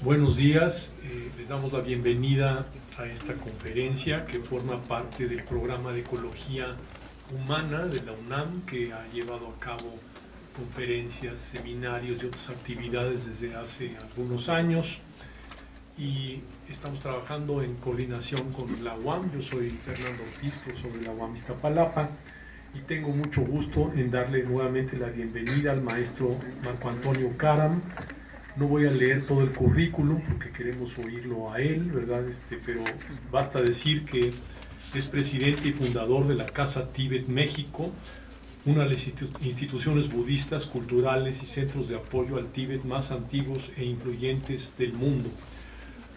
Buenos días, les damos la bienvenida a esta conferencia que forma parte del programa de Ecología Humana de la UNAM, que ha llevado a cabo conferencias, seminarios y otras actividades desde hace algunos años, y estamos trabajando en coordinación con la UAM. Yo soy Fernando Ortiz, profesor de la UAM Iztapalapa, y tengo mucho gusto en darle nuevamente la bienvenida al maestro Marco Antonio Karam. No voy a leer todo el currículum porque queremos oírlo a él, ¿verdad? Pero basta decir que es presidente y fundador de la Casa Tíbet México, una de las instituciones budistas, culturales y centros de apoyo al Tíbet más antiguos e influyentes del mundo.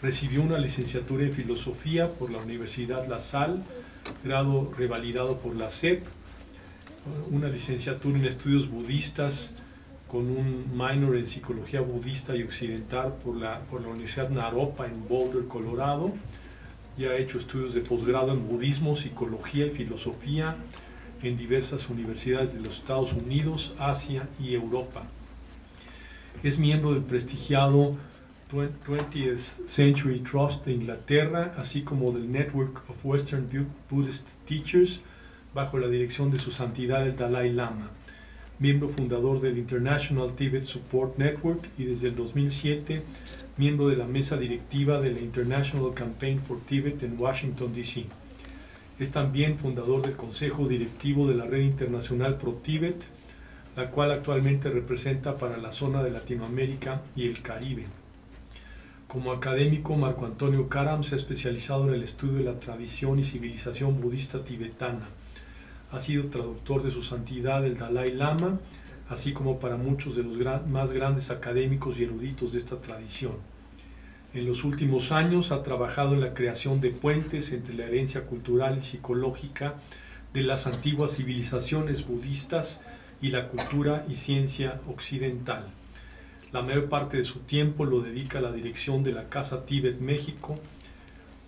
Recibió una licenciatura en Filosofía por la Universidad La Salle, grado revalidado por la SEP, una licenciatura en Estudios Budistas con un minor en Psicología Budista y Occidental por la Universidad Naropa en Boulder, Colorado, y ha hecho estudios de posgrado en Budismo, Psicología y Filosofía en diversas universidades de los Estados Unidos, Asia y Europa. Es miembro del prestigiado 20th Century Trust de Inglaterra, así como del Network of Western Buddhist Teachers, bajo la dirección de Su Santidad el Dalai Lama. Miembro fundador del International Tibet Support Network y desde el 2007 miembro de la mesa directiva de la International Campaign for Tibet en Washington, D.C. Es también fundador del Consejo Directivo de la Red Internacional Pro Tibet, la cual actualmente representa para la zona de Latinoamérica y el Caribe. Como académico, Marco Antonio Karam se ha especializado en el estudio de la tradición y civilización budista tibetana. Ha sido traductor de Su Santidad el Dalai Lama, así como para muchos de los más grandes académicos y eruditos de esta tradición. En los últimos años ha trabajado en la creación de puentes entre la herencia cultural y psicológica de las antiguas civilizaciones budistas y la cultura y ciencia occidental. La mayor parte de su tiempo lo dedica a la dirección de la Casa Tíbet México,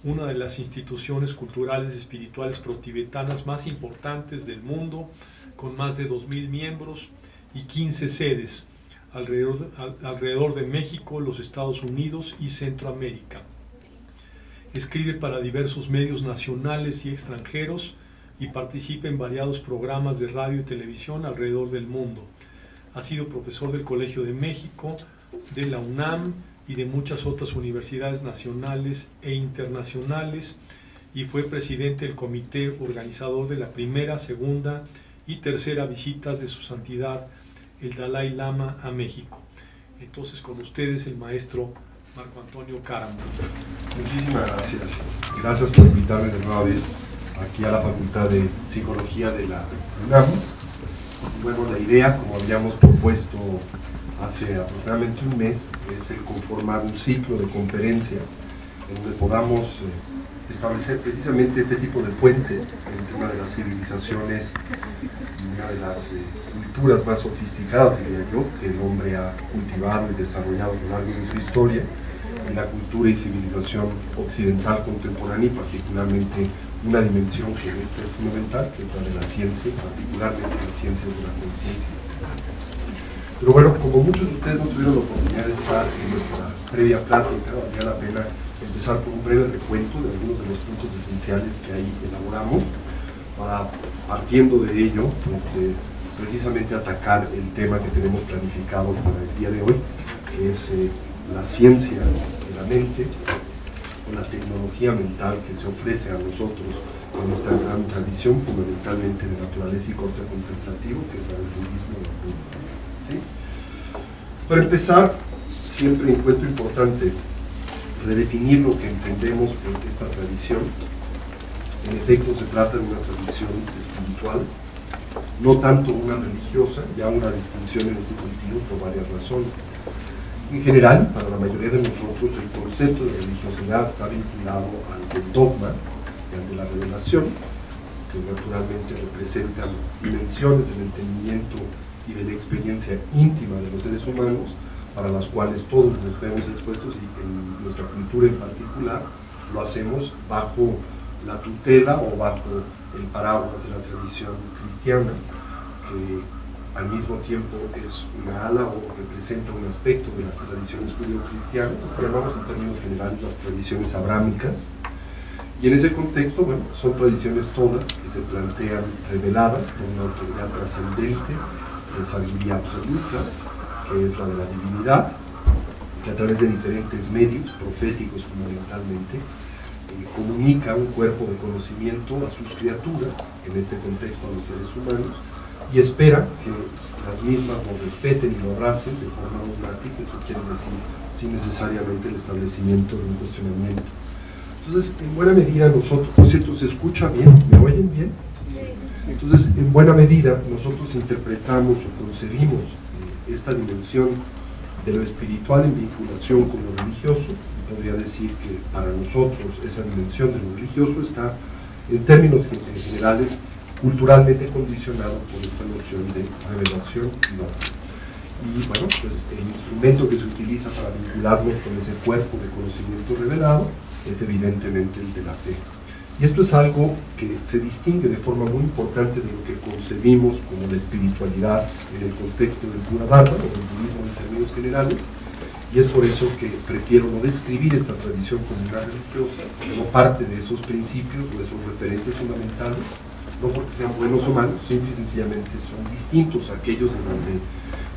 una de las instituciones culturales y espirituales pro-tibetanas más importantes del mundo, con más de 2.000 miembros y 15 sedes alrededor de México, los Estados Unidos y Centroamérica. Escribe para diversos medios nacionales y extranjeros y participa en variados programas de radio y televisión alrededor del mundo. Ha sido profesor del Colegio de México, de la UNAM y de muchas otras universidades nacionales e internacionales, y fue presidente del comité organizador de la primera, segunda y tercera visitas de Su Santidad el Dalai Lama a México. Entonces, con ustedes el maestro Marco Antonio Karam. Muchísimas gracias. Gracias por invitarme de nueva vez aquí a la Facultad de Psicología de la UNAM. Bueno, la idea, como habíamos propuesto hace aproximadamente un mes, es el conformar un ciclo de conferencias en donde podamos establecer precisamente este tipo de puentes entre una de las civilizaciones y una de las culturas más sofisticadas, diría yo, que el hombre ha cultivado y desarrollado a lo largo de su historia, y la cultura y civilización occidental contemporánea, y particularmente una dimensión que en esta es fundamental, que es la de la ciencia, particularmente las ciencias de la conciencia. Pero bueno, como muchos de ustedes no tuvieron la oportunidad de estar en nuestra previa plática, valía la pena empezar con un breve recuento de algunos de los puntos esenciales que ahí elaboramos, para, partiendo de ello, pues precisamente atacar el tema que tenemos planificado para el día de hoy, que es la ciencia de la mente, o la tecnología mental que se ofrece a nosotros en esta gran tradición, fundamentalmente de naturaleza y corte contemplativo, que es la del budismo de la Buda. ¿Sí? Para empezar, siempre encuentro importante redefinir lo que entendemos por esta tradición. En efecto, se trata de una tradición espiritual, no tanto una religiosa, ya una distinción en ese sentido por varias razones. En general, para la mayoría de nosotros, el concepto de religiosidad está vinculado al del dogma y al de la revelación, que naturalmente representan dimensiones del entendimiento y de la experiencia íntima de los seres humanos, para las cuales todos nos vemos expuestos, y en nuestra cultura en particular lo hacemos bajo la tutela o bajo el paraguas de la tradición cristiana, que al mismo tiempo es una ala o representa un aspecto de las tradiciones judío-cristianas, que llamamos en términos generales las tradiciones abrámicas. Y en ese contexto, bueno, son tradiciones todas que se plantean reveladas por una autoridad trascendente, de sabiduría absoluta, que es la de la divinidad, que a través de diferentes medios, proféticos fundamentalmente, comunica un cuerpo de conocimiento a sus criaturas, en este contexto a los seres humanos, y espera que las mismas lo respeten y lo abracen de forma dogmática, eso quiere decir sin necesariamente el establecimiento de un cuestionamiento. Entonces, en buena medida nosotros, por cierto, ¿se escucha bien? ¿Me oyen bien? Entonces, en buena medida nosotros interpretamos o concebimos esta dimensión de lo espiritual en vinculación con lo religioso. Podría decir que para nosotros esa dimensión de lo religioso está, en términos generales, culturalmente condicionado por esta noción de revelación y no. Y bueno, pues el instrumento que se utiliza para vincularnos con ese cuerpo de conocimiento revelado es evidentemente el de la fe. Y esto es algo que se distingue de forma muy importante de lo que concebimos como la espiritualidad en el contexto del Pura Dharma o del budismo en términos generales, y es por eso que prefiero no describir esta tradición como una religiosa, como parte de esos principios o esos referentes fundamentales, no porque sean buenos o malos, simple y sencillamente son distintos a aquellos en donde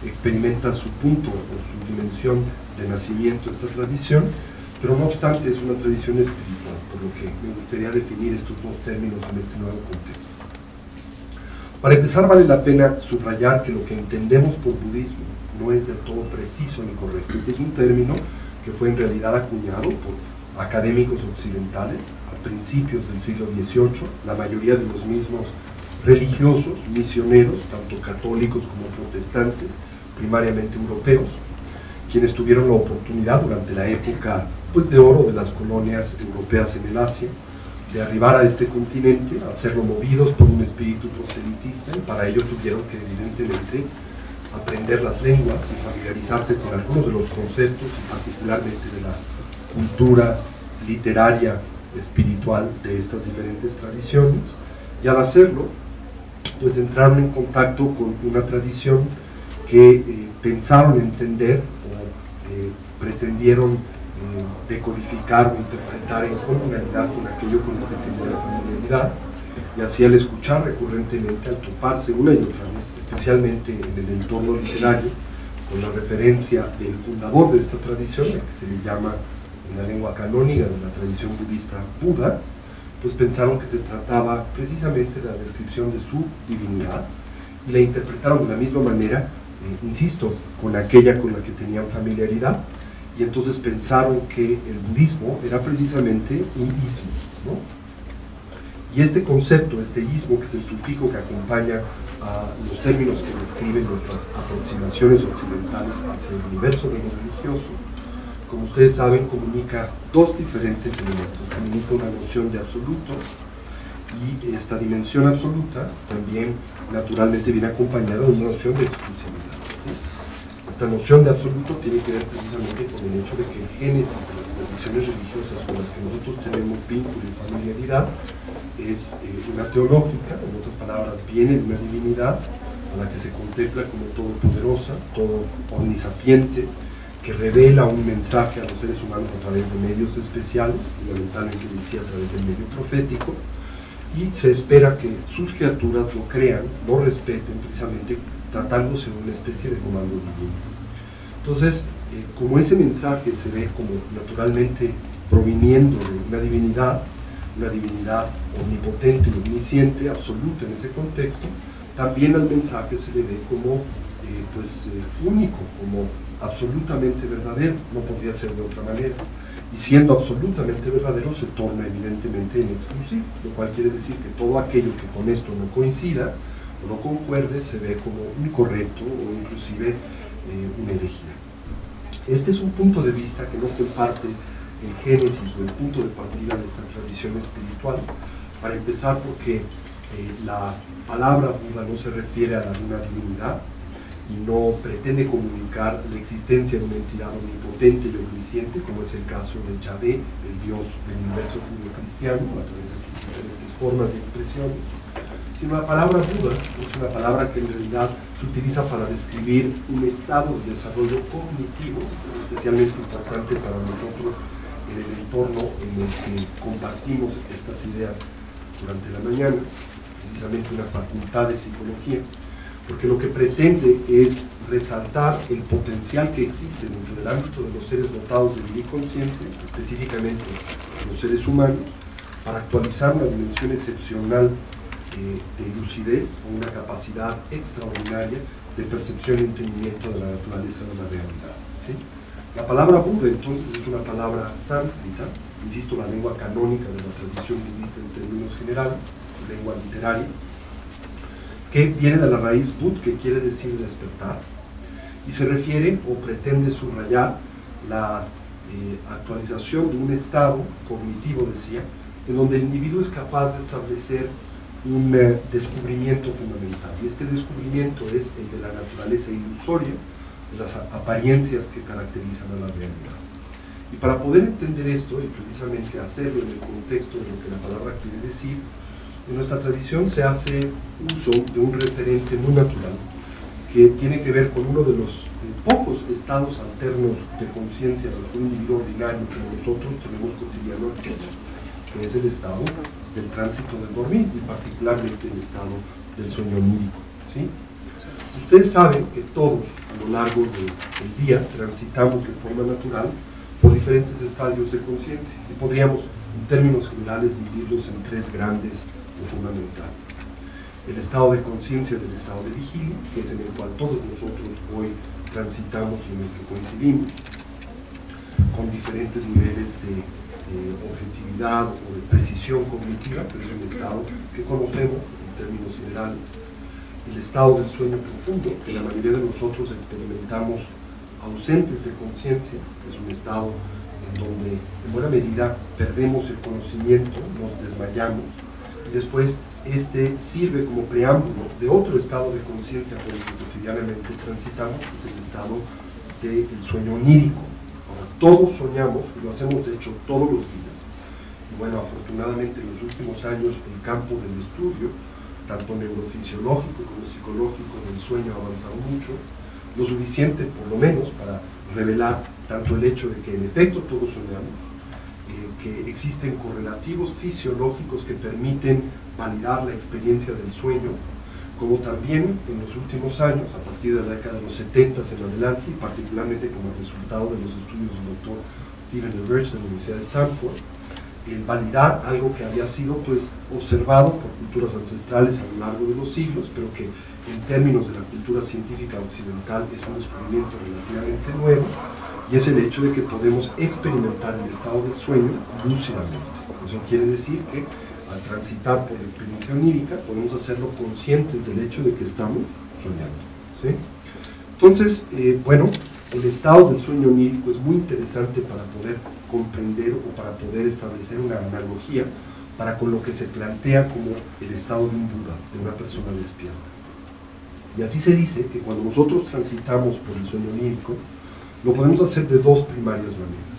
experimenta su punto o su dimensión de nacimiento esta tradición, pero no obstante es una tradición espiritual, por lo que me gustaría definir estos dos términos en este nuevo contexto. Para empezar, vale la pena subrayar que lo que entendemos por budismo no es del todo preciso ni correcto. Este es un término que fue en realidad acuñado por académicos occidentales a principios del siglo XVIII, la mayoría de los mismos religiosos, misioneros, tanto católicos como protestantes, primariamente europeos, quienes tuvieron la oportunidad durante la época pues, de oro de las colonias europeas en el Asia, de arribar a este continente, a serlo movidos por un espíritu proselitista, y para ello tuvieron que evidentemente aprender las lenguas y familiarizarse con algunos de los conceptos, y particularmente de la cultura literaria, espiritual de estas diferentes tradiciones, y al hacerlo, pues entraron en contacto con una tradición que pensaron entender o pretendieron decodificar o interpretar en comunalidad con aquello con lo que tenía la familiaridad, y así al escuchar recurrentemente, al toparse una y otra vez, especialmente en el entorno literario, con la referencia del fundador de esta tradición, que se le llama en la lengua canónica de la tradición budista Buda, pues pensaron que se trataba precisamente de la descripción de su divinidad, y la interpretaron de la misma manera, insisto, con aquella con la que tenían familiaridad, y entonces pensaron que el budismo era precisamente un ismo, ¿no? Y este concepto, este ismo, que es el sufijo que acompaña a los términos que describen nuestras aproximaciones occidentales hacia el universo de lo religioso, como ustedes saben, comunica dos diferentes elementos. Comunica una noción de absoluto, y esta dimensión absoluta también naturalmente viene acompañada de una noción de exclusividad, ¿sí? Esta noción de absoluto tiene que ver precisamente con el hecho de que el génesis de las tradiciones religiosas con las que nosotros tenemos vínculo y familiaridad es una teológica, en otras palabras, viene de una divinidad a la que se contempla como todopoderosa, todo omnisapiente, que revela un mensaje a los seres humanos a través de medios especiales, fundamentalmente decía a través del medio profético, y se espera que sus criaturas lo crean, lo respeten, precisamente tratándose de una especie de comando divino. Entonces, como ese mensaje se ve como naturalmente proviniendo de una divinidad omnipotente y omnisciente, absoluta en ese contexto, también al mensaje se le ve como único, como absolutamente verdadero, no podría ser de otra manera. Y siendo absolutamente verdadero se torna evidentemente en exclusivo, lo cual quiere decir que todo aquello que con esto no coincida o no concuerde se ve como incorrecto o inclusive una herejía. Este es un punto de vista que no comparte el génesis o el punto de partida de esta tradición espiritual, para empezar porque la palabra Buda no se refiere a una divinidad y no pretende comunicar la existencia de una entidad omnipotente y omnisciente, como es el caso de Yahvé, el Dios del universo judío-cristiano, a través de sus diferentes formas de expresión, sino la palabra Buda es una palabra que en realidad se utiliza para describir un estado de desarrollo cognitivo, especialmente importante para nosotros en el entorno en el que compartimos estas ideas durante la mañana, precisamente una facultad de psicología, porque lo que pretende es resaltar el potencial que existe dentro del ámbito de los seres dotados de vida y conciencia, específicamente los seres humanos, para actualizar una dimensión excepcional de lucidez o una capacidad extraordinaria de percepción y entendimiento de la naturaleza de la realidad, ¿sí? La palabra Buda entonces es una palabra sánscrita, insisto, la lengua canónica de la tradición budista en términos generales, su lengua literaria, que viene de la raíz Bud, que quiere decir despertar, y se refiere o pretende subrayar la actualización de un estado cognitivo, decía, en donde el individuo es capaz de establecer un descubrimiento fundamental, y este descubrimiento es el de la naturaleza ilusoria de las apariencias que caracterizan a la realidad. Y para poder entender esto, y precisamente hacerlo en el contexto de lo que la palabra quiere decir, en nuestra tradición se hace uso de un referente muy natural que tiene que ver con uno de los pocos estados alternos de conciencia de un individuo ordinario que nosotros tenemos cotidiano acceso, que es el estado del tránsito del dormir y particularmente el estado del sueño onírico, ¿sí? Ustedes saben que todos a lo largo del día transitamos de forma natural por diferentes estadios de conciencia y podríamos en términos generales dividirlos en tres grandes o fundamentales. El estado de conciencia del estado de vigilia, que es en el cual todos nosotros hoy transitamos y en el que coincidimos, con diferentes niveles de objetividad o de precisión cognitiva, pero es un estado que conocemos en términos generales. El estado del sueño profundo, que la mayoría de nosotros experimentamos ausentes de conciencia, es un estado en donde en buena medida perdemos el conocimiento, nos desmayamos, y después este sirve como preámbulo de otro estado de conciencia por el que cotidianamente transitamos, que es el estado del sueño onírico. Ahora, todos soñamos, y lo hacemos de hecho todos los días, y bueno, afortunadamente en los últimos años el campo del estudio, tanto neurofisiológico como psicológico del sueño ha avanzado mucho, lo suficiente por lo menos para revelar tanto el hecho de que en efecto todos soñamos, que existen correlativos fisiológicos que permiten validar la experiencia del sueño, como también en los últimos años, a partir de la década de los 70 en adelante, y particularmente como resultado de los estudios del doctor Stephen Birch de la Universidad de Stanford, el validar algo que había sido pues observado por culturas ancestrales a lo largo de los siglos, pero que en términos de la cultura científica occidental es un descubrimiento relativamente nuevo, y es el hecho de que podemos experimentar el estado del sueño lúcidamente. Eso quiere decir que al transitar por la experiencia onírica podemos hacerlo conscientes del hecho de que estamos soñando, ¿sí? Entonces, bueno, el estado del sueño onírico es muy interesante para poder comprender o para poder establecer una analogía para con lo que se plantea como el estado de un Buda, de una persona despierta. Y así se dice que cuando nosotros transitamos por el sueño onírico, lo podemos hacer de dos primarias maneras.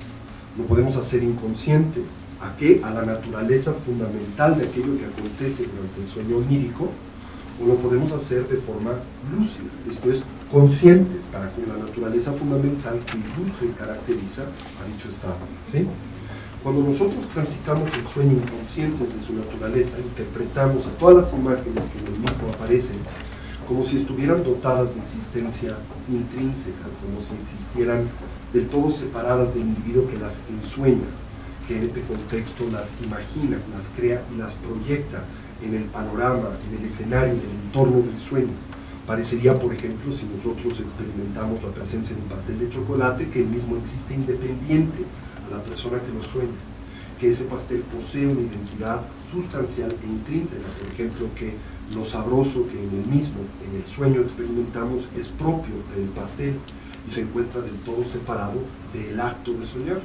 Lo podemos hacer inconscientes, ¿a qué? A la naturaleza fundamental de aquello que acontece durante el sueño onírico, o lo podemos hacer de forma lúcida, esto es, conscientes, para con la naturaleza fundamental que ilustra y caracteriza a dicho estado, ¿sí? Cuando nosotros transitamos el sueño inconscientes de su naturaleza, interpretamos a todas las imágenes que en el mismo aparecen como si estuvieran dotadas de existencia intrínseca, como si existieran del todo separadas del individuo que las ensueña, que en este contexto las imagina, las crea y las proyecta en el panorama, en el escenario, en el entorno del sueño. Parecería, por ejemplo, si nosotros experimentamos la presencia de un pastel de chocolate, que el mismo existe independiente a la persona que lo sueña, que ese pastel posee una identidad sustancial e intrínseca, por ejemplo, que lo sabroso que en el mismo, en el sueño experimentamos, es propio del pastel y se encuentra del todo separado del acto de soñar.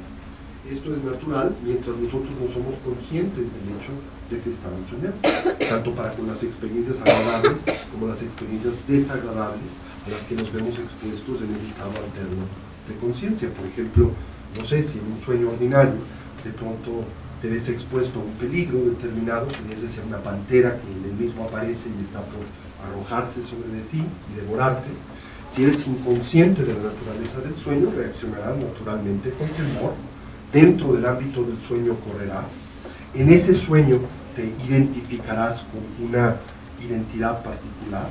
Esto es natural mientras nosotros no somos conscientes del hecho de que estamos soñando, tanto para con las experiencias agradables como las experiencias desagradables a las que nos vemos expuestos en el estado alterno de conciencia. Por ejemplo, no sé si en un sueño ordinario de pronto te ves expuesto a un peligro determinado, podrías ser una pantera que en el mismo aparece y está por arrojarse sobre de ti y devorarte. Si eres inconsciente de la naturaleza del sueño, reaccionarás naturalmente con temor. Dentro del ámbito del sueño correrás. En ese sueño te identificarás con una identidad particular,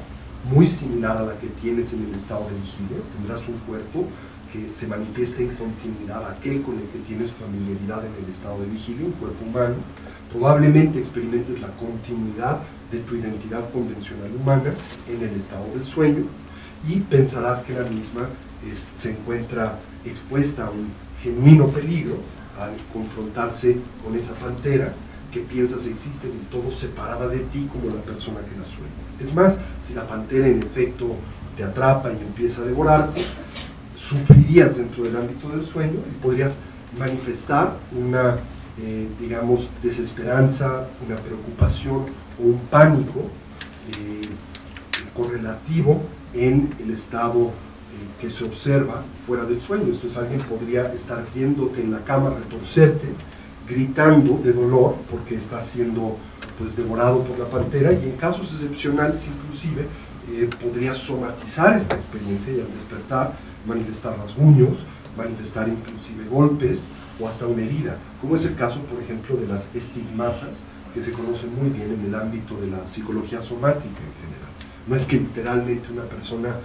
muy similar a la que tienes en el estado de vigilia. Tendrás un cuerpo que se manifiesta en continuidad a aquel con el que tienes familiaridad en el estado de vigilia, un cuerpo humano. Probablemente experimentes la continuidad de tu identidad convencional humana en el estado del sueño y pensarás que la misma se encuentra expuesta a un genuino peligro al confrontarse con esa pantera que piensas existe del todo separada de ti como la persona que la sueña. Es más, si la pantera en efecto te atrapa y empieza a devorarte, sufrirías dentro del ámbito del sueño y podrías manifestar una, digamos, desesperanza, una preocupación o un pánico correlativo en el estado que se observa fuera del sueño. Esto es, alguien podría estar viéndote en la cama, retorcerte, gritando de dolor porque está siendo pues devorado por la pantera, y en casos excepcionales inclusive podría somatizar esta experiencia y al despertar manifestar rasguños, manifestar inclusive golpes o hasta una herida, como es el caso, por ejemplo, de las estigmatas, que se conocen muy bien en el ámbito de la psicología somática en general. No es que literalmente una persona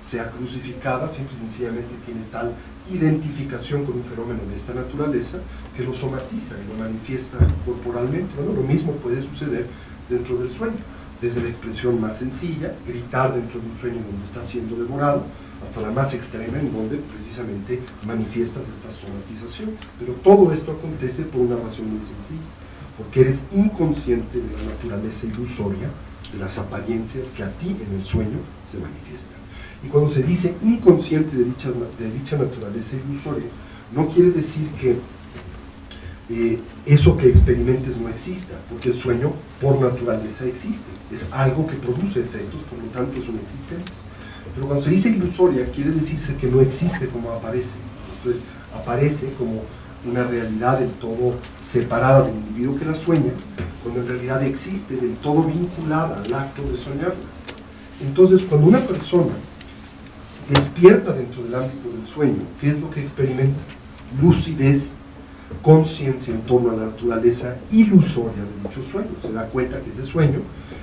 sea crucificada, simple y sencillamente tiene tal identificación con un fenómeno de esta naturaleza que lo somatiza y lo manifiesta corporalmente. Bueno, lo mismo puede suceder dentro del sueño, desde la expresión más sencilla, gritar dentro de un sueño donde está siendo devorado, hasta la más extrema en donde precisamente manifiestas esta somatización. Pero todo esto acontece por una razón muy sencilla, porque eres inconsciente de la naturaleza ilusoria de las apariencias que a ti en el sueño se manifiestan. Y cuando se dice inconsciente de dicha naturaleza ilusoria, no quiere decir que eso que experimentes no exista, porque el sueño por naturaleza existe, es algo que produce efectos, por lo tanto es una existencia. Pero cuando se dice ilusoria, quiere decirse que no existe como aparece. Entonces aparece como una realidad del todo separada del individuo que la sueña, cuando en realidad existe del todo vinculada al acto de soñarla. Entonces, cuando una persona despierta dentro del ámbito del sueño, ¿qué es lo que experimenta? Lucidez, conciencia en torno a la naturaleza ilusoria de dicho sueño. Se da cuenta que ese sueño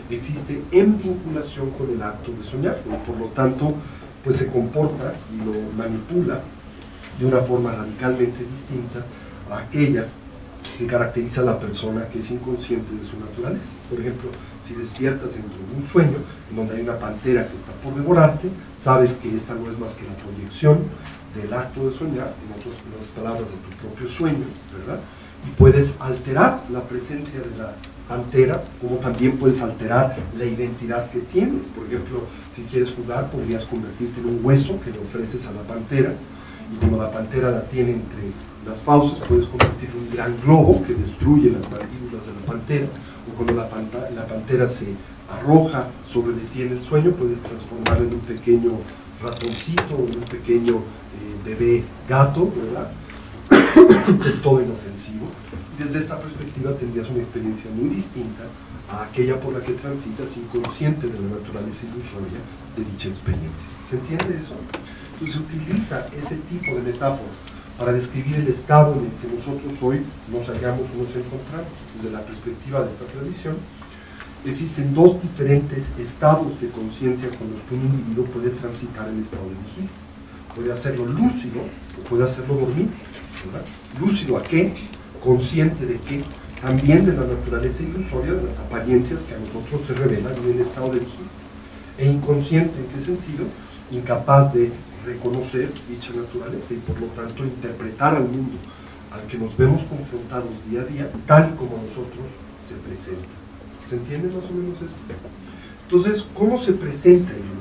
existe en vinculación con el acto de soñar, y por lo tanto pues se comporta y lo manipula de una forma radicalmente distinta a aquella que caracteriza a la persona que es inconsciente de su naturaleza. Por ejemplo, si despiertas dentro de un sueño en donde hay una pantera que está por devorarte, sabes que esta no es más que la proyección del acto de soñar, en otras palabras, de tu propio sueño, ¿verdad? Y puedes alterar la presencia de la pantera, como también puedes alterar la identidad que tienes. Por ejemplo, si quieres jugar, podrías convertirte en un hueso que le ofreces a la pantera, y como la pantera la tiene entre las fauces, puedes convertirte en un gran globo que destruye las mandíbulas de la pantera, o cuando la pantera se arroja sobre de ti en el sueño, puedes transformarlo en un pequeño ratoncito o en un pequeño bebé gato, ¿verdad? Del todo inofensivo. Y desde esta perspectiva tendrías una experiencia muy distinta a aquella por la que transitas inconsciente de la naturaleza ilusoria de dicha experiencia. ¿Se entiende eso? Entonces se utiliza ese tipo de metáforas para describir el estado en el que nosotros hoy nos hallamos o nos encontramos. Desde la perspectiva de esta tradición, existen dos diferentes estados de conciencia con los que un individuo puede transitar el estado de vigilia. Puede hacerlo lúcido o puede hacerlo dormido, ¿verdad? ¿Lúcido a qué? ¿Consciente de qué? También de la naturaleza ilusoria de las apariencias que a nosotros se revelan en el estado de vigilia. E inconsciente, ¿en qué sentido? Incapaz de reconocer dicha naturaleza y por lo tanto interpretar al mundo al que nos vemos confrontados día a día tal y como a nosotros se presenta. ¿Se entiende más o menos esto? Entonces, ¿cómo se presenta el mundo?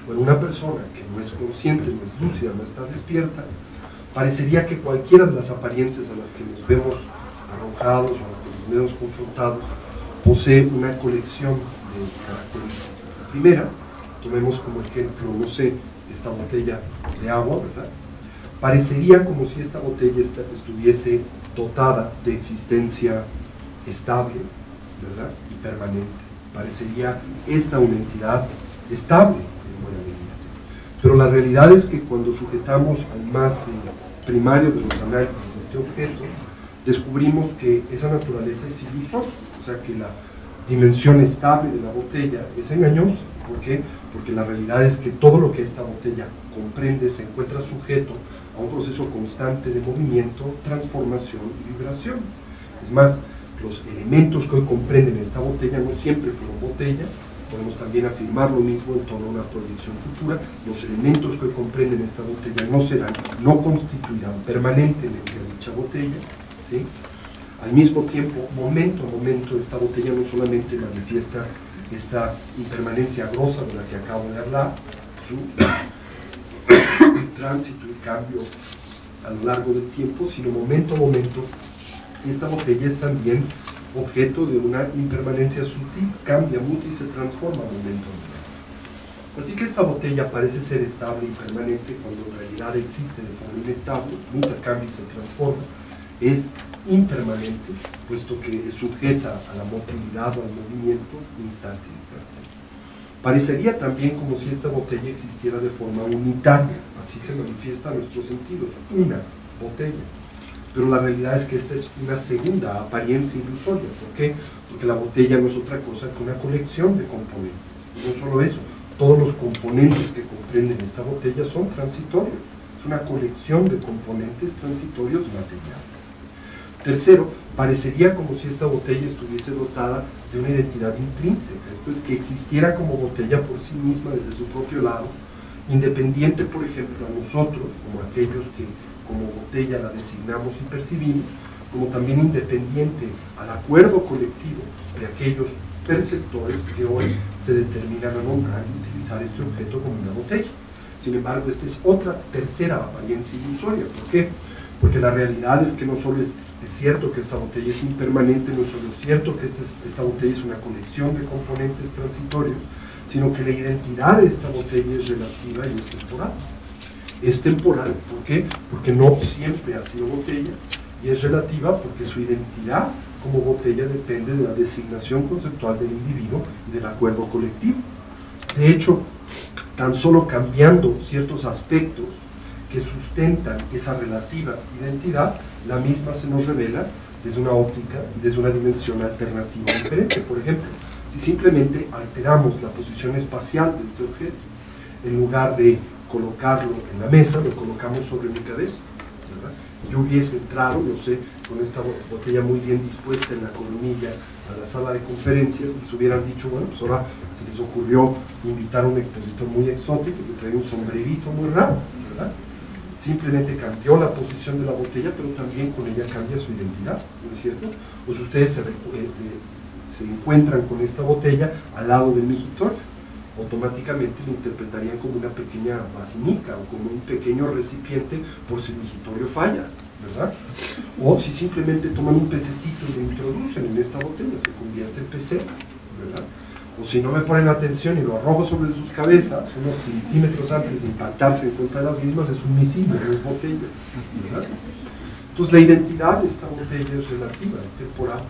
Bueno, una persona que no es consciente, no es lúcida, no está despierta, parecería que cualquiera de las apariencias a las que nos vemos arrojados o a las que nos vemos confrontados posee una colección de características. La primera, tomemos como ejemplo, no sé, esta botella de agua, ¿verdad? Parecería como si esta botella estuviese dotada de existencia estable, ¿verdad? Y permanente. Parecería esta una entidad estable en buena medida. Pero la realidad es que cuando sujetamos al más primario de los análisis de este objeto, descubrimos que esa naturaleza es ilusoria, o sea que la dimensión estable de la botella es engañosa. ¿Por qué? Porque la realidad es que todo lo que esta botella comprende se encuentra sujeto a un proceso constante de movimiento, transformación y vibración. Es más, los elementos que hoy comprenden esta botella no siempre fueron botella. Podemos también afirmar lo mismo en torno a una proyección futura. Los elementos que hoy comprenden esta botella no constituirán permanentemente dicha botella, ¿sí? Al mismo tiempo, momento a momento, esta botella no solamente manifiesta esta impermanencia grosa de la que acabo de hablar, su tránsito y cambio a lo largo del tiempo, sino momento a momento, esta botella es también objeto de una impermanencia sutil, cambia, muta y se transforma momento a momento. Así que esta botella parece ser estable y permanente cuando en realidad existe de forma inestable, muta, cambia y se transforma. Es impermanente, puesto que es sujeta a la motilidad o al movimiento instante a instante. Parecería también como si esta botella existiera de forma unitaria, así se manifiesta a nuestros sentidos, una botella. Pero la realidad es que esta es una segunda apariencia ilusoria. ¿Por qué? Porque la botella no es otra cosa que una colección de componentes. Y no solo eso, todos los componentes que comprenden esta botella son transitorios. Es una colección de componentes transitorios materiales. Tercero, parecería como si esta botella estuviese dotada de una identidad intrínseca, esto es, que existiera como botella por sí misma desde su propio lado, independiente, por ejemplo, a nosotros, como aquellos que como botella la designamos y percibimos, como también independiente al acuerdo colectivo de aquellos perceptores que hoy se determinan a nombrar y utilizar este objeto como una botella. Sin embargo, esta es otra tercera apariencia ilusoria. ¿Por qué? Porque la realidad es que no solo es cierto que esta botella es impermanente, no solo es cierto que esta botella es una colección de componentes transitorios, sino que la identidad de esta botella es relativa y es temporal. Es temporal, ¿por qué? Porque no siempre ha sido botella, y es relativa porque su identidad como botella depende de la designación conceptual del individuo y del acuerdo colectivo. De hecho, tan solo cambiando ciertos aspectos que sustentan esa relativa identidad, la misma se nos revela desde una óptica y desde una dimensión alternativa diferente. Por ejemplo, si simplemente alteramos la posición espacial de este objeto, en lugar de colocarlo en la mesa, lo colocamos sobre mi cabeza, ¿verdad? Yo hubiese entrado, no sé, con esta botella muy bien dispuesta en la coronilla a la sala de conferencias y se hubieran dicho, bueno, pues ahora se les ocurrió invitar a un expositor muy exótico que trae un sombrerito muy raro, ¿verdad? Simplemente cambió la posición de la botella, pero también con ella cambia su identidad, ¿no es cierto? O si ustedes se encuentran con esta botella al lado del migitorio, automáticamente lo interpretarían como una pequeña vacinica o como un pequeño recipiente por si el migitorio falla, ¿verdad? O si simplemente toman un pececito y lo introducen en esta botella, se convierte en pecera, ¿verdad? O si no me ponen atención y lo arrojo sobre sus cabezas, unos centímetros antes de impactarse en contra de las mismas, es un misil, no es botella, ¿verdad? Entonces la identidad de esta botella es relativa, es temporal,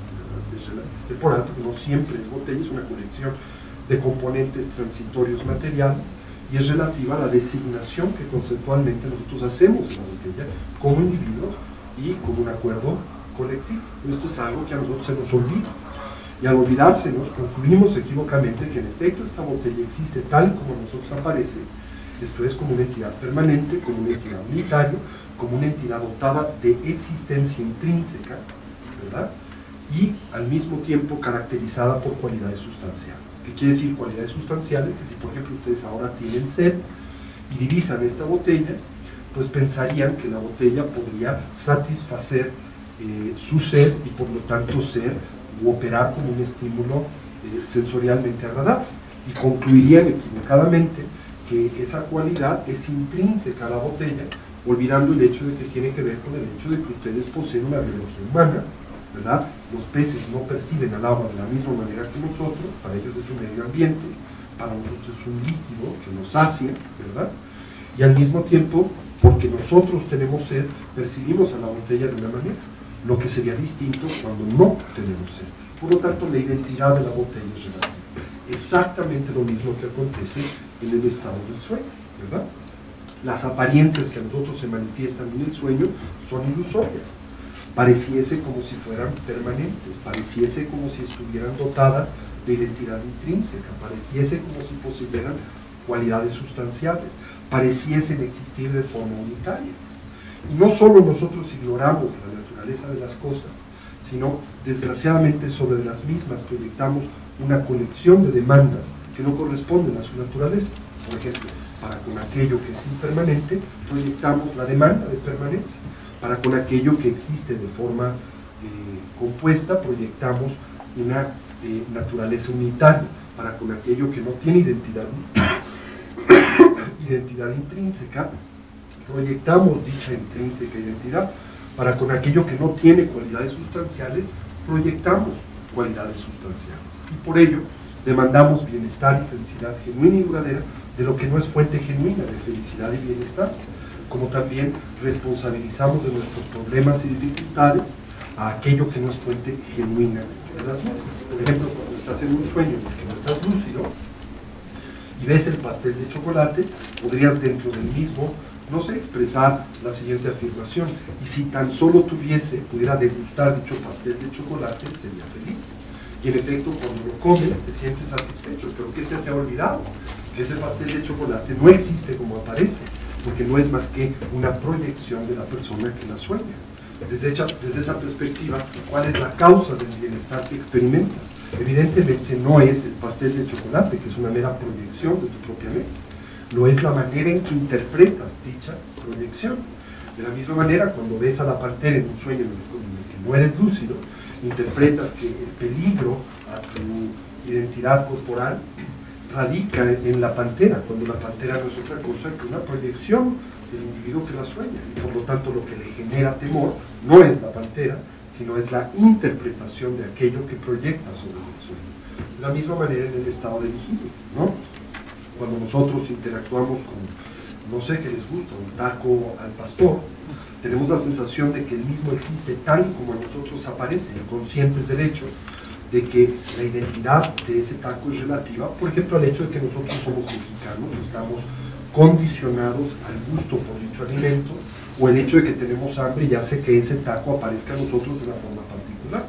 ¿verdad? Es temporal porque no siempre es botella, es una colección de componentes transitorios materiales, y es relativa a la designación que conceptualmente nosotros hacemos de la botella como individuos y como un acuerdo colectivo. Esto es algo que a nosotros se nos olvida. Y al olvidársenos, concluimos equívocamente que en efecto esta botella existe tal como a nosotros aparece, esto es, como una entidad permanente, como una entidad unitaria, como una entidad dotada de existencia intrínseca, ¿verdad? Y al mismo tiempo caracterizada por cualidades sustanciales. ¿Qué quiere decir cualidades sustanciales? Que si por ejemplo ustedes ahora tienen sed y divisan esta botella, pues pensarían que la botella podría satisfacer su sed y por lo tanto ser u operar como un estímulo sensorialmente agradable, y concluirían equivocadamente que esa cualidad es intrínseca a la botella, olvidando el hecho de que tiene que ver con el hecho de que ustedes poseen una biología humana, ¿verdad? Los peces no perciben al agua de la misma manera que nosotros, para ellos es un medio ambiente, para nosotros es un líquido que nos sacia, ¿verdad? Y al mismo tiempo porque nosotros tenemos sed, percibimos a la botella de una manera, lo que sería distinto cuando no tenemos sed. Por lo tanto, la identidad de la botella es relativa. Exactamente lo mismo que acontece en el estado del sueño, ¿verdad? Las apariencias que a nosotros se manifiestan en el sueño son ilusorias. Pareciese como si fueran permanentes, pareciese como si estuvieran dotadas de identidad intrínseca, pareciese como si poseyeran cualidades sustanciales, pareciesen existir de forma unitaria. Y no solo nosotros ignoramos la naturaleza de las cosas, sino desgraciadamente sobre las mismas proyectamos una conexión de demandas que no corresponden a su naturaleza. Por ejemplo, para con aquello que es impermanente, proyectamos la demanda de permanencia. Para con aquello que existe de forma compuesta, proyectamos una naturaleza unitaria. Para con aquello que no tiene identidad intrínseca, proyectamos dicha intrínseca identidad. Para con aquello que no tiene cualidades sustanciales, proyectamos cualidades sustanciales. Y por ello, demandamos bienestar y felicidad genuina y duradera de lo que no es fuente genuina de felicidad y bienestar, como también responsabilizamos de nuestros problemas y dificultades a aquello que no es fuente genuina de las mismas. Por ejemplo, cuando estás en un sueño porque no estás lúcido y ves el pastel de chocolate, podrías dentro del mismo, no sé, expresar la siguiente afirmación: y si tan solo pudiera degustar dicho pastel de chocolate, sería feliz. Y en efecto, cuando lo comes, te sientes satisfecho. Pero ¿qué se te ha olvidado? Que ese pastel de chocolate no existe como aparece, porque no es más que una proyección de la persona que la sueña. Desde esa perspectiva, ¿cuál es la causa del bienestar que experimentas? Evidentemente no es el pastel de chocolate, que es una mera proyección de tu propia mente. No es la manera en que interpretas dicha proyección. De la misma manera, cuando ves a la pantera en un sueño en el que no eres lúcido, interpretas que el peligro a tu identidad corporal radica en la pantera, cuando la pantera no es otra cosa que una proyección del individuo que la sueña, y por lo tanto lo que le genera temor no es la pantera, sino es la interpretación de aquello que proyecta sobre el sueño. De la misma manera en el estado de vigilia, ¿no? Cuando nosotros interactuamos con, no sé qué les gusta, un taco al pastor, tenemos la sensación de que el mismo existe tal como a nosotros aparece, conscientes del hecho de que la identidad de ese taco es relativa, por ejemplo, al hecho de que nosotros somos mexicanos, estamos condicionados al gusto por dicho alimento, o el hecho de que tenemos hambre y hace que ese taco aparezca a nosotros de una forma particular.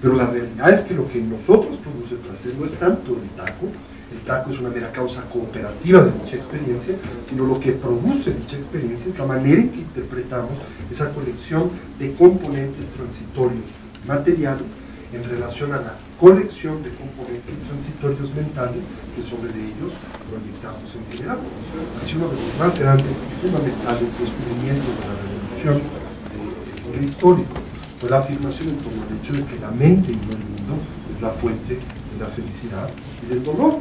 Pero la realidad es que lo que en nosotros produce placer no es tanto el taco es una mera causa cooperativa de dicha experiencia, sino lo que produce dicha experiencia es la manera en que interpretamos esa colección de componentes transitorios materiales en relación a la colección de componentes transitorios mentales que sobre ellos proyectamos en general. Así, uno de los más grandes y fundamentales descubrimientos de la revolución del histórico fue la afirmación en torno al hecho de que la mente y no el mundo es la fuente de la felicidad y del dolor.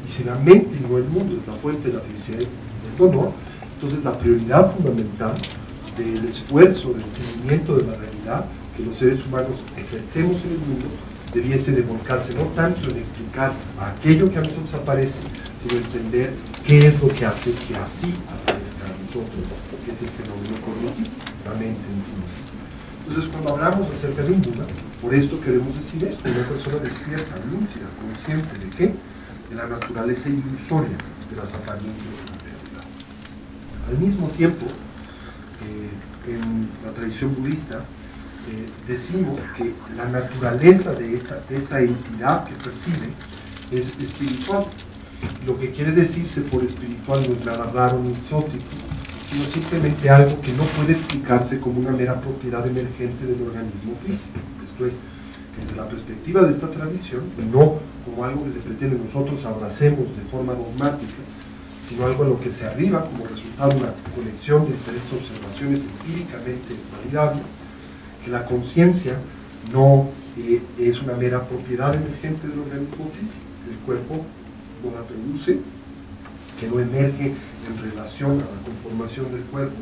Y si la mente y no el mundo es la fuente de la felicidad y del dolor, entonces la prioridad fundamental del esfuerzo, del entendimiento de la realidad que los seres humanos ejercemos en el mundo debiese de volcarse no tanto en explicar aquello que a nosotros aparece, sino entender qué es lo que hace que así aparezca a nosotros, que es el fenómeno cognitivo, la mente en sí misma. Entonces, cuando hablamos acerca de un Buda, por esto queremos decir esto: una persona despierta, lúcida, consciente de qué, de la naturaleza ilusoria de las apariencias de la realidad. Al mismo tiempo, en la tradición budista, decimos que la naturaleza de esta entidad que percibe es espiritual. Lo que quiere decirse por espiritual no es nada raro ni exótico, sino simplemente algo que no puede explicarse como una mera propiedad emergente del organismo físico. Esto es, que desde la perspectiva de esta tradición, y no como algo que se pretende nosotros abracemos de forma dogmática, sino algo a lo que se arriba como resultado de una colección de diferentes observaciones empíricamente validables, que la conciencia no es una mera propiedad emergente del organismo físico. El cuerpo no la produce, que no emerge en relación a la conformación del cuerpo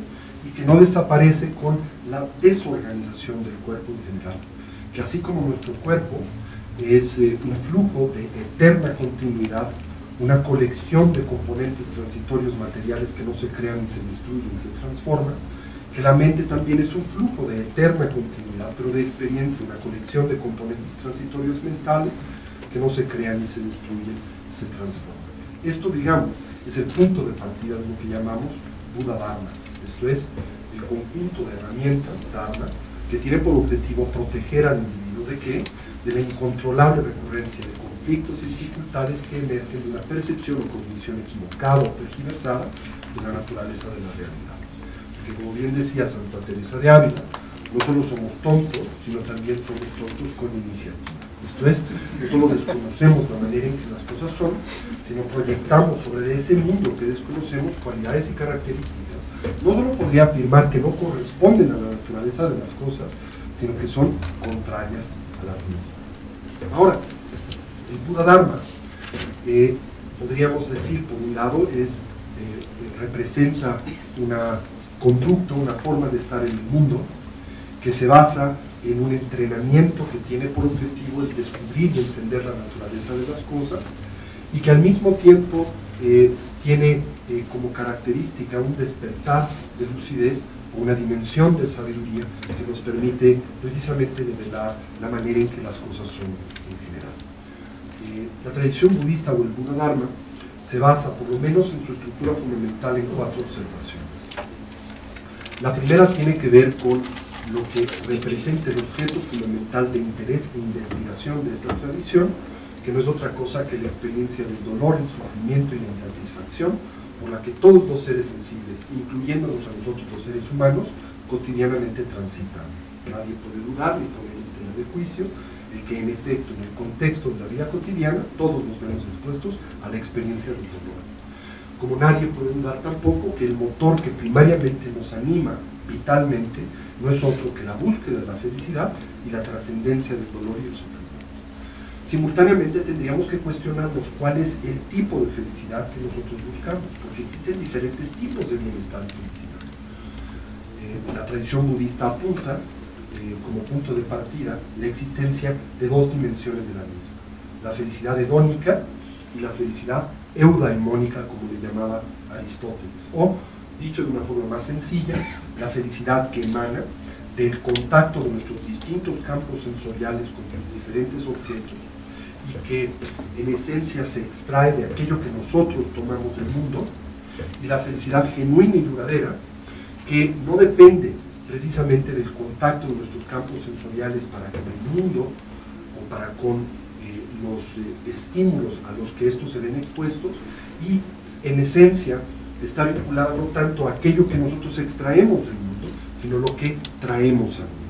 y que no desaparece con la desorganización del cuerpo en general. Que así como nuestro cuerpo es un flujo de eterna continuidad una colección de componentes transitorios materiales que no se crean ni se destruyen, se transforman, que la mente también es un flujo de eterna continuidad, pero de experiencia, una colección de componentes transitorios mentales que no se crean ni se destruyen, se transforman. Esto, digamos, es el punto de partida de lo que llamamos Buda Dharma, esto es, el conjunto de herramientas Dharma que tiene por objetivo proteger al individuo ¿de qué? De la incontrolable recurrencia de conflictos y dificultades que emergen de una percepción o cognición equivocada o tergiversada de la naturaleza de la realidad. Porque como bien decía Santa Teresa de Ávila, no solo somos tontos, sino también somos tontos con iniciativa. Esto es, no solo desconocemos la manera en que las cosas son, sino proyectamos sobre ese mundo que desconocemos cualidades y características. No solo podría afirmar que no corresponden a la naturaleza de las cosas, sino que son contrarias a las mismas. Ahora, el Buda Dharma, podríamos decir, por un lado, representa una conducta, una forma de estar en el mundo, que se basa en un entrenamiento que tiene por objetivo el descubrir y entender la naturaleza de las cosas, y que al mismo tiempo tiene como característica un despertar de lucidez, una dimensión de sabiduría que nos permite precisamente develar la manera en que las cosas son en general. La tradición budista o el Buda Dharma se basa, por lo menos en su estructura fundamental, en 4 observaciones. La primera tiene que ver con lo que representa el objeto fundamental de interés e investigación de esta tradición, que no es otra cosa que la experiencia del dolor, el sufrimiento y la insatisfacción por la que todos los seres sensibles, incluyéndonos a nosotros los seres humanos, cotidianamente transitan. Nadie puede dudar ni poner en tela de juicio el que en efecto en el contexto de la vida cotidiana todos nos vemos expuestos a la experiencia del dolor. Como nadie puede dudar tampoco que el motor que primariamente nos anima vitalmente no es otro que la búsqueda de la felicidad y la trascendencia del dolor y el sufrimiento. Simultáneamente tendríamos que cuestionarnos cuál es el tipo de felicidad que nosotros buscamos, porque existen diferentes tipos de bienestar y felicidad. La tradición budista apunta, como punto de partida, la existencia de 2 dimensiones de la misma: la felicidad hedónica y la felicidad eudaimónica, como le llamaba Aristóteles, o, dicho de una forma más sencilla, la felicidad que emana del contacto de nuestros distintos campos sensoriales con sus diferentes objetos, y que en esencia se extrae de aquello que nosotros tomamos del mundo, y la felicidad genuina y duradera, que no depende precisamente del contacto de nuestros campos sensoriales para con el mundo o para con los estímulos a los que estos se ven expuestos, y en esencia está vinculada no tanto a aquello que nosotros extraemos del mundo, sino lo que traemos al mundo.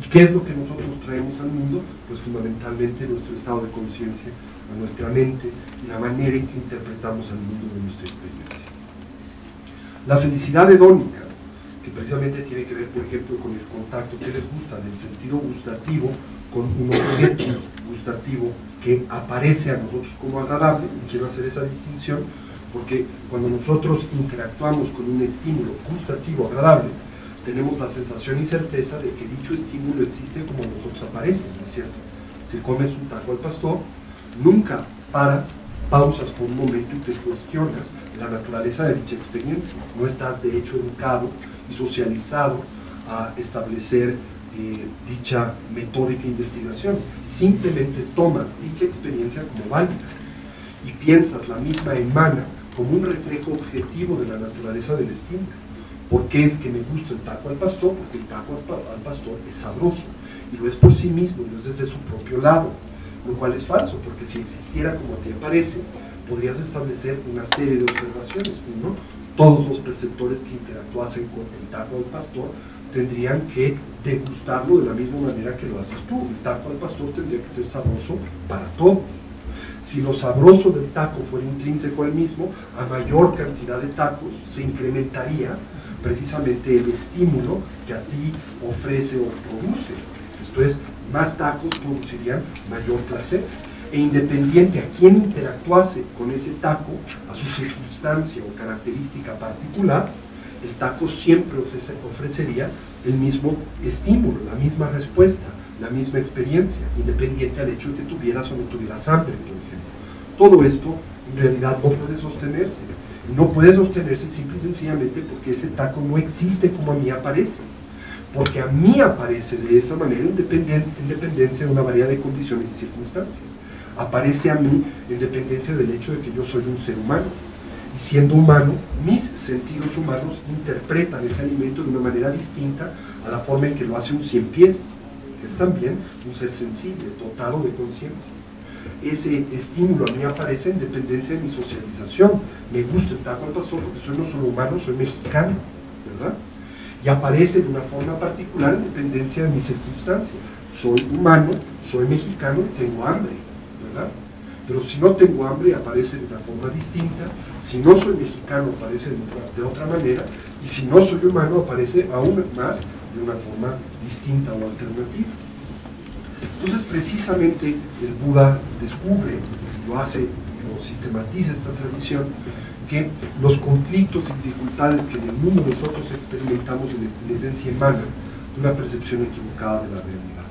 ¿Y qué es lo que nosotros traemos al mundo? Pues fundamentalmente nuestro estado de conciencia, a nuestra mente y la manera en que interpretamos al mundo de nuestra experiencia. La felicidad hedónica, que precisamente tiene que ver, por ejemplo, con el contacto que les gusta, del sentido gustativo, con un objeto gustativo que aparece a nosotros como agradable, y quiero hacer esa distinción, porque cuando nosotros interactuamos con un estímulo gustativo agradable, tenemos la sensación y certeza de que dicho estímulo existe como a nosotros aparece, ¿no es cierto? Si comes un taco al pastor, nunca pausas por un momento y te cuestionas la naturaleza de dicha experiencia. No estás de hecho educado y socializado a establecer dicha metódica de investigación. Simplemente tomas dicha experiencia como válida y piensas la misma emana como un reflejo objetivo de la naturaleza del estímulo. ¿Por qué es que me gusta el taco al pastor? Porque el taco al pastor es sabroso y lo es por sí mismo, no es desde su propio lado, lo cual es falso, porque si existiera como te parece, podrías establecer una serie de observaciones. Uno, todos los perceptores que interactuasen con el taco al pastor tendrían que degustarlo de la misma manera que lo haces tú. El taco al pastor tendría que ser sabroso para todos. Si lo sabroso del taco fuera intrínseco al mismo, a mayor cantidad de tacos se incrementaría precisamente el estímulo que a ti ofrece o produce. Esto es, más tacos producirían mayor placer. E independiente a quién interactuase con ese taco, a su circunstancia o característica particular, el taco siempre ofrecería el mismo estímulo, la misma respuesta, la misma experiencia, independiente al hecho de que tuvieras o no tuvieras hambre, por ejemplo. Todo esto en realidad no puede sostenerse. No puede sostenerse simple y sencillamente porque ese taco no existe como a mí aparece. Porque a mí aparece de esa manera en dependencia de una variedad de condiciones y circunstancias. Aparece a mí en dependencia del hecho de que yo soy un ser humano. Y siendo humano, mis sentidos humanos interpretan ese alimento de una manera distinta a la forma en que lo hace un cien pies, que es también un ser sensible, dotado de conciencia. Ese estímulo a mí aparece en dependencia de mi socialización. Me gusta el taco al pastor porque soy no solo humano, soy mexicano, ¿verdad? Y aparece de una forma particular en dependencia de mi circunstancia. Soy humano, soy mexicano y tengo hambre, ¿verdad? Pero si no tengo hambre, aparece de una forma distinta. Si no soy mexicano, aparece de otra manera. Y si no soy humano, aparece aún más de una forma distinta o alternativa. Entonces, precisamente, el Buda descubre, lo hace, lo sistematiza esta tradición, que los conflictos y dificultades que en el mundo nosotros experimentamos en esencia emana de una percepción equivocada de la realidad.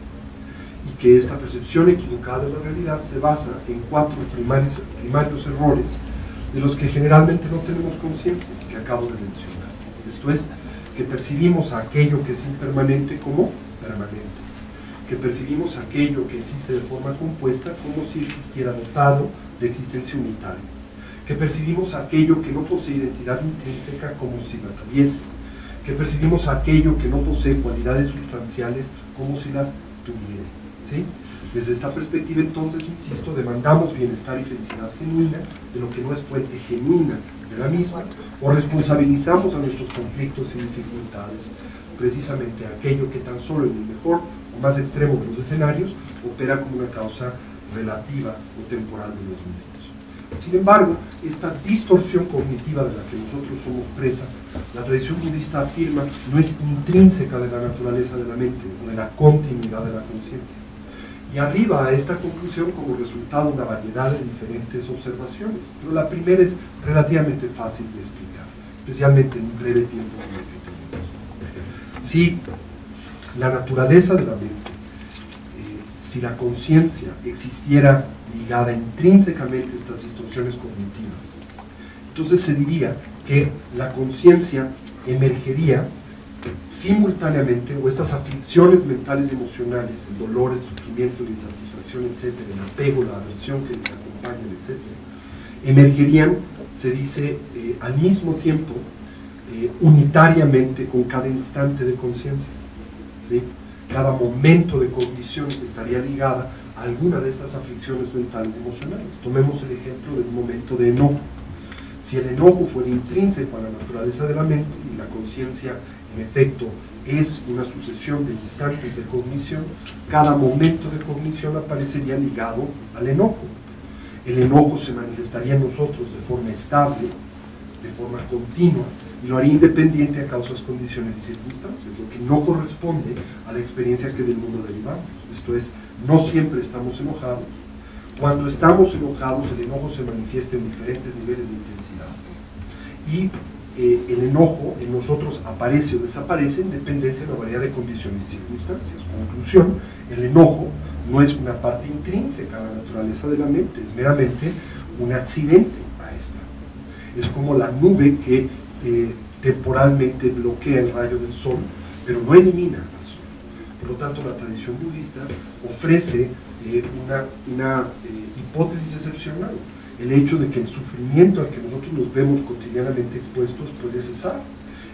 Y que esta percepción equivocada de la realidad se basa en 4 primarios errores de los que generalmente no tenemos conciencia, que acabo de mencionar. Esto es, que percibimos aquello que es impermanente como permanente, que percibimos aquello que existe de forma compuesta como si existiera dotado de existencia unitaria, que percibimos aquello que no posee identidad intrínseca como si la tuviese, que percibimos aquello que no posee cualidades sustanciales como si las tuviera, ¿sí? Desde esta perspectiva, entonces, insisto, demandamos bienestar y felicidad genuina de lo que no es fuente genuina de la misma, o responsabilizamos a nuestros conflictos y dificultades precisamente aquello que tan solo en el mejor o más extremo de los escenarios opera como una causa relativa o temporal de los mismos. Sin embargo, esta distorsión cognitiva de la que nosotros somos presa, la tradición budista afirma, no es intrínseca de la naturaleza de la mente o de la continuidad de la conciencia. Y arriba a esta conclusión como resultado una variedad de diferentes observaciones, pero la primera es relativamente fácil de explicar, especialmente en un breve tiempo como el que tenemos. Si la naturaleza de la mente, si la conciencia existiera ligada intrínsecamente a estas distorsiones cognitivas, entonces se diría que la conciencia emergería simultáneamente, o estas aflicciones mentales y emocionales, el dolor, el sufrimiento, la insatisfacción, etcétera, el apego, la aversión que les acompañan, etcétera, emergerían, se dice, al mismo tiempo, unitariamente con cada instante de conciencia, ¿sí? Cada momento de cognición estaría ligada a alguna de estas aflicciones mentales y emocionales. Tomemos el ejemplo de un momento de enojo. Si el enojo fuera intrínseco a la naturaleza de la mente y la conciencia, en efecto, es una sucesión de instantes de cognición, cada momento de cognición aparecería ligado al enojo. El enojo se manifestaría en nosotros de forma estable, de forma continua, y lo haría independiente a causas, condiciones y circunstancias, lo que no corresponde a la experiencia que del mundo derivamos. Esto es, no siempre estamos enojados. Cuando estamos enojados, el enojo se manifiesta en diferentes niveles de intensidad. Y el enojo en nosotros aparece o desaparece en dependencia de una variedad de condiciones y circunstancias. Conclusión, el enojo no es una parte intrínseca a la naturaleza de la mente, es meramente un accidente a esta. Es como la nube que temporalmente bloquea el rayo del sol, pero no elimina al sol. Por lo tanto, la tradición budista ofrece una hipótesis excepcional, el hecho de que el sufrimiento al que nosotros nos vemos cotidianamente expuestos puede cesar,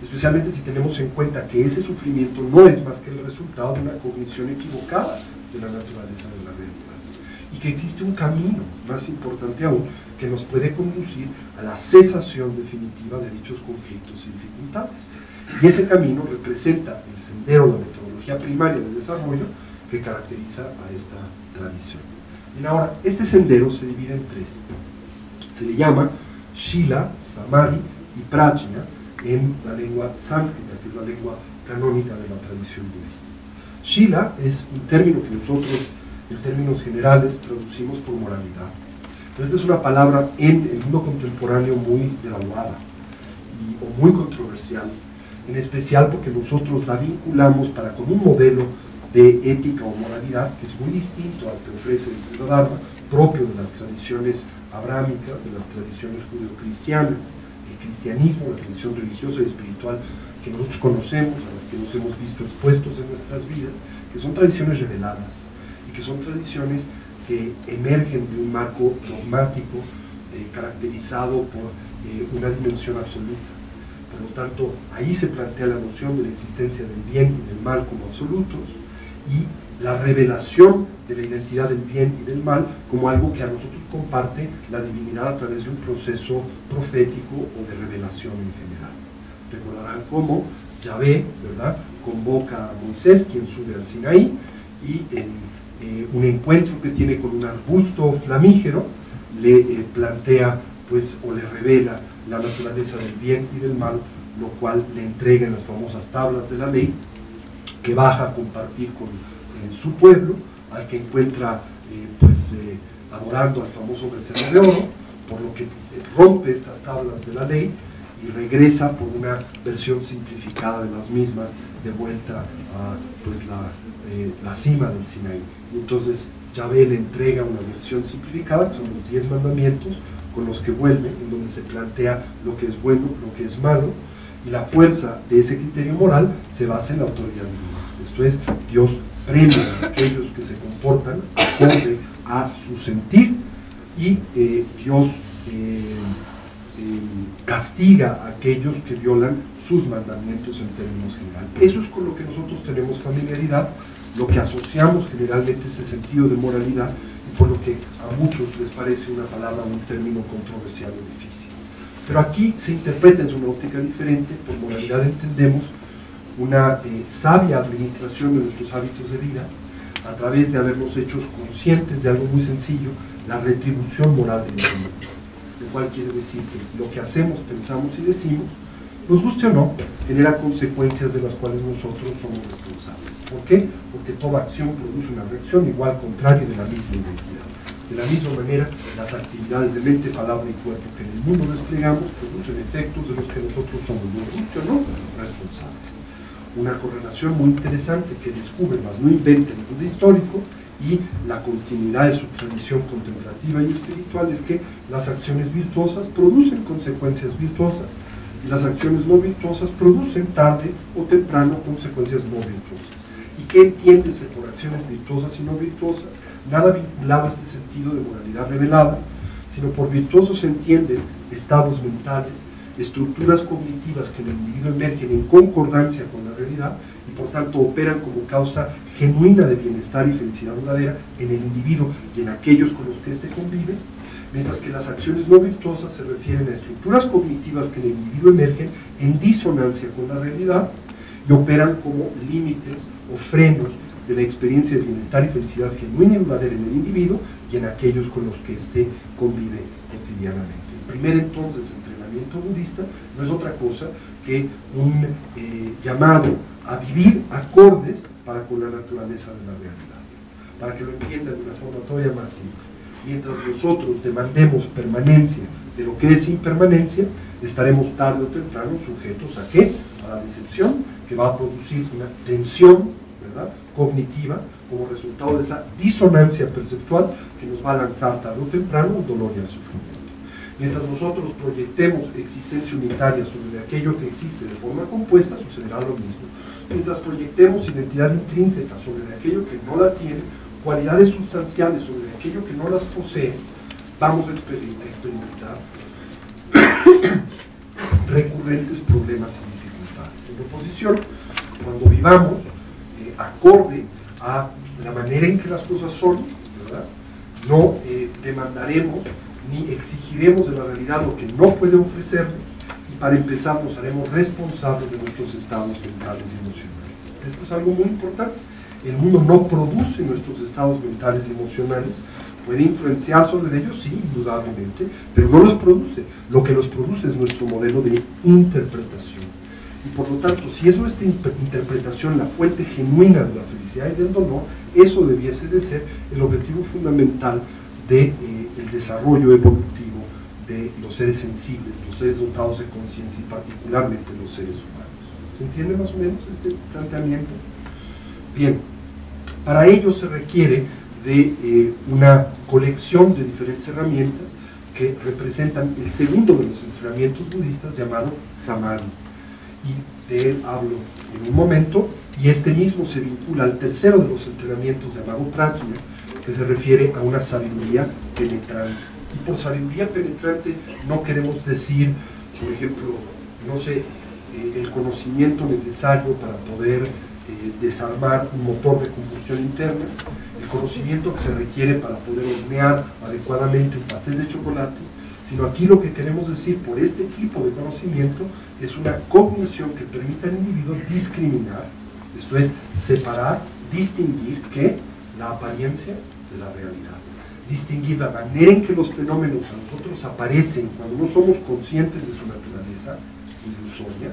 especialmente si tenemos en cuenta que ese sufrimiento no es más que el resultado de una cognición equivocada de la naturaleza de la realidad, y que existe un camino más importante aún que nos puede conducir a la cesación definitiva de dichos conflictos y dificultades. Y ese camino representa el sendero, la metodología primaria del desarrollo que caracteriza a esta tradición. Y ahora, este sendero se divide en 3. Se le llama Shila, Samadhi y Prajna en la lengua sánscrita, que es la lengua canónica de la tradición budista. Shila es un término que nosotros, en términos generales, traducimos por moralidad. Pero esta es una palabra en el mundo contemporáneo muy devaluada o muy controversial, en especial porque nosotros la vinculamos con un modelo de ética o moralidad que es muy distinto al que ofrece el Buda Dharma, propio de las tradiciones abrámicas, de las tradiciones judeocristianas, el cristianismo, la tradición religiosa y espiritual que nosotros conocemos, a las que nos hemos visto expuestos en nuestras vidas, que son tradiciones reveladas y que son tradiciones que emergen de un marco dogmático caracterizado por una dimensión absoluta. Por lo tanto, ahí se plantea la noción de la existencia del bien y del mal como absolutos y la revelación de la identidad del bien y del mal como algo que a nosotros comparte la divinidad a través de un proceso profético o de revelación en general. Recordarán cómo Yahvé, ¿verdad?, convoca a Moisés, quien sube al Sinaí, y en un encuentro que tiene con un arbusto flamígero, le plantea, pues, o le revela la naturaleza del bien y del mal, lo cual le entrega en las famosas tablas de la ley, que baja a compartir con su pueblo, al que encuentra adorando al famoso becerro de oro, por lo que rompe estas tablas de la ley y regresa por una versión simplificada de las mismas de vuelta a pues, la cima del Sinaí. Y entonces Yahvé le entrega una versión simplificada, que son los 10 mandamientos, con los que vuelve, en donde se plantea lo que es bueno, lo que es malo, y la fuerza de ese criterio moral se basa en la autoridad divina. Esto es, Dios premia a aquellos que se comportan acorde a su sentir, y Dios castiga a aquellos que violan sus mandamientos en términos generales. Eso es con lo que nosotros tenemos familiaridad, lo que asociamos generalmente este sentido de moralidad, y por lo que a muchos les parece una palabra, un término controversial o difícil. Pero aquí se interpreta en una óptica diferente. Por moralidad entendemos una sabia administración de nuestros hábitos de vida a través de habernos hechos conscientes de algo muy sencillo, la retribución moral de nuestro mundo, lo cual quiere decir que lo que hacemos, pensamos y decimos, nos guste o no, genera consecuencias de las cuales nosotros somos responsables. ¿Por qué? Porque toda acción produce una reacción igual, contraria, de la misma identidad. De la misma manera, las actividades de mente, palabra y cuerpo que en el mundo desplegamos producen efectos de los que nosotros somos, nos guste o no, responsables. Una correlación muy interesante que descubre, más no inventa el mundo histórico, y la continuidad de su tradición contemplativa y espiritual es que las acciones virtuosas producen consecuencias virtuosas, y las acciones no virtuosas producen tarde o temprano consecuencias no virtuosas. ¿Y qué entiéndese por acciones virtuosas y no virtuosas? Nada vinculado a este sentido de moralidad revelada, sino por virtuosos se entienden estados mentales, estructuras cognitivas que en el individuo emergen en concordancia con la realidad y por tanto operan como causa genuina de bienestar y felicidad duradera en el individuo y en aquellos con los que éste convive, mientras que las acciones no virtuosas se refieren a estructuras cognitivas que en el individuo emergen en disonancia con la realidad y operan como límites o frenos de la experiencia de bienestar y felicidad genuina y duradera en el individuo y en aquellos con los que éste convive cotidianamente. El primer entonces entrenamiento budista no es otra cosa que un llamado a vivir acordes para con la naturaleza de la realidad. Para que lo entiendan de una forma todavía más simple, mientras nosotros demandemos permanencia de lo que es impermanencia, estaremos tarde o temprano sujetos ¿a qué? A la decepción, que va a producir una tensión, ¿verdad?, cognitiva como resultado de esa disonancia perceptual que nos va a lanzar tarde o temprano al dolor y al sufrimiento. Mientras nosotros proyectemos existencia unitaria sobre aquello que existe de forma compuesta, sucederá lo mismo. Mientras proyectemos identidad intrínseca sobre aquello que no la tiene, cualidades sustanciales sobre aquello que no las posee, vamos a experimentar recurrentes problemas y dificultades. En oposición, cuando vivamos acorde a la manera en que las cosas son, ¿verdad?, no demandaremos ni exigiremos de la realidad lo que no puede ofrecernos, y para empezar nos haremos responsables de nuestros estados mentales y emocionales. Esto es algo muy importante. El mundo no produce nuestros estados mentales y emocionales, puede influenciar sobre ellos, sí, indudablemente, pero no los produce. Lo que los produce es nuestro modelo de interpretación. Y por lo tanto, si es nuestra interpretación la fuente genuina de la felicidad y del dolor, eso debiese de ser el objetivo fundamental del desarrollo evolutivo de los seres sensibles, los seres dotados de conciencia y particularmente los seres humanos. ¿Se entiende más o menos este planteamiento? Bien, para ello se requiere de una colección de diferentes herramientas que representan el segundo de los entrenamientos budistas llamado Samadhi. Y de él hablo en un momento, y este mismo se vincula al tercero de los entrenamientos llamado Prajna, que se refiere a una sabiduría penetrante. Y por sabiduría penetrante no queremos decir, por ejemplo, no sé, el conocimiento necesario para poder desarmar un motor de combustión interna, el conocimiento que se requiere para poder hornear adecuadamente un pastel de chocolate, sino aquí lo que queremos decir por este tipo de conocimiento es una cognición que permita al individuo discriminar, esto es, separar, distinguir ¿qué? La apariencia de la realidad. Distinguir la manera en que los fenómenos a nosotros aparecen cuando no somos conscientes de su naturaleza ilusoria,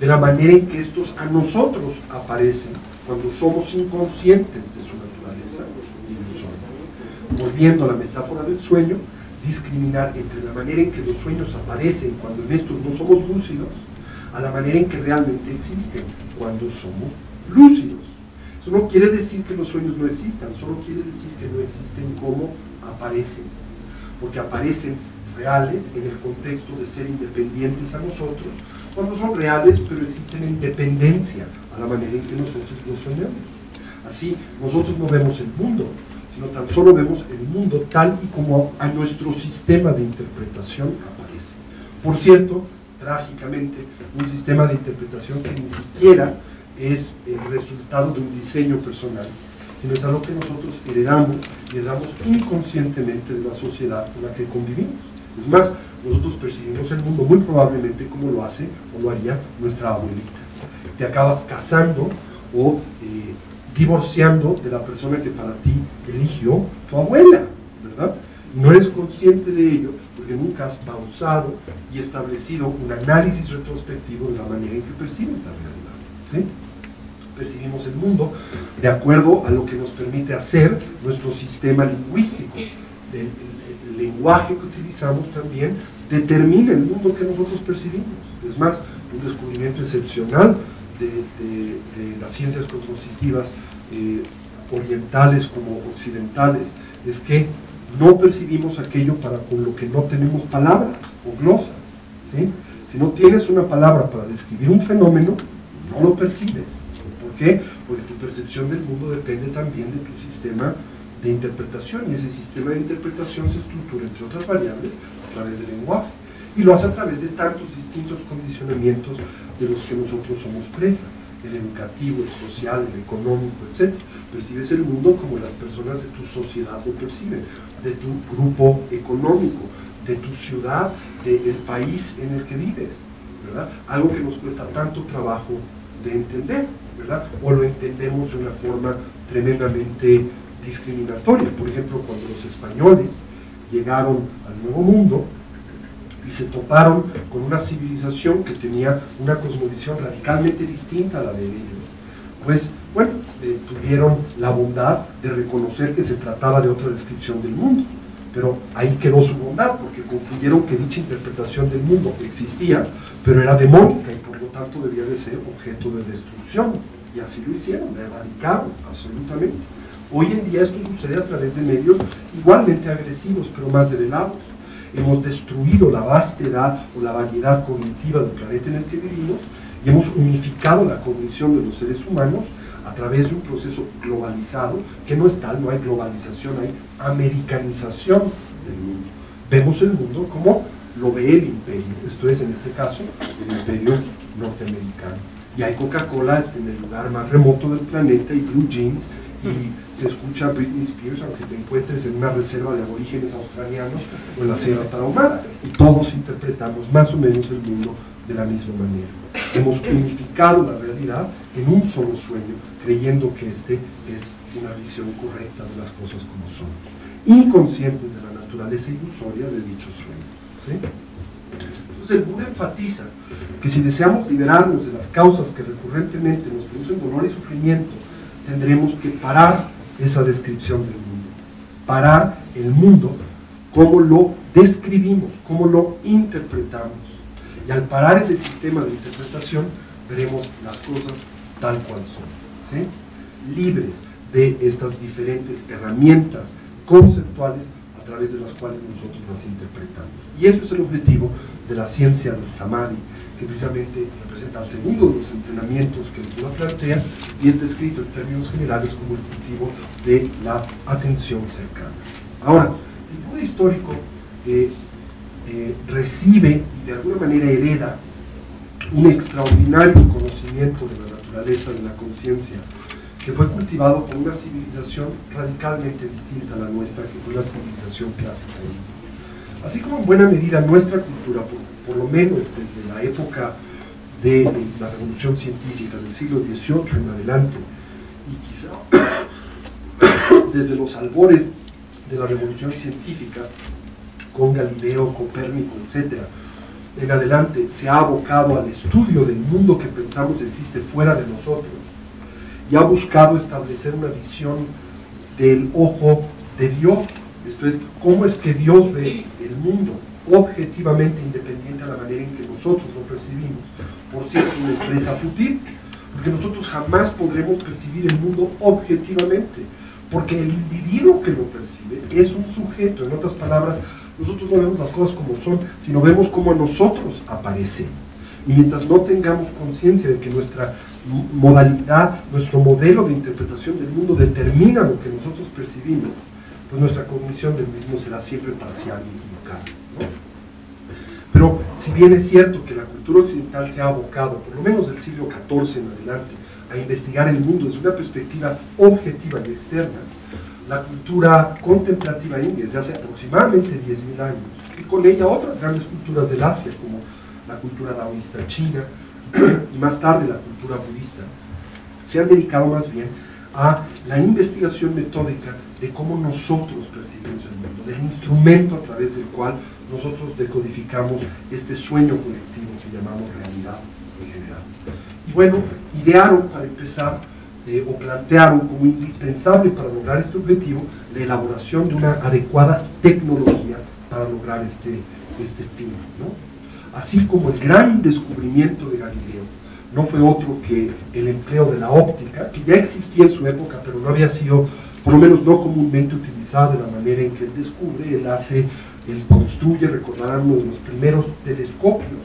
de la manera en que estos a nosotros aparecen cuando somos inconscientes de su naturaleza ilusoria. Volviendo a la metáfora del sueño, discriminar entre la manera en que los sueños aparecen cuando en estos no somos lúcidos, a la manera en que realmente existen cuando somos lúcidos. Eso no quiere decir que los sueños no existan, solo quiere decir que no existen como aparecen, porque aparecen reales en el contexto de ser independientes a nosotros, cuando son reales pero existen en dependencia a la manera en que nosotros los soñamos. Así, nosotros no vemos el mundo, sino tan solo vemos el mundo tal y como a nuestro sistema de interpretación aparece. Por cierto, trágicamente, un sistema de interpretación que ni siquiera es el resultado de un diseño personal, sino es algo que nosotros heredamos inconscientemente de la sociedad con la que convivimos. Es más, nosotros percibimos el mundo muy probablemente como lo hace o lo haría nuestra abuelita. Te acabas casando o divorciando de la persona que para ti eligió tu abuela, ¿verdad? No eres consciente de ello porque nunca has pausado y establecido un análisis retrospectivo de la manera en que percibes la realidad, ¿sí? Percibimos el mundo de acuerdo a lo que nos permite hacer nuestro sistema lingüístico. El lenguaje que utilizamos también determina el mundo que nosotros percibimos. Es más, un descubrimiento excepcional de las ciencias cognitivas orientales como occidentales es que no percibimos aquello con lo que no tenemos palabras o glosas, ¿sí? Si no tienes una palabra para describir un fenómeno, no lo percibes. ¿Por qué? Porque tu percepción del mundo depende también de tu sistema de interpretación, y ese sistema de interpretación se estructura, entre otras variables, a través del lenguaje, y lo hace a través de tantos distintos condicionamientos de los que nosotros somos presa: el educativo, el social, el económico, etc. Percibes el mundo como las personas de tu sociedad lo perciben, de tu grupo económico, de tu ciudad, del país en el que vives, ¿verdad? Algo que nos cuesta tanto trabajo de entender, ¿verdad? O lo entendemos de una forma tremendamente discriminatoria. Por ejemplo, cuando los españoles llegaron al Nuevo Mundo y se toparon con una civilización que tenía una cosmovisión radicalmente distinta a la de ellos, pues bueno, tuvieron la bondad de reconocer que se trataba de otra descripción del mundo, pero ahí quedó su bondad, porque concluyeron que dicha interpretación del mundo existía, pero era demónica y por lo tanto debía de ser objeto de destrucción, y así lo hicieron, la erradicaron absolutamente. Hoy en día esto sucede a través de medios igualmente agresivos, pero más develados. Hemos destruido la vastedad o la variedad cognitiva del planeta en el que vivimos y hemos unificado la cognición de los seres humanos a través de un proceso globalizado, que no es tal, no hay globalización, hay americanización del mundo. Vemos el mundo como lo ve el imperio, esto es, en este caso, el imperio norteamericano. Y hay Coca-Cola en el lugar más remoto del planeta y Blue Jeans, y se escucha Britney Spears aunque te encuentres en una reserva de aborígenes australianos o en la Sierra Tarahumara, y todos interpretamos más o menos el mundo de la misma manera. Hemos unificado la realidad en un solo sueño, creyendo que este es una visión correcta de las cosas como son, inconscientes de la naturaleza ilusoria de dicho sueño, ¿sí? Entonces el Buda enfatiza que si deseamos liberarnos de las causas que recurrentemente nos producen dolor y sufrimiento, tendremos que parar esa descripción del mundo, parar el mundo como lo describimos, como lo interpretamos. Y al parar ese sistema de interpretación, veremos las cosas tal cual son, ¿sí? Libres de estas diferentes herramientas conceptuales a través de las cuales nosotros las interpretamos. Y eso es el objetivo de la ciencia del Samadhi, que precisamente representa el segundo de los entrenamientos que el Buda plantea y es descrito en términos generales como el cultivo de la atención cercana. Ahora, el Buda histórico recibe y de alguna manera hereda un extraordinario conocimiento de la naturaleza de la conciencia que fue cultivado por una civilización radicalmente distinta a la nuestra, que fue la civilización clásica india. Así como en buena medida nuestra cultura, por lo menos desde la época de la revolución científica del siglo XVIII en adelante, y quizá desde los albores de la revolución científica, con Galileo, Copérnico, etc., en adelante se ha abocado al estudio del mundo que pensamos existe fuera de nosotros y ha buscado establecer una visión del ojo de Dios, esto es, cómo es que Dios ve el mundo objetivamente independiente a la manera en que nosotros lo percibimos. Por cierto, una empresa fútil, porque nosotros jamás podremos percibir el mundo objetivamente, porque el individuo que lo percibe es un sujeto. En otras palabras, nosotros no vemos las cosas como son, sino vemos cómo a nosotros aparecen. Y mientras no tengamos conciencia de que nuestra modalidad, nuestro modelo de interpretación del mundo determina lo que nosotros percibimos, pues nuestra cognición del mismo será siempre parcial y equivocada, ¿no? Pero si bien es cierto que la cultura occidental se ha abocado, por lo menos del siglo XIV en adelante, a investigar el mundo desde una perspectiva objetiva y externa, la cultura contemplativa india desde hace aproximadamente 10.000 años, y con ella otras grandes culturas del Asia, como la cultura daoísta china y más tarde la cultura budista, se han dedicado más bien a la investigación metódica de cómo nosotros percibimos el mundo, del instrumento a través del cual nosotros decodificamos este sueño colectivo que llamamos realidad en general. Y bueno, idearon para empezar, o plantearon como indispensable para lograr este objetivo, la elaboración de una adecuada tecnología para lograr este fin, ¿no? Así como el gran descubrimiento de Galileo no fue otro que el empleo de la óptica, que ya existía en su época, pero no había sido, por lo menos no comúnmente utilizada de la manera en que él descubre. Él construye, recordarán, uno de los primeros telescopios,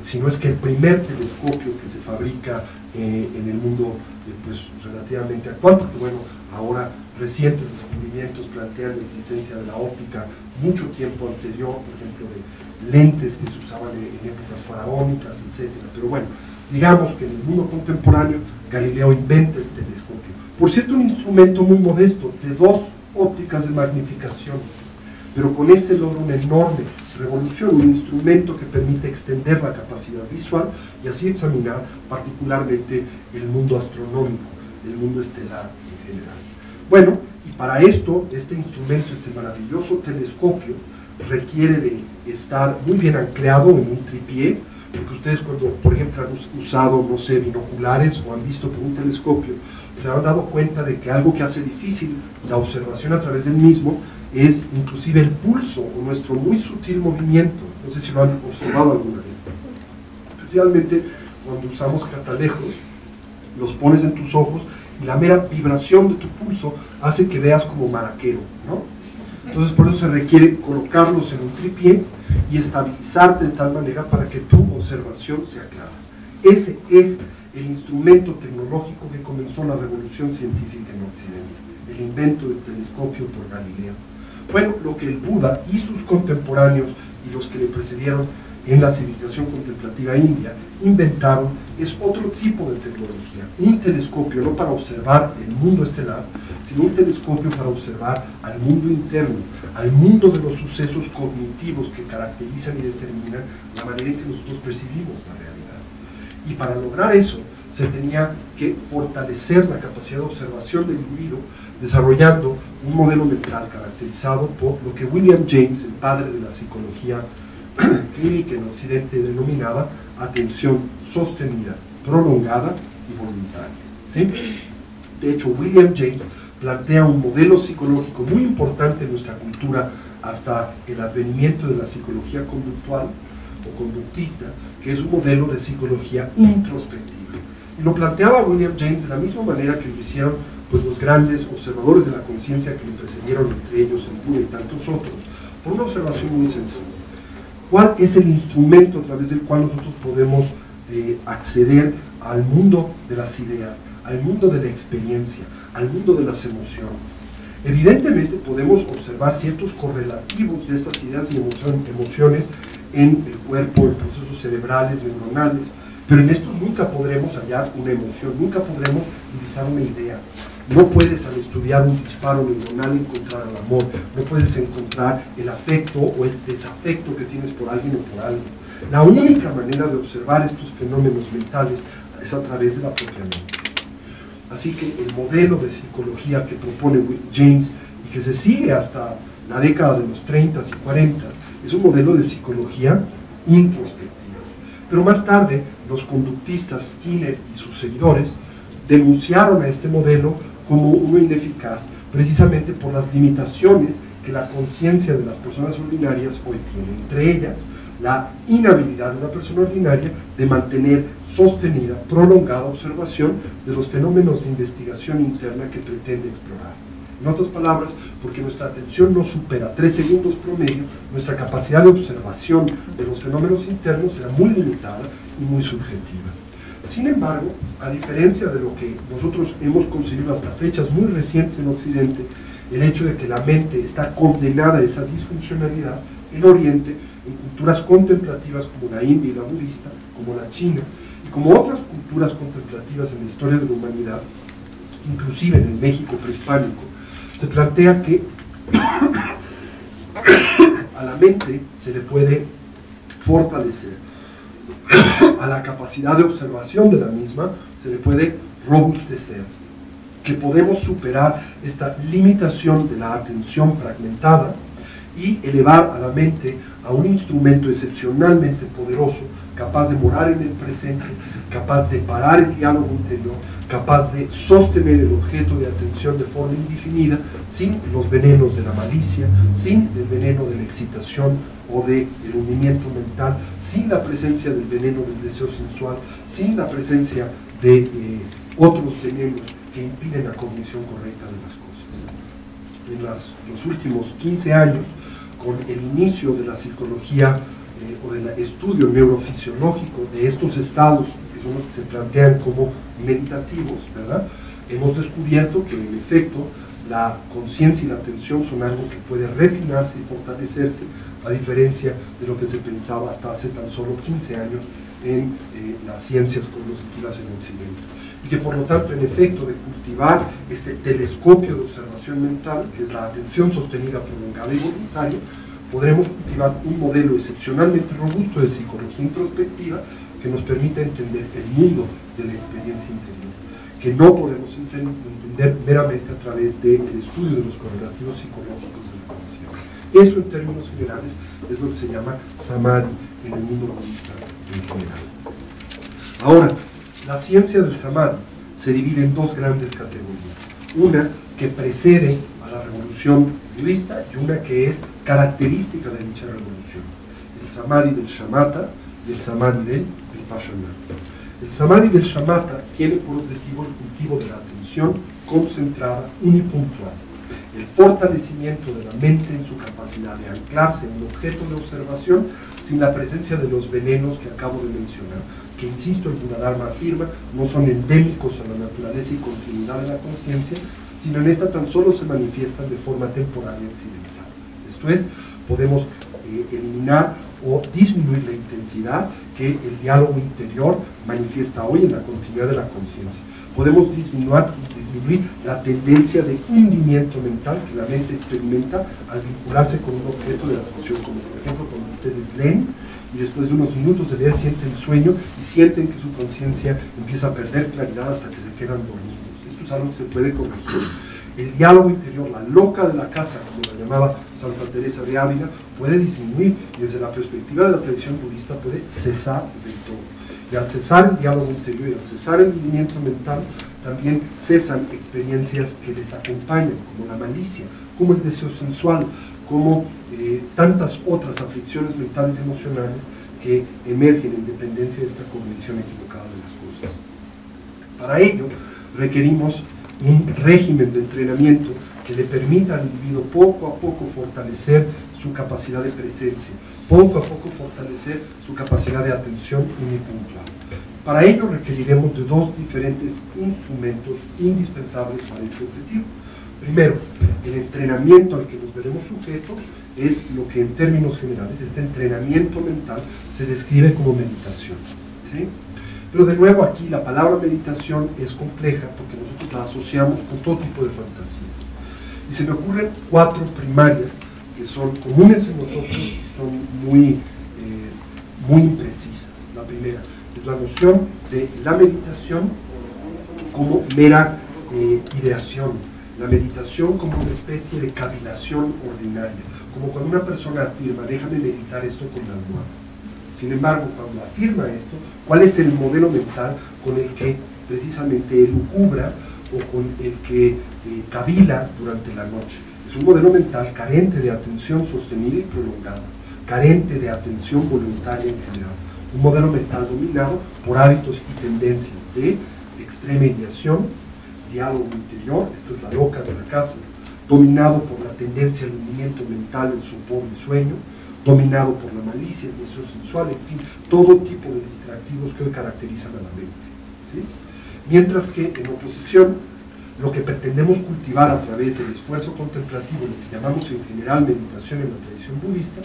si no es que el primer telescopio que se fabrica en el mundo pues, relativamente actual, porque bueno, ahora recientes descubrimientos plantean la existencia de la óptica mucho tiempo anterior, por ejemplo, de lentes que se usaban en épocas faraónicas, etc. Pero bueno, digamos que en el mundo contemporáneo Galileo inventa el telescopio. Por cierto, un instrumento muy modesto, de 2 ópticas de magnificación, pero con este logra una enorme revolución, un instrumento que permite extender la capacidad visual y así examinar particularmente el mundo astronómico, el mundo estelar en general. Bueno, y para esto, este instrumento, este maravilloso telescopio, requiere de estar muy bien anclado en un tripié, porque ustedes cuando, por ejemplo, han usado, no sé, binoculares o han visto por un telescopio, se han dado cuenta de que algo que hace difícil la observación a través del mismo es inclusive el pulso o nuestro muy sutil movimiento. No sé si lo han observado alguna vez. Especialmente cuando usamos catalejos, los pones en tus ojos y la mera vibración de tu pulso hace que veas como maraquero, ¿no? Entonces por eso se requiere colocarlos en un tripié y estabilizarte de tal manera para que tu observación sea clara. Ese es el instrumento tecnológico que comenzó la revolución científica en Occidente, el invento del telescopio por Galileo. Bueno, lo que el Buda y sus contemporáneos y los que le precedieron en la civilización contemplativa india inventaron es otro tipo de tecnología, un telescopio no para observar el mundo estelar, sino un telescopio para observar al mundo interno, al mundo de los sucesos cognitivos que caracterizan y determinan la manera en que nosotros percibimos la realidad. Y para lograr eso se tenía que fortalecer la capacidad de observación del individuo, desarrollando un modelo mental caracterizado por lo que William James, el padre de la psicología clínica en Occidente, denominaba atención sostenida, prolongada y voluntaria, ¿sí? De hecho, William James plantea un modelo psicológico muy importante en nuestra cultura hasta el advenimiento de la psicología conductual o conductista, que es un modelo de psicología introspectiva. Y lo planteaba William James de la misma manera que lo hicieron pues los grandes observadores de la conciencia que le precedieron, entre ellos el Buda y tantos otros, por una observación muy sencilla. ¿Cuál es el instrumento a través del cual nosotros podemos acceder al mundo de las ideas, al mundo de la experiencia, al mundo de las emociones? Evidentemente podemos observar ciertos correlativos de estas ideas y emociones en el cuerpo, en procesos cerebrales, neuronales, pero en estos nunca podremos hallar una emoción, nunca podremos divisar una idea. No puedes, al estudiar un disparo neuronal, encontrar el amor, no puedes encontrar el afecto o el desafecto que tienes por alguien o por algo. La única manera de observar estos fenómenos mentales es a través de la propia mente. Así que el modelo de psicología que propone James y que se sigue hasta la década de los 30s y 40s es un modelo de psicología introspectiva. Pero más tarde, los conductistas Skinner y sus seguidores denunciaron a este modelo como uno ineficaz, precisamente por las limitaciones que la conciencia de las personas ordinarias hoy tiene, entre ellas la inhabilidad de una persona ordinaria de mantener sostenida, prolongada observación de los fenómenos de investigación interna que pretende explorar. En otras palabras, porque nuestra atención no supera 3 segundos promedio, nuestra capacidad de observación de los fenómenos internos será muy limitada y muy subjetiva. Sin embargo, a diferencia de lo que nosotros hemos concebido hasta fechas muy recientes en Occidente, el hecho de que la mente está condenada a esa disfuncionalidad, en Oriente, en culturas contemplativas como la India y la budista, como la China, y como otras culturas contemplativas en la historia de la humanidad, inclusive en el México prehispánico, se plantea que a la mente se le puede fortalecer, a la capacidad de observación de la misma se le puede robustecer, que podemos superar esta limitación de la atención fragmentada y elevar a la mente a un instrumento excepcionalmente poderoso, capaz de morar en el presente, capaz de parar el diálogo interior, capaz de sostener el objeto de atención de forma indefinida, sin los venenos de la malicia, sin el veneno de la excitación o del hundimiento mental, sin la presencia del veneno del deseo sensual, sin la presencia de otros venenos que impiden la cognición correcta de las cosas. En los últimos 15 años, con el inicio de la psicología o del estudio neurofisiológico de estos estados, que son los que se plantean como meditativos, ¿verdad? Hemos descubierto que en efecto la conciencia y la atención son algo que puede refinarse y fortalecerse, a diferencia de lo que se pensaba hasta hace tan solo 15 años en las ciencias cognitivas en Occidente. Y que por lo tanto, en efecto, de cultivar este telescopio de observación mental, que es la atención sostenida, prolongada y voluntaria, podremos cultivar un modelo excepcionalmente robusto de psicología introspectiva que nos permita entender el mundo de la experiencia interior, que no podemos entender meramente a través del estudio de los correlativos psicológicos de la cognición. Eso, en términos generales, es lo que se llama samadhi en el mundo budista en general. Ahora, la ciencia del samadhi se divide en dos grandes categorías. Una que precede a la revolución budista y una que es característica de dicha revolución. El samadhi del shamatha y el samadhi del vipassana. El samadhi del shamatha tiene por objetivo el cultivo de la atención concentrada unipuntual, el fortalecimiento de la mente en su capacidad de anclarse en un objeto de observación sin la presencia de los venenos que acabo de mencionar, que, insisto, el Buddha-dharma afirma, no son endémicos a la naturaleza y continuidad de la conciencia, sino en esta tan solo se manifiestan de forma temporal y accidental. Esto es, podemos eliminar o disminuir la intensidad que el diálogo interior manifiesta hoy en la continuidad de la conciencia. Podemos disminuir la tendencia de hundimiento mental que la mente experimenta al vincularse con un objeto de atención, como por ejemplo cuando ustedes leen y después de unos minutos de leer sienten sueño y sienten que su conciencia empieza a perder claridad hasta que se quedan dormidos. Esto es algo que se puede corregir. El diálogo interior, la loca de la casa, como la llamaba Santa Teresa de Ávila, puede disminuir y desde la perspectiva de la tradición budista puede cesar del todo. Y al cesar el diálogo interior y al cesar el movimiento mental, también cesan experiencias que les acompañan, como la malicia, como el deseo sensual, como tantas otras aflicciones mentales y emocionales que emergen en dependencia de esta cognición equivocada de las cosas. Para ello, requerimos un régimen de entrenamiento que le permita al individuo poco a poco fortalecer su capacidad de presencia, poco a poco fortalecer su capacidad de atención unipuntual. Para ello requeriremos de dos diferentes instrumentos indispensables para este objetivo. Primero, el entrenamiento al que nos veremos sujetos es lo que en términos generales, este entrenamiento mental se describe como meditación, ¿sí? Pero de nuevo aquí la palabra meditación es compleja porque nosotros la asociamos con todo tipo de fantasías. Y se me ocurren cuatro primarias que son comunes en nosotros y son muy imprecisas. La primera es la noción de la meditación como mera ideación, la meditación como una especie de cavilación ordinaria, como cuando una persona afirma, déjame meditar esto con la almohada. Sin embargo, cuando afirma esto, ¿cuál es el modelo mental con el que precisamente elucubra o con el que cavila durante la noche? Es un modelo mental carente de atención sostenida y prolongada, carente de atención voluntaria en general, un modelo mental dominado por hábitos y tendencias de extrema ideación, diálogo interior, esto es la loca de la casa, dominado por la tendencia al hundimiento mental, el sopor y sueño, dominado por la malicia, el deseo sensual, en fin, todo tipo de distractivos que hoy caracterizan a la mente, ¿sí? Mientras que, en oposición, lo que pretendemos cultivar a través del esfuerzo contemplativo, lo que llamamos en general meditación en la tradición budista,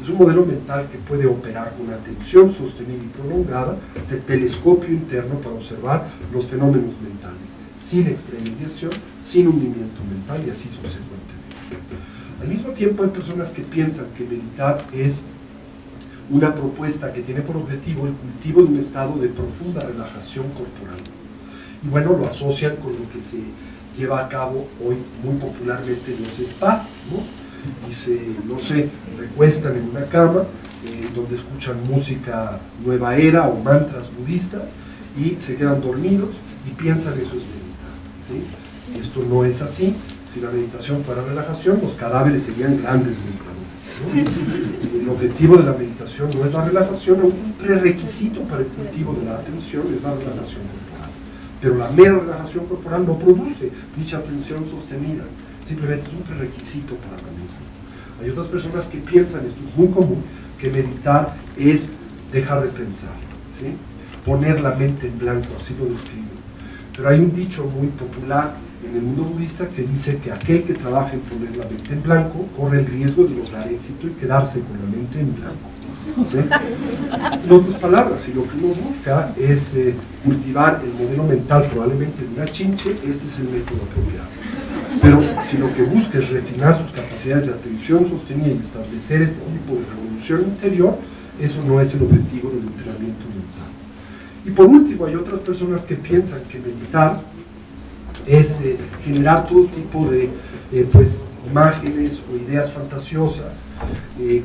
es un modelo mental que puede operar con atención sostenida y prolongada, este telescopio interno para observar los fenómenos mentales, sin extremización, sin hundimiento mental y así sucesivamente. Al mismo tiempo hay personas que piensan que meditar es una propuesta que tiene por objetivo el cultivo de un estado de profunda relajación corporal. Y bueno, lo asocian con lo que se lleva a cabo hoy muy popularmente en los spas, ¿no? Y se, no sé, recuestan en una cama donde escuchan música nueva era o mantras budistas y se quedan dormidos y piensan eso es meditar, ¿sí? Esto no es así. Si la meditación fuera relajación, los cadáveres serían grandes meditadores, ¿no? El objetivo de la meditación no es la relajación, un prerequisito para el cultivo de la atención es la relajación corporal. Pero la mera relajación corporal no produce dicha atención sostenida, simplemente es un prerequisito para la misma. Hay otras personas que piensan, esto es muy común, que meditar es dejar de pensar, ¿sí? Poner la mente en blanco, así lo describen. Pero hay un dicho muy popular en el mundo budista que dice que aquel que trabaja en poner la mente en blanco corre el riesgo de lograr éxito y quedarse con la mente en blanco, ¿sí? En otras palabras, si lo que uno busca es cultivar el modelo mental probablemente de una chinche, este es el método apropiado. Pero si lo que busca es refinar sus capacidades de atención sostenida y establecer este tipo de revolución interior, eso no es el objetivo del entrenamiento mental. Y por último, hay otras personas que piensan que meditar es generar todo tipo de pues, imágenes o ideas fantasiosas,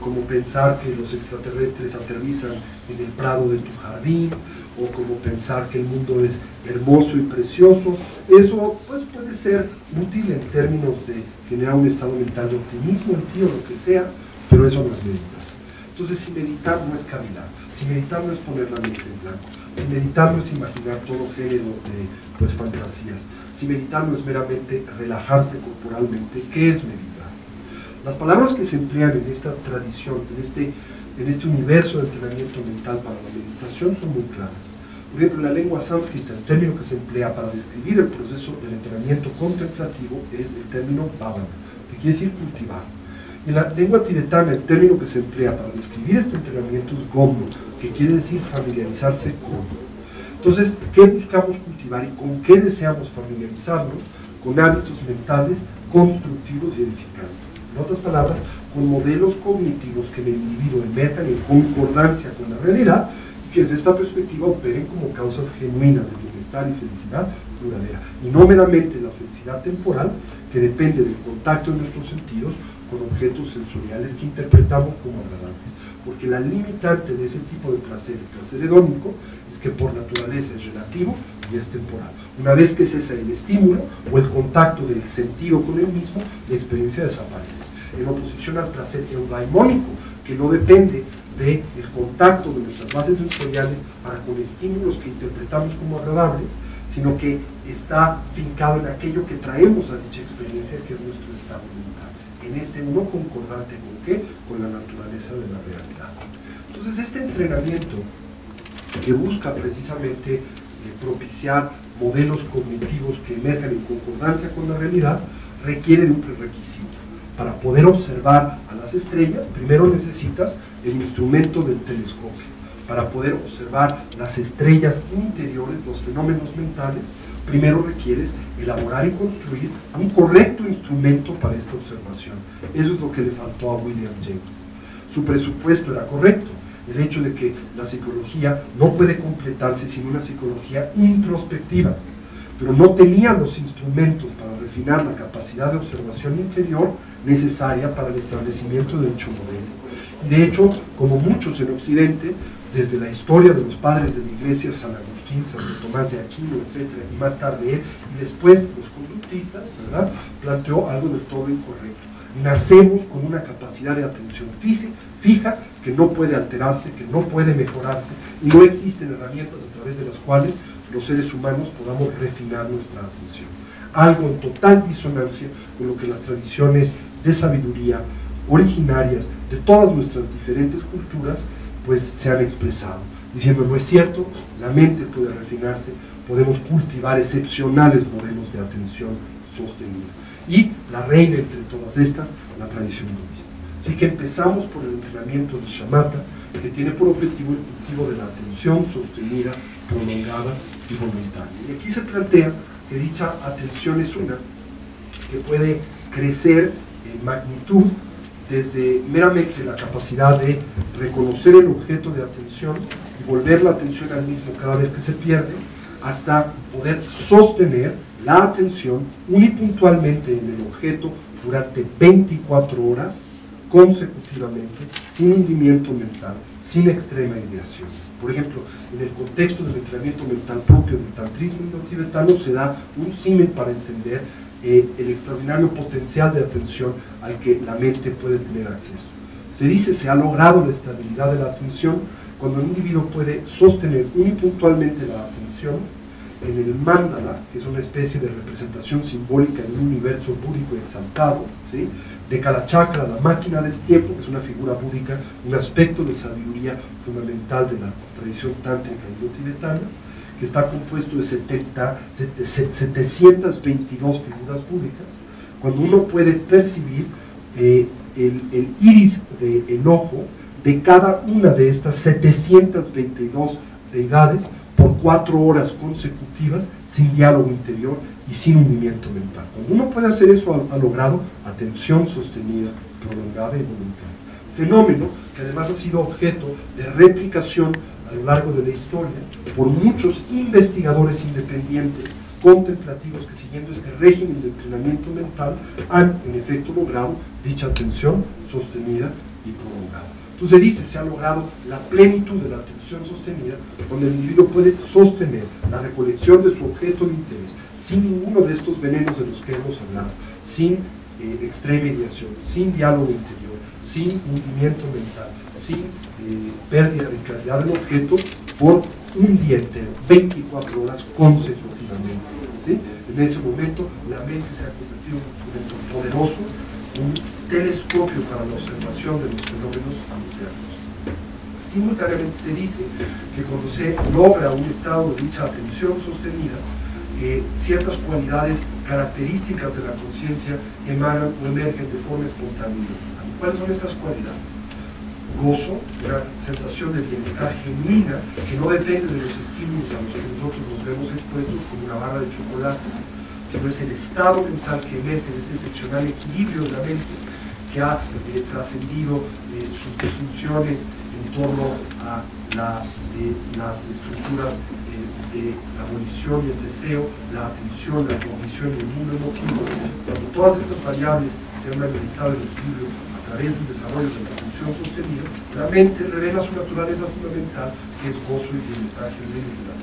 como pensar que los extraterrestres aterrizan en el prado de tu jardín, o como pensar que el mundo es hermoso y precioso. Eso pues, puede ser útil en términos de generar un estado mental de optimismo en ti o lo que sea, pero eso no es meditar. Entonces, si meditar no es cavilar, si meditar no es poner la mente en blanco, si meditar no es imaginar todo género de pues, fantasías, si meditar no es meramente relajarse corporalmente, ¿qué es meditar? Las palabras que se emplean en esta tradición, en este universo de entrenamiento mental para la meditación son muy claras. Por ejemplo, en la lengua sánscrita, el término que se emplea para describir el proceso del entrenamiento contemplativo es el término bhavana, que quiere decir cultivar. En la lengua tibetana, el término que se emplea para describir este entrenamiento es gomno, que quiere decir familiarizarse con. Entonces, ¿qué buscamos cultivar y con qué deseamos familiarizarnos? Con hábitos mentales constructivos y edificantes. En otras palabras, con modelos cognitivos que en el individuo emerjan en concordancia con la realidad y que desde esta perspectiva operen como causas genuinas de bienestar y felicidad duradera. Y no meramente la felicidad temporal que depende del contacto de nuestros sentidos con objetos sensoriales que interpretamos como agradables. Porque la limitante de ese tipo de placer, el placer hedónico, es que por naturaleza es relativo y es temporal. Una vez que cesa el estímulo o el contacto del sentido con el mismo, la experiencia desaparece. En oposición al placer eudaimónico, que no depende del contacto de nuestras bases sensoriales para con estímulos que interpretamos como agradables, sino que está fincado en aquello que traemos a dicha experiencia, que es nuestro estado mental, en este uno concordante con ¿qué? Con la naturaleza de la realidad. Entonces este entrenamiento que busca precisamente propiciar modelos cognitivos que emerjan en concordancia con la realidad, requiere de un prerequisito. Para poder observar a las estrellas, primero necesitas el instrumento del telescopio. Para poder observar las estrellas interiores, los fenómenos mentales, primero requieres elaborar y construir un correcto instrumento para esta observación. Eso es lo que le faltó a William James. Su presupuesto era correcto. El hecho de que la psicología no puede completarse sin una psicología introspectiva, pero no tenía los instrumentos para refinar la capacidad de observación interior necesaria para el establecimiento de dicho modelo. Y de hecho, como muchos en Occidente, desde la historia de los padres de la Iglesia, San Agustín, Santo Tomás de Aquino, etc., y más tarde él, y después los conductistas, ¿verdad?, planteó algo del todo incorrecto. Nacemos con una capacidad de atención fija que no puede alterarse, que no puede mejorarse, y no existen herramientas a través de las cuales los seres humanos podamos refinar nuestra atención. Algo en total disonancia con lo que las tradiciones de sabiduría originarias de todas nuestras diferentes culturas pues se han expresado, diciendo no es cierto, la mente puede refinarse, podemos cultivar excepcionales modelos de atención sostenida. Y la reina entre todas estas, la tradición budista. Así que empezamos por el entrenamiento de shamatha, que tiene por objetivo el cultivo de la atención sostenida, prolongada y voluntaria. Y aquí se plantea que dicha atención es una que puede crecer en magnitud desde meramente la capacidad de reconocer el objeto de atención y volver la atención al mismo cada vez que se pierde, hasta poder sostener la atención unipuntualmente en el objeto durante 24 horas consecutivamente, sin hundimiento mental, sin extrema ideación. Por ejemplo, en el contexto del entrenamiento mental propio del tantrismo indo-tibetano se da un símil para entender el extraordinario potencial de atención al que la mente puede tener acceso. Se dice, se ha logrado la estabilidad de la atención cuando el individuo puede sostener unipuntualmente la atención en el mandala, que es una especie de representación simbólica en un universo búdico exaltado, ¿sí?, de Kalachakra, la máquina del tiempo, que es una figura búdica, un aspecto de sabiduría fundamental de la tradición tántrica indo-tibetana, que está compuesto de 722 figuras búdicas. Cuando uno puede percibir el iris del ojo de cada una de estas 722 deidades por 4 horas consecutivas, sin diálogo interior y sin hundimiento mental. Cuando uno puede hacer eso, ha logrado atención sostenida, prolongada y voluntaria. Fenómeno que además ha sido objeto de replicación a lo largo de la historia por muchos investigadores independientes, contemplativos, que siguiendo este régimen de entrenamiento mental han en efecto logrado dicha atención sostenida y prolongada. Entonces dice, se ha logrado la plenitud de la atención sostenida, donde el individuo puede sostener la recolección de su objeto de interés, sin ninguno de estos venenos de los que hemos hablado, sin extrema ideación, sin diálogo interior, sin hundimiento mental, sin pérdida de calidad del objeto, por un día entero, 24 horas consecutivamente, ¿sí? En ese momento la mente se ha convertido en un instrumento poderoso, un telescopio para la observación de los fenómenos internos. Simultáneamente se dice que cuando se logra un estado de dicha atención sostenida, ciertas cualidades características de la conciencia emanan o emergen de forma espontánea. ¿Cuáles son estas cualidades? Gozo, una sensación de bienestar genuina que no depende de los estímulos a los que nosotros nos vemos expuestos como una barra de chocolate, sino es el estado mental que emerge de este excepcional equilibrio de la mente que ha trascendido sus disfunciones en torno a las estructuras de la volición y el deseo, la atención, la cognición y el mundo emotivo. Cuando todas estas variables se hablan del estado de equilibrio a través del desarrollo de la función sostenida, la mente revela su naturaleza fundamental, que es gozo y bienestar genuino.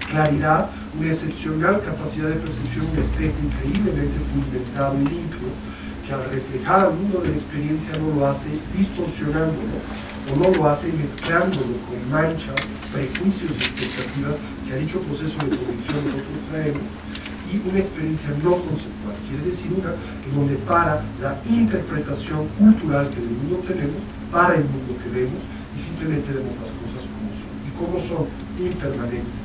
Claridad, una excepcional capacidad de percepción, un espectro increíblemente fundamentado y limpio, que al reflejar al mundo de la experiencia no lo hace distorsionándolo, o no lo hace mezclándolo con manchas, prejuicios y expectativas que a dicho proceso de producción nosotros traemos, y una experiencia no conceptual, quiere decir una en donde para la interpretación cultural que del mundo tenemos, para el mundo que vemos, y simplemente vemos las cosas como son. Y como son impermanentes,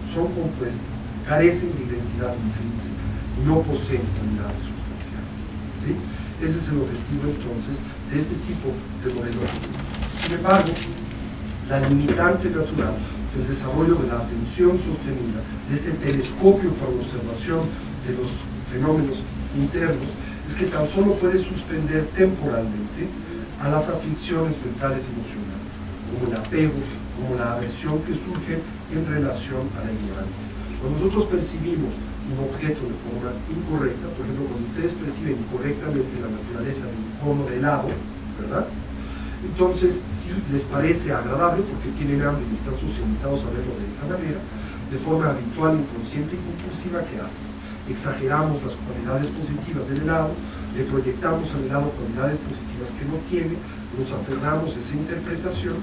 son compuestas, carecen de identidad intrínseca y no poseen unidades sustanciales. ¿Sí? Ese es el objetivo entonces de este tipo de modelo. Sin embargo, la limitante natural del desarrollo de la atención sostenida, de este telescopio para la observación de los fenómenos internos, es que tan solo puede suspender temporalmente a las aflicciones mentales y emocionales, como el apego, como la aversión que surge en relación a la ignorancia. Cuando nosotros percibimos un objeto de forma incorrecta, por ejemplo, cuando ustedes perciben incorrectamente la naturaleza de un cono de helado, ¿verdad? Entonces, si les parece agradable, porque tienen hambre y están socializados a verlo de esta manera, de forma habitual, inconsciente y compulsiva, ¿qué hacen? Exageramos las cualidades positivas del helado, le proyectamos al helado cualidades positivas que no tiene, nos aferramos a esa interpretación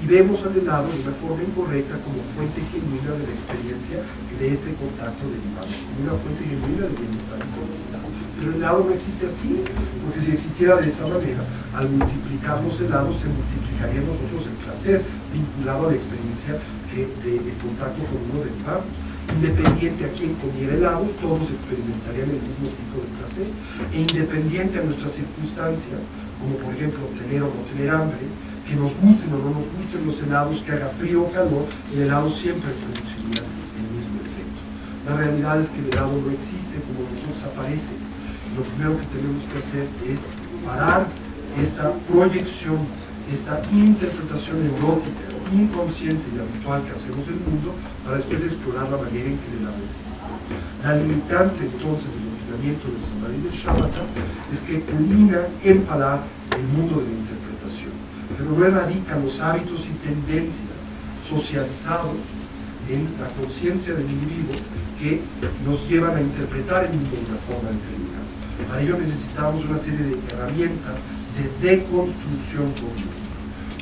y vemos al helado de una forma incorrecta como fuente genuina de la experiencia de este contacto derivado, como una fuente genuina de bienestar y felicidad. Pero el helado no existe así, porque si existiera de esta manera, al multiplicar los helados se multiplicaría en nosotros el placer vinculado a la experiencia del contacto con uno derivado. Independiente a quien comiera helados, todos experimentarían el mismo tipo de placer, e independiente a nuestra circunstancia, como por ejemplo tener o no tener hambre, que nos gusten o no nos gusten los helados, que haga frío o calor, el helado siempre produciría el mismo efecto. La realidad es que el helado no existe como nosotros aparece. Lo primero que tenemos que hacer es parar esta proyección, esta interpretación neurótica, inconsciente y habitual que hacemos del mundo, para después explorar la manera en que el helado existe. La limitante entonces del entrenamiento del Samadhi y del Shamatha es que culmina en parar el mundo de la interpretación, pero no erradica los hábitos y tendencias socializados en la conciencia del individuo que nos llevan a interpretar el mundo de una forma determinada. Para ello necesitamos una serie de herramientas de deconstrucción cognitiva.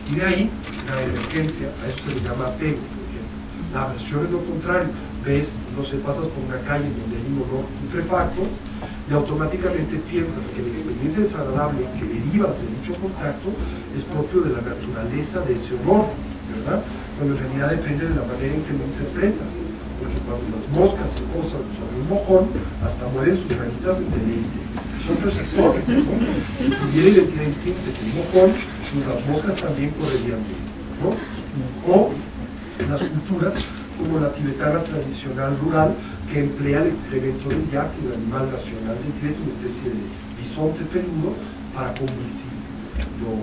Y de ahí la emergencia, a eso se le llama apego, por ejemplo. La aversión es lo contrario. Ves, no sé, pasas por una calle donde hay un olor putrefacto y automáticamente piensas que la experiencia desagradable que derivas de dicho contacto es propio de la naturaleza de ese olor, ¿verdad? Cuando en realidad depende de la manera en que lo interpretas. Porque cuando las moscas se posan sobre un mojón, hasta mueren sus manitas de deleite. Son receptores, ¿no? Si tuviera identidad intrínseca el mojón, pues las moscas también correrían bien, ¿no? O las culturas como la tibetana tradicional rural, que emplea el excremento del yak, el animal nacional del Tíbet, una especie de bisonte peludo, para combustible. Lo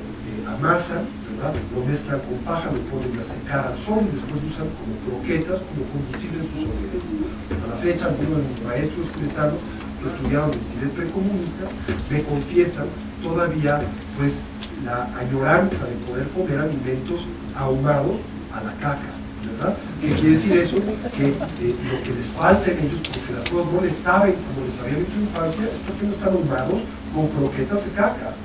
amasan, ¿verdad? Lo mezclan con paja, lo ponen a secar al sol y después lo usan como croquetas, como combustible en sus hogueras. Hasta la fecha, algunos de mis maestros tibetanos que estudiaron el Tíbet precomunista me confiesan todavía pues la añoranza de poder comer alimentos ahumados a la caca, ¿verdad? ¿Qué quiere decir eso? Que lo que les falta en ellos, porque las cosas no les saben como les sabían en su infancia, es porque no están ahumados con croquetas de caca.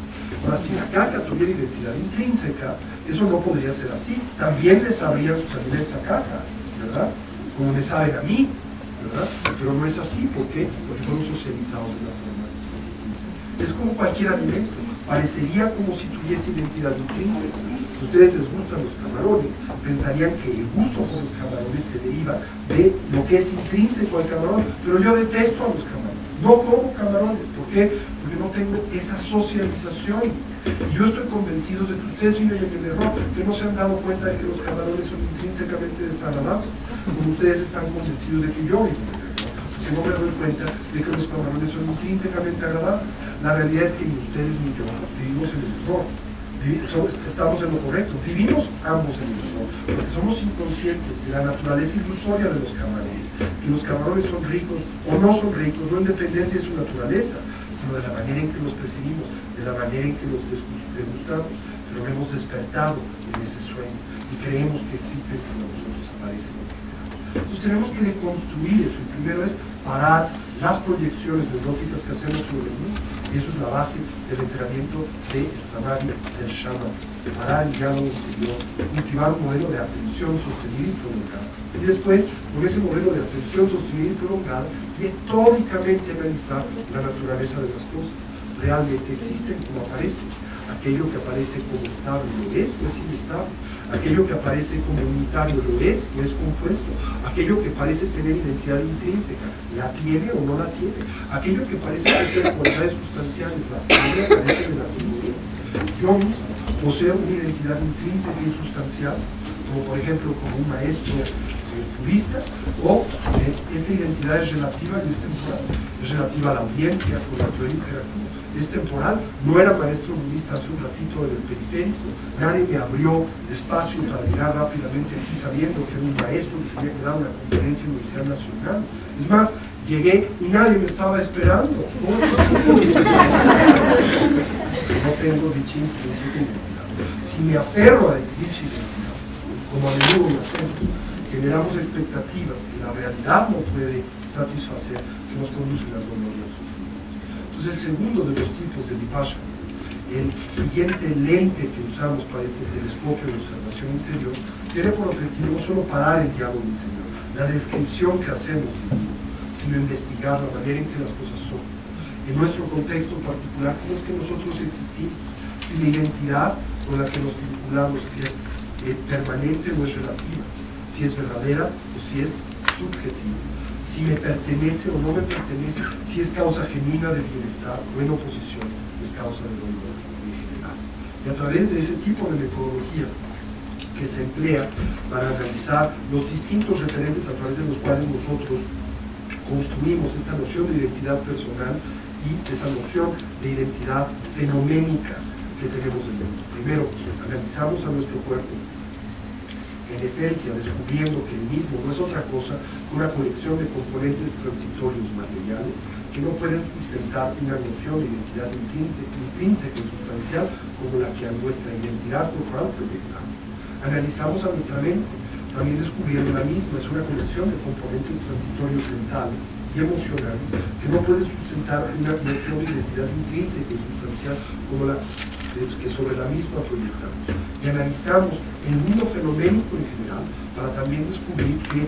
Ahora, si la caca tuviera identidad intrínseca, eso no podría ser así. También les sabrían sus alimentos a caca, ¿verdad? Como me saben a mí, ¿verdad? Pero no es así, ¿por qué? Porque fueron socializados de una forma distinta. Es como cualquier alimento, parecería como si tuviese identidad intrínseca. Si a ustedes les gustan los camarones, pensarían que el gusto por los camarones se deriva de lo que es intrínseco al camarón, pero yo detesto a los camarones. No como camarones, ¿por qué? Porque no tengo esa socialización. Y yo estoy convencido de que ustedes viven en el error, que no se han dado cuenta de que los camarones son intrínsecamente desagradables, como ustedes están convencidos de que yo vivo en el error, que no me doy cuenta de que los camarones son intrínsecamente agradables. La realidad es que ni ustedes ni yo vivimos en el error. Estamos en lo correcto, vivimos ambos en el error, porque somos inconscientes de la naturaleza ilusoria de los camarones, que los camarones son ricos o no son ricos, no en dependencia de su naturaleza, sino de la manera en que los percibimos, de la manera en que los degustamos, pero hemos despertado en ese sueño y creemos que existen cuando nosotros aparecen. Entonces Entonces tenemos que deconstruir eso. El primero es parar las proyecciones neuróticas que hacemos sobre el mundo. Y eso es la base del entrenamiento del samadhi, del shaman. Parar el diálogo interior, cultivar un modelo de atención sostenida y prolongada. Y después, con ese modelo de atención sostenida y prolongada, metódicamente analizar la naturaleza de las cosas. Realmente existen como aparecen. Aquello que aparece como estable lo es o es inestable. Aquello que aparece como unitario lo es o es compuesto. Aquello que parece tener identidad intrínseca, ¿la tiene o no la tiene? Aquello que parece poseer cualidades sustanciales, ¿las tiene o carecen de las mismas? Yo mismo poseo una identidad intrínseca y sustancial, como por ejemplo como un maestro purista, o esa identidad es relativa y es temporal. Es relativa a la audiencia con la que yo interactúo. Es temporal, no era maestro budista hace un ratito en el periférico, nadie me abrió espacio para llegar rápidamente aquí sabiendo que era un maestro que tenía que dar una conferencia en la Universidad Nacional. Es más, llegué y nadie me estaba esperando. ¿Cómo es posible? No tengo dicha identidad. Si me aferro a dicha identidad, como a menudo lo hacemos, generamos expectativas que la realidad no puede satisfacer, que nos conducen al dolor y al sufrimiento. Entonces, el segundo de los tipos de Vipassana, el siguiente lente que usamos para este telescopio de observación interior, tiene por objetivo no solo parar el diálogo interior, la descripción que hacemos del mundo, sino investigar la manera en que las cosas son. En nuestro contexto particular, ¿cómo es que nosotros existimos? Si la identidad con la que nos vinculamos es permanente o es relativa, si es verdadera o si es subjetiva, si me pertenece o no me pertenece, si es causa genuina de bienestar o en oposición es causa de dolor en general. Y a través de ese tipo de metodología que se emplea para analizar los distintos referentes a través de los cuales nosotros construimos esta noción de identidad personal y esa noción de identidad fenoménica que tenemos en el mundo. Primero, analizamos a nuestro cuerpo, en esencia descubriendo que el mismo no es otra cosa que una colección de componentes transitorios materiales que no pueden sustentar una noción de identidad intrínseca y sustancial como la que a nuestra identidad corporal proyectamos. Analizamos a nuestra mente, también descubriendo la misma es una colección de componentes transitorios mentales y emocionales que no puede sustentar una noción de identidad intrínseca y sustancial como la que sobre la misma proyectamos. Y analizamos el mundo fenoménico en general para también descubrir que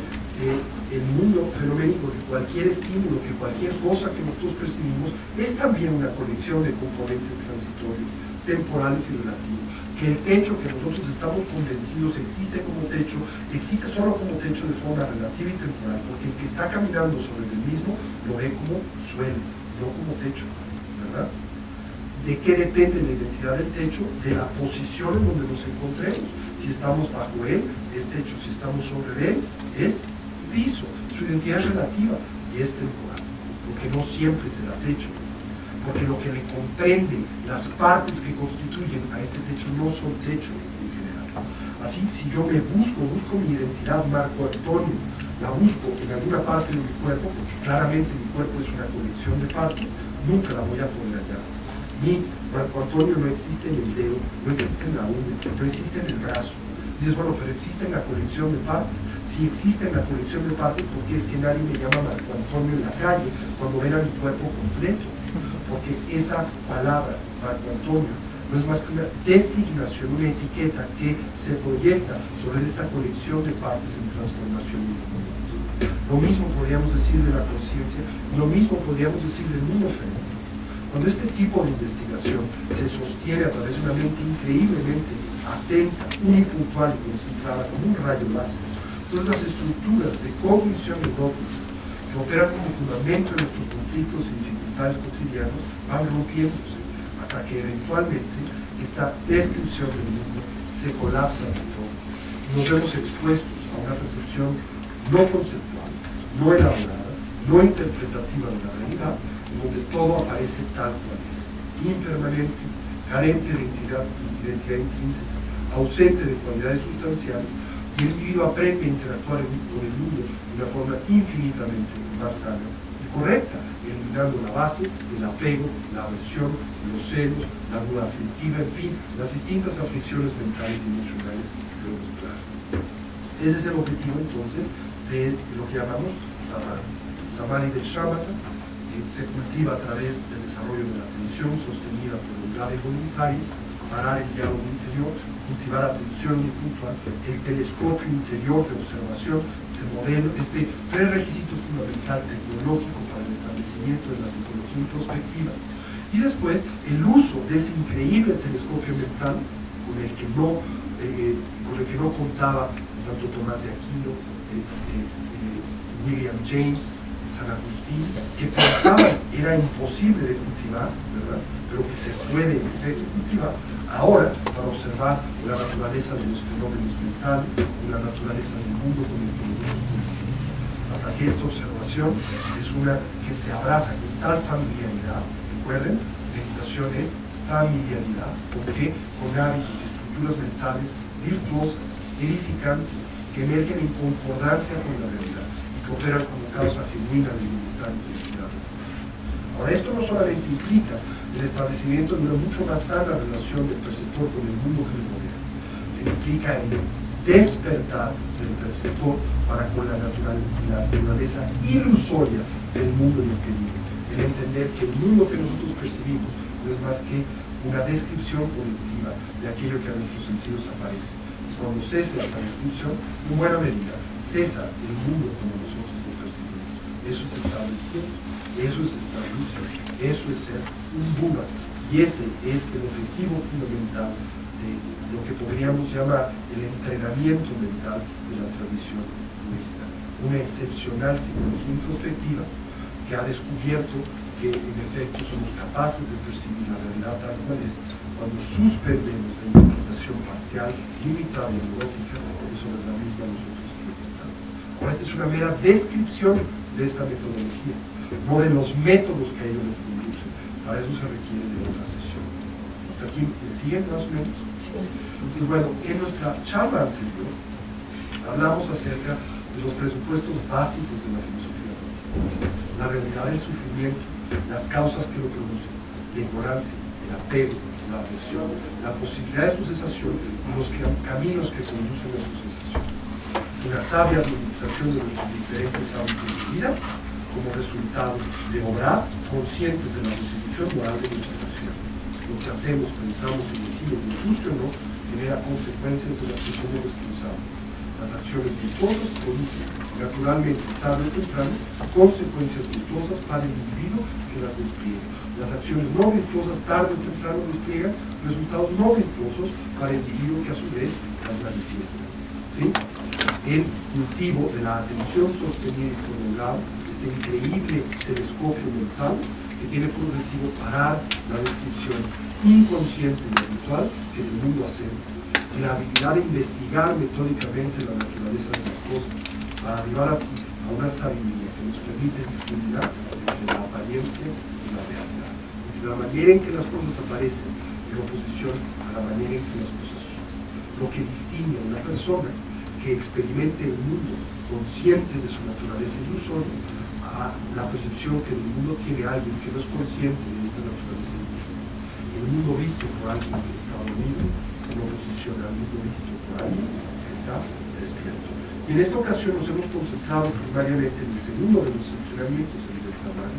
el mundo fenoménico, que cualquier estímulo, que cualquier cosa que nosotros percibimos es también una colección de componentes transitorios, temporales y relativos. Que el techo que nosotros estamos convencidos existe como techo, existe solo como techo de forma relativa y temporal, porque el que está caminando sobre el mismo lo ve como suelo, no como techo, ¿verdad? ¿De qué depende la identidad del techo? De la posición en donde nos encontremos. Si estamos bajo él, es techo. Si estamos sobre él, es piso. Su identidad es relativa y es temporal, porque no siempre será techo. Porque lo que le comprende, las partes que constituyen a este techo no son techo en general. Así, si yo me busco mi identidad Marco Antonio, la busco en alguna parte de mi cuerpo, porque claramente mi cuerpo es una colección de partes, nunca la voy a poder hallar. Mi Marco Antonio no existe en el dedo, no existe en la uña, no existe en el brazo. Dices, bueno, pero existe en la colección de partes. Si existe en la colección de partes, ¿por qué es que nadie me llama Marco Antonio en la calle cuando ven a mi cuerpo completo? Porque esa palabra, Marco Antonio, no es más que una designación, una etiqueta que se proyecta sobre esta colección de partes en transformación. Lo mismo podríamos decir de la conciencia, lo mismo podríamos decir del mundo femenino. Cuando este tipo de investigación se sostiene a través de una mente increíblemente atenta, unipuntual y concentrada como un rayo láser, todas las estructuras de cognición neurótica que operan como fundamento en nuestros conflictos y dificultades cotidianos van rompiéndose hasta que eventualmente esta descripción del mundo se colapsa de todo. Nos vemos expuestos a una percepción no conceptual, no elaborada, no interpretativa de la realidad, donde todo aparece tal cual es, impermanente, carente de identidad intrínseca, ausente de cualidades sustanciales, y el individuo aprende a interactuar con el mundo de una forma infinitamente más sana y correcta, eliminando la base del apego, la aversión, los celos, la duda afectiva, en fin, las distintas aflicciones mentales y emocionales que vemos claro. Ese es el objetivo entonces de lo que llamamos Samadhi. Samadhi del Shamatha se cultiva a través del desarrollo de la atención sostenida por un grado voluntario, parar el diálogo interior, cultivar atención puntual, el telescopio interior de observación, este modelo, este prerequisito fundamental tecnológico para el establecimiento de la psicología introspectiva, y después el uso de ese increíble telescopio mental con el que no contaba Santo Tomás de Aquino, William James, San Agustín, que pensaban era imposible de cultivar, ¿verdad?, pero que se puede en efecto cultivar ahora para observar la naturaleza de los fenómenos mentales y la naturaleza del mundo con el que nosotros convivimos. Hasta que esta observación es una que se abraza con tal familiaridad. Recuerden, meditación es familiaridad, porque con hábitos y estructuras mentales virtuosas, edificantes, que emergen en concordancia con la realidad y que operan como causa genuina del bienestar y felicidad. Ahora, esto no solamente implica el establecimiento de una mucho más sana relación del perceptor con el mundo que le rodea, sino implica el despertar del perceptor para con la naturaleza ilusoria del mundo en el que vive, el entender que el mundo que nosotros percibimos no es más que una descripción colectiva de aquello que a nuestros sentidos aparece. Y cuando cesa esta descripción, en buena medida, cesa el mundo como nosotros lo percibimos. Eso es estado de espíritu, eso es estar lúcido, eso es ser un Buda. Y ese es el objetivo fundamental de lo que podríamos llamar el entrenamiento mental de la tradición budista. Una excepcional psicología introspectiva que ha descubierto que en efecto somos capaces de percibir la realidad tal cual es cuando suspendemos la interpretación parcial, limitada y neurótica que sobre la misma nosotros interpretamos. Ahora, esta es una mera descripción de esta metodología, no de los métodos que a ellos nos conducen. Para eso se requiere de otra sesión. ¿Hasta aquí me siguen más o menos? Entonces, bueno, en nuestra charla anterior hablamos acerca de los presupuestos básicos de la filosofía budista: la realidad del sufrimiento, las causas que lo producen, la ignorancia, el apego, la aversión, la posibilidad de su cesación y los caminos que conducen a su cesación. Una sabia administración de nuestros diferentes ámbitos de vida como resultado de obrar conscientes de la constitución moral de nuestras acciones. Lo que hacemos, pensamos y decimos, nos guste o no, genera consecuencias de las personas que usamos. Las acciones virtuosas producen naturalmente, tarde o temprano, consecuencias virtuosas para el individuo que las despliega. Las acciones no virtuosas tarde o temprano despliegan resultados no virtuosos para el individuo que a su vez las manifiesta. ¿Sí? El cultivo de la atención sostenida y prolongada, este increíble telescopio mental que tiene por objetivo parar la descripción inconsciente y habitual que el mundo hacemos, y la habilidad de investigar metódicamente la naturaleza de las cosas para arribar así a una sabiduría que nos permite discriminar entre la apariencia y la realidad, entre la manera en que las cosas aparecen en oposición a la manera en que las cosas son. Lo que distingue a una persona que experimente el mundo consciente de su naturaleza ilusoria a la percepción que del mundo tiene alguien que no es consciente de esta naturaleza ilusoria. El mundo visto por alguien que está dormido en oposición al mundo visto por alguien que está despierto. Y en esta ocasión nos hemos concentrado primariamente en el segundo de los entrenamientos, el del Samadhi,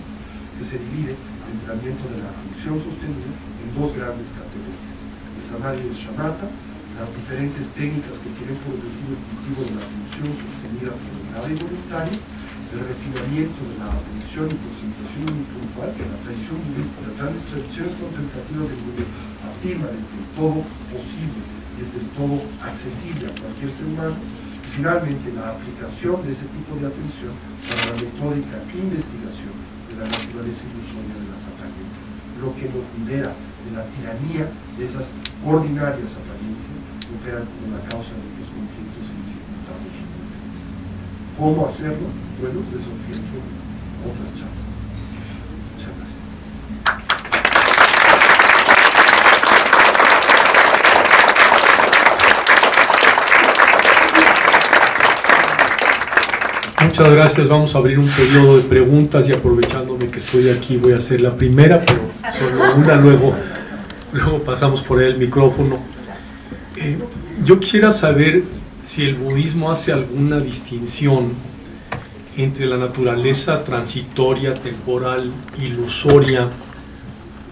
que se divide el entrenamiento de la atención sostenida en dos grandes categorías: el Samadhi del Shamatha, las diferentes técnicas que tienen por objetivo el cultivo de la atención sostenida prolongada y voluntaria, el refinamiento de la atención y concentración unipuntual que la tradición budista, las grandes tradiciones contemplativas del mundo afirma desde el todo posible, desde el todo accesible a cualquier ser humano, y finalmente la aplicación de ese tipo de atención para la metódica investigación de la naturaleza ilusoria de las apariencias, lo que nos libera de la tiranía de esas ordinarias apariencias que operan como la causa de nuestros conflictos y dificultades. ¿Cómo hacerlo? Bueno, es objeto de otras charlas. Muchas gracias. Muchas gracias. Vamos a abrir un periodo de preguntas y aprovechándome que estoy aquí voy a hacer la primera, pero solo una, luego pasamos por el micrófono. Yo quisiera saber si el budismo hace alguna distinción entre la naturaleza transitoria, temporal, ilusoria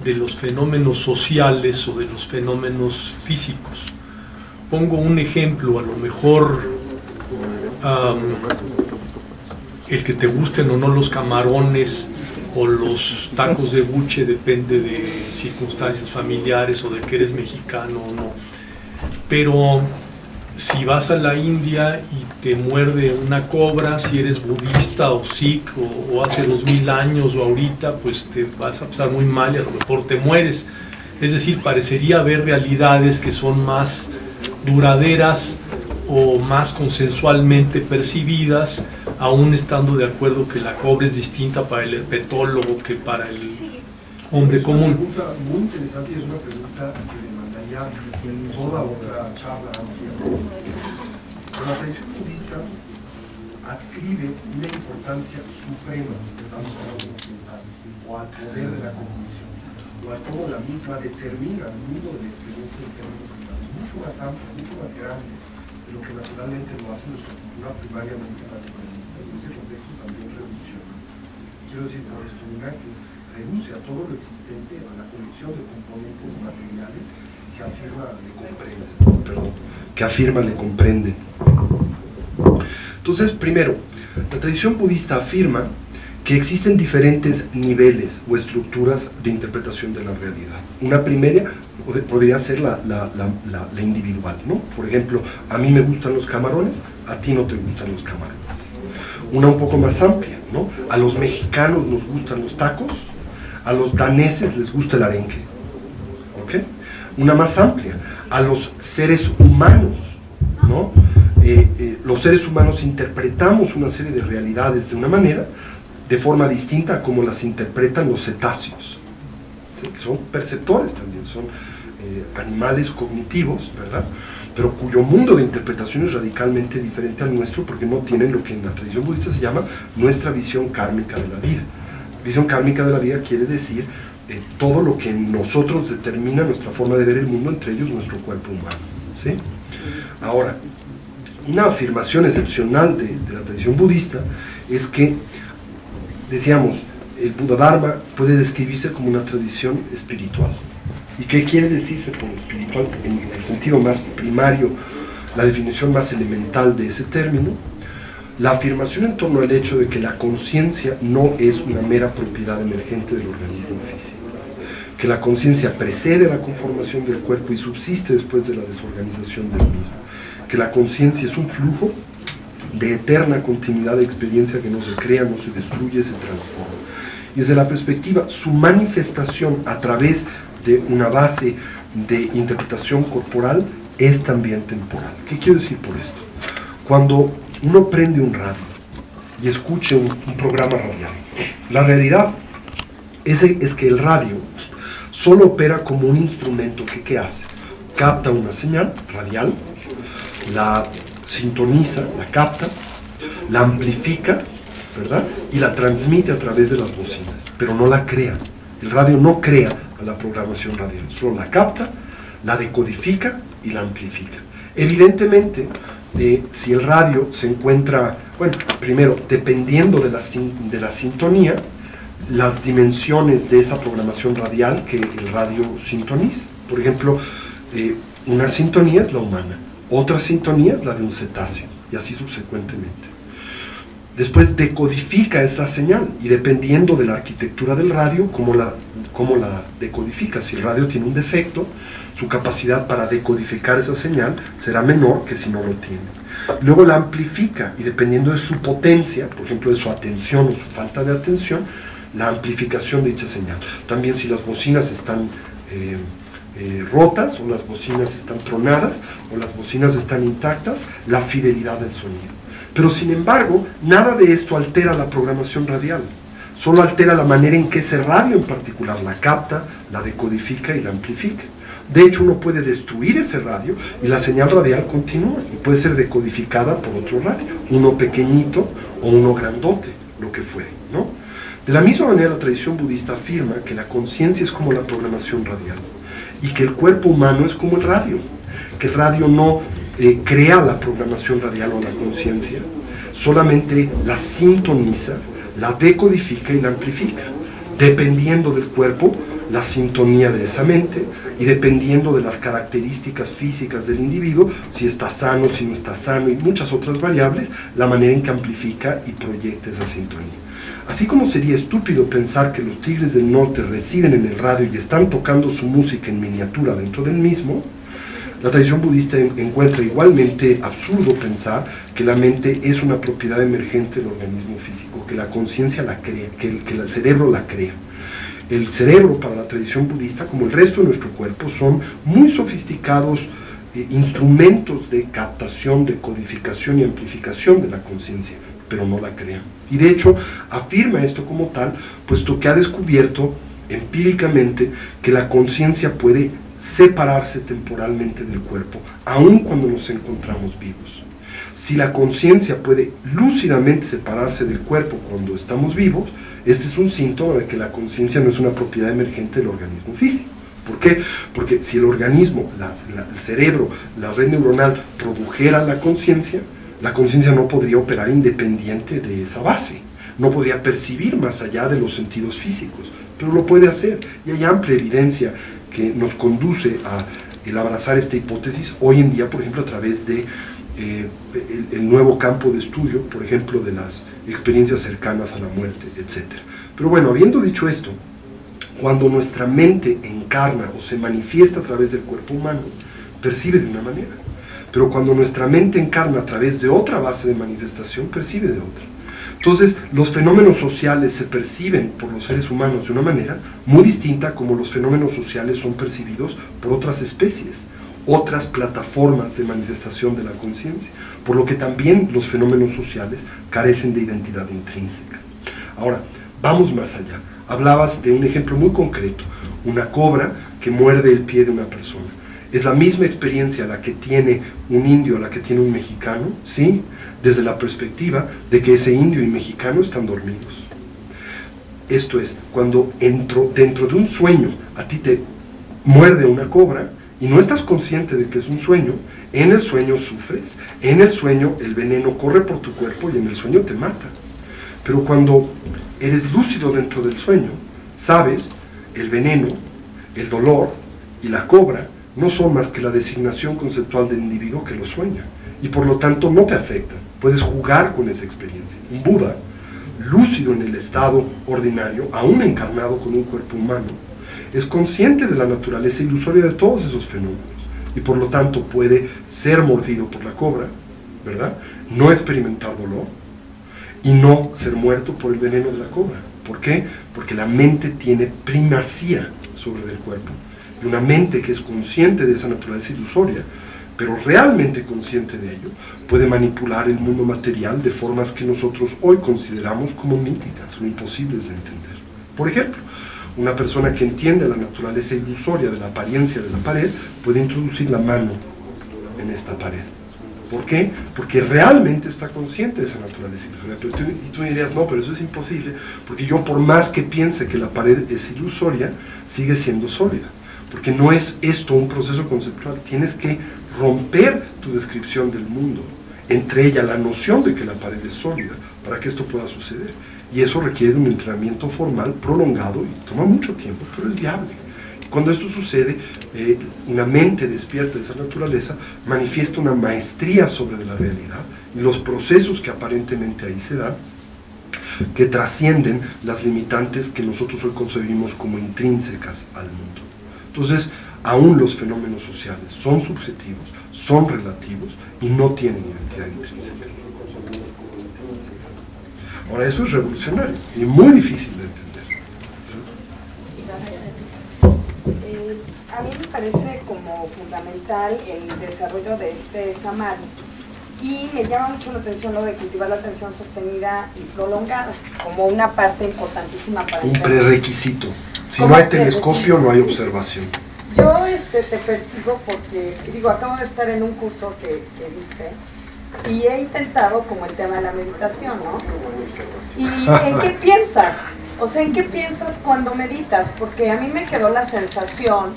de los fenómenos sociales o de los fenómenos físicos. Pongo un ejemplo, a lo mejor el que te gusten o no los camarones o los tacos de buche depende de circunstancias familiares o de que eres mexicano o no. Pero si vas a la India y te muerde una cobra, si eres budista o sikh o hace 2000 años o ahorita, pues te vas a pasar muy mal y a lo mejor te mueres. Es decir, parecería haber realidades que son más duraderas o más consensualmente percibidas, aún estando de acuerdo que la cobra es distinta para el herpetólogo que para el hombre común. Es una pregunta muy interesante y es una pregunta que demandaría toda otra charla amplia. La tradición budista adscribe una importancia suprema, estamos hablando de occidental, o al poder de la cognición, o a cómo la misma determina el mundo de la experiencia en términos humanos, mucho más amplio, mucho más grande de lo que naturalmente lo hace nuestra cultura primariamente materialista, y en ese contexto también reduccionista. Quiero decir por esto, una que reduce a todo lo existente a la colección de componentes materiales que afirma le comprende. Que afirma le comprende. Entonces, primero, la tradición budista afirma que existen diferentes niveles o estructuras de interpretación de la realidad. Una primera podría ser la individual, ¿no? Por ejemplo, a mí me gustan los camarones, a ti no te gustan los camarones. Una un poco más amplia, ¿no? A los mexicanos nos gustan los tacos, a los daneses les gusta el arenque, ¿ok? Una más amplia, a los seres humanos, ¿no? Los seres humanos interpretamos una serie de realidades de una manera, de forma distinta a como las interpretan los cetáceos, ¿sí? Que son perceptores también, son animales cognitivos, ¿verdad? Pero cuyo mundo de interpretación es radicalmente diferente al nuestro, porque no tienen lo que en la tradición budista se llama nuestra visión kármica de la vida. Visión kármica de la vida quiere decir todo lo que en nosotros determina nuestra forma de ver el mundo, entre ellos nuestro cuerpo humano, ¿sí? Ahora, una afirmación excepcional de la tradición budista es que, decíamos, el Buddha-dharma puede describirse como una tradición espiritual. ¿Y qué quiere decirse por espiritual? En el sentido más primario, la definición más elemental de ese término, la afirmación en torno al hecho de que la conciencia no es una mera propiedad emergente del organismo físico, que la conciencia precede la conformación del cuerpo y subsiste después de la desorganización del mismo, que la conciencia es un flujo de eterna continuidad de experiencia que no se crea, no se destruye, se transforma. Y desde la perspectiva, su manifestación a través de una base de interpretación corporal es también temporal. ¿Qué quiero decir por esto? Cuando uno prende un radio y escucha un programa radial, la realidad es que el radio solo opera como un instrumento que ¿qué hace? Capta una señal radial, la sintoniza, la capta, la amplifica, ¿verdad? Y la transmite a través de las bocinas, pero no la crea. El radio no crea a la programación radial, solo la capta, la decodifica y la amplifica. Evidentemente, si el radio se encuentra, bueno, primero, dependiendo de la sintonía, las dimensiones de esa programación radial que el radio sintoniza. Por ejemplo, una sintonía es la humana, otra sintonía es la de un cetáceo, y así subsecuentemente. Después decodifica esa señal, y dependiendo de la arquitectura del radio, cómo la decodifica. Si el radio tiene un defecto, su capacidad para decodificar esa señal será menor que si no lo tiene. Luego la amplifica, y dependiendo de su potencia, por ejemplo de su atención o su falta de atención, la amplificación de dicha señal. También si las bocinas están rotas, o las bocinas están tronadas, o las bocinas están intactas, la fidelidad del sonido. Pero sin embargo, nada de esto altera la programación radial, solo altera la manera en que ese radio en particular la capta, la decodifica y la amplifica. De hecho, uno puede destruir ese radio y la señal radial continúa y puede ser decodificada por otro radio, uno pequeñito o uno grandote, lo que fuere, ¿no? De la misma manera, la tradición budista afirma que la conciencia es como la programación radial y que el cuerpo humano es como el radio, que el radio no crea la programación radial o la conciencia, solamente la sintoniza, la decodifica y la amplifica, dependiendo del cuerpo, la sintonía de esa mente, y dependiendo de las características físicas del individuo, si está sano, si no está sano, y muchas otras variables, la manera en que amplifica y proyecta esa sintonía. Así como sería estúpido pensar que los Tigres del Norte residen en el radio y están tocando su música en miniatura dentro del mismo, la tradición budista encuentra igualmente absurdo pensar que la mente es una propiedad emergente del organismo físico, que la conciencia la crea, que el cerebro la crea. El cerebro para la tradición budista, como el resto de nuestro cuerpo, son muy sofisticados instrumentos de captación, de codificación y amplificación de la conciencia, pero no la crean. Y de hecho afirma esto como tal, puesto que ha descubierto empíricamente que la conciencia puede separarse temporalmente del cuerpo, aun cuando nos encontramos vivos. Si la conciencia puede lúcidamente separarse del cuerpo cuando estamos vivos, este es un síntoma de que la conciencia no es una propiedad emergente del organismo físico. ¿Por qué? Porque si el organismo, el cerebro, la red neuronal produjera la conciencia no podría operar independiente de esa base, no podría percibir más allá de los sentidos físicos, pero lo puede hacer, y hay amplia evidencia que nos conduce a el abrazar esta hipótesis hoy en día, por ejemplo, a través de el nuevo campo de estudio, por ejemplo, de las experiencias cercanas a la muerte, etc. Pero bueno, habiendo dicho esto, cuando nuestra mente encarna o se manifiesta a través del cuerpo humano, percibe de una manera, pero cuando nuestra mente encarna a través de otra base de manifestación, percibe de otra. Entonces, los fenómenos sociales se perciben por los seres humanos de una manera muy distinta como los fenómenos sociales son percibidos por otras especies, otras plataformas de manifestación de la conciencia, por lo que también los fenómenos sociales carecen de identidad intrínseca. Ahora, vamos más allá. Hablabas de un ejemplo muy concreto, una cobra que muerde el pie de una persona. ¿Es la misma experiencia la que tiene un indio a la que tiene un mexicano? Sí, desde la perspectiva de que ese indio y mexicano están dormidos. Esto es, cuando dentro de un sueño a ti te muerde una cobra y no estás consciente de que es un sueño, en el sueño sufres, en el sueño el veneno corre por tu cuerpo y en el sueño te mata. Pero cuando eres lúcido dentro del sueño, sabes, el veneno, el dolor y la cobra no son más que la designación conceptual del individuo que lo sueña, y por lo tanto no te afectan, puedes jugar con esa experiencia. Un Buda, lúcido en el estado ordinario, aún encarnado con un cuerpo humano, es consciente de la naturaleza ilusoria de todos esos fenómenos, y por lo tanto puede ser mordido por la cobra, ¿verdad? No experimentar dolor, y no ser muerto por el veneno de la cobra. ¿Por qué? Porque la mente tiene primacía sobre el cuerpo. Y una mente que es consciente de esa naturaleza ilusoria, pero realmente consciente de ello, puede manipular el mundo material de formas que nosotros hoy consideramos como míticas o imposibles de entender. Por ejemplo, una persona que entiende la naturaleza ilusoria de la apariencia de la pared puede introducir la mano en esta pared. ¿Por qué? Porque realmente está consciente de esa naturaleza ilusoria. Y tú dirías, no, pero eso es imposible, porque yo por más que piense que la pared es ilusoria, sigue siendo sólida. Porque no es esto un proceso conceptual, tienes que romper tu descripción del mundo, entre ella la noción de que la pared es sólida, para que esto pueda suceder. Y eso requiere un entrenamiento formal prolongado y toma mucho tiempo, pero es viable. Cuando esto sucede, una mente despierta de esa naturaleza manifiesta una maestría sobre la realidad y los procesos que aparentemente ahí se dan, que trascienden las limitantes que nosotros hoy concebimos como intrínsecas al mundo. Entonces, aún los fenómenos sociales son subjetivos, son relativos y no tienen identidad intrínseca. Ahora, eso es revolucionario y muy difícil de entender. A mí me parece como fundamental el desarrollo de este samadhi y me llama mucho la atención lo de cultivar la atención sostenida y prolongada como una parte importantísima para un prerequisito. Si no hay telescopio, no hay observación. Yo te persigo porque, digo, acabo de estar en un curso que diste y he intentado como el tema de la meditación, ¿no? ¿Y en qué piensas? O sea, ¿en qué piensas cuando meditas? Porque a mí me quedó la sensación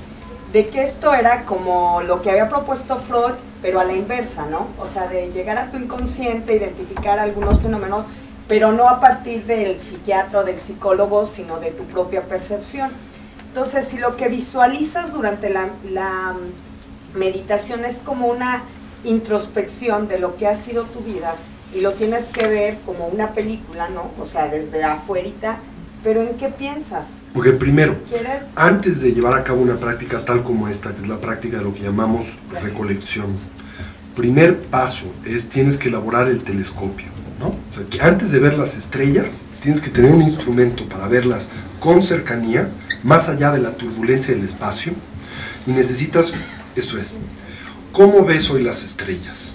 de que esto era como lo que había propuesto Freud, pero a la inversa, ¿no? O sea, de llegar a tu inconsciente, identificar algunos fenómenos, pero no a partir del psiquiatra o del psicólogo, sino de tu propia percepción. Entonces, si lo que visualizas durante la meditación es como una introspección de lo que ha sido tu vida, y lo tienes que ver como una película, ¿no? O sea, desde afuerita, pero ¿en qué piensas? Porque primero, Si quieres, antes de llevar a cabo una práctica tal como esta, que es la práctica de lo que llamamos recolección, primer paso es tienes que elaborar el telescopio, ¿no? O sea, que antes de ver las estrellas, tienes que tener un instrumento para verlas con cercanía, más allá de la turbulencia del espacio, y necesitas, eso es, ¿cómo ves hoy las estrellas?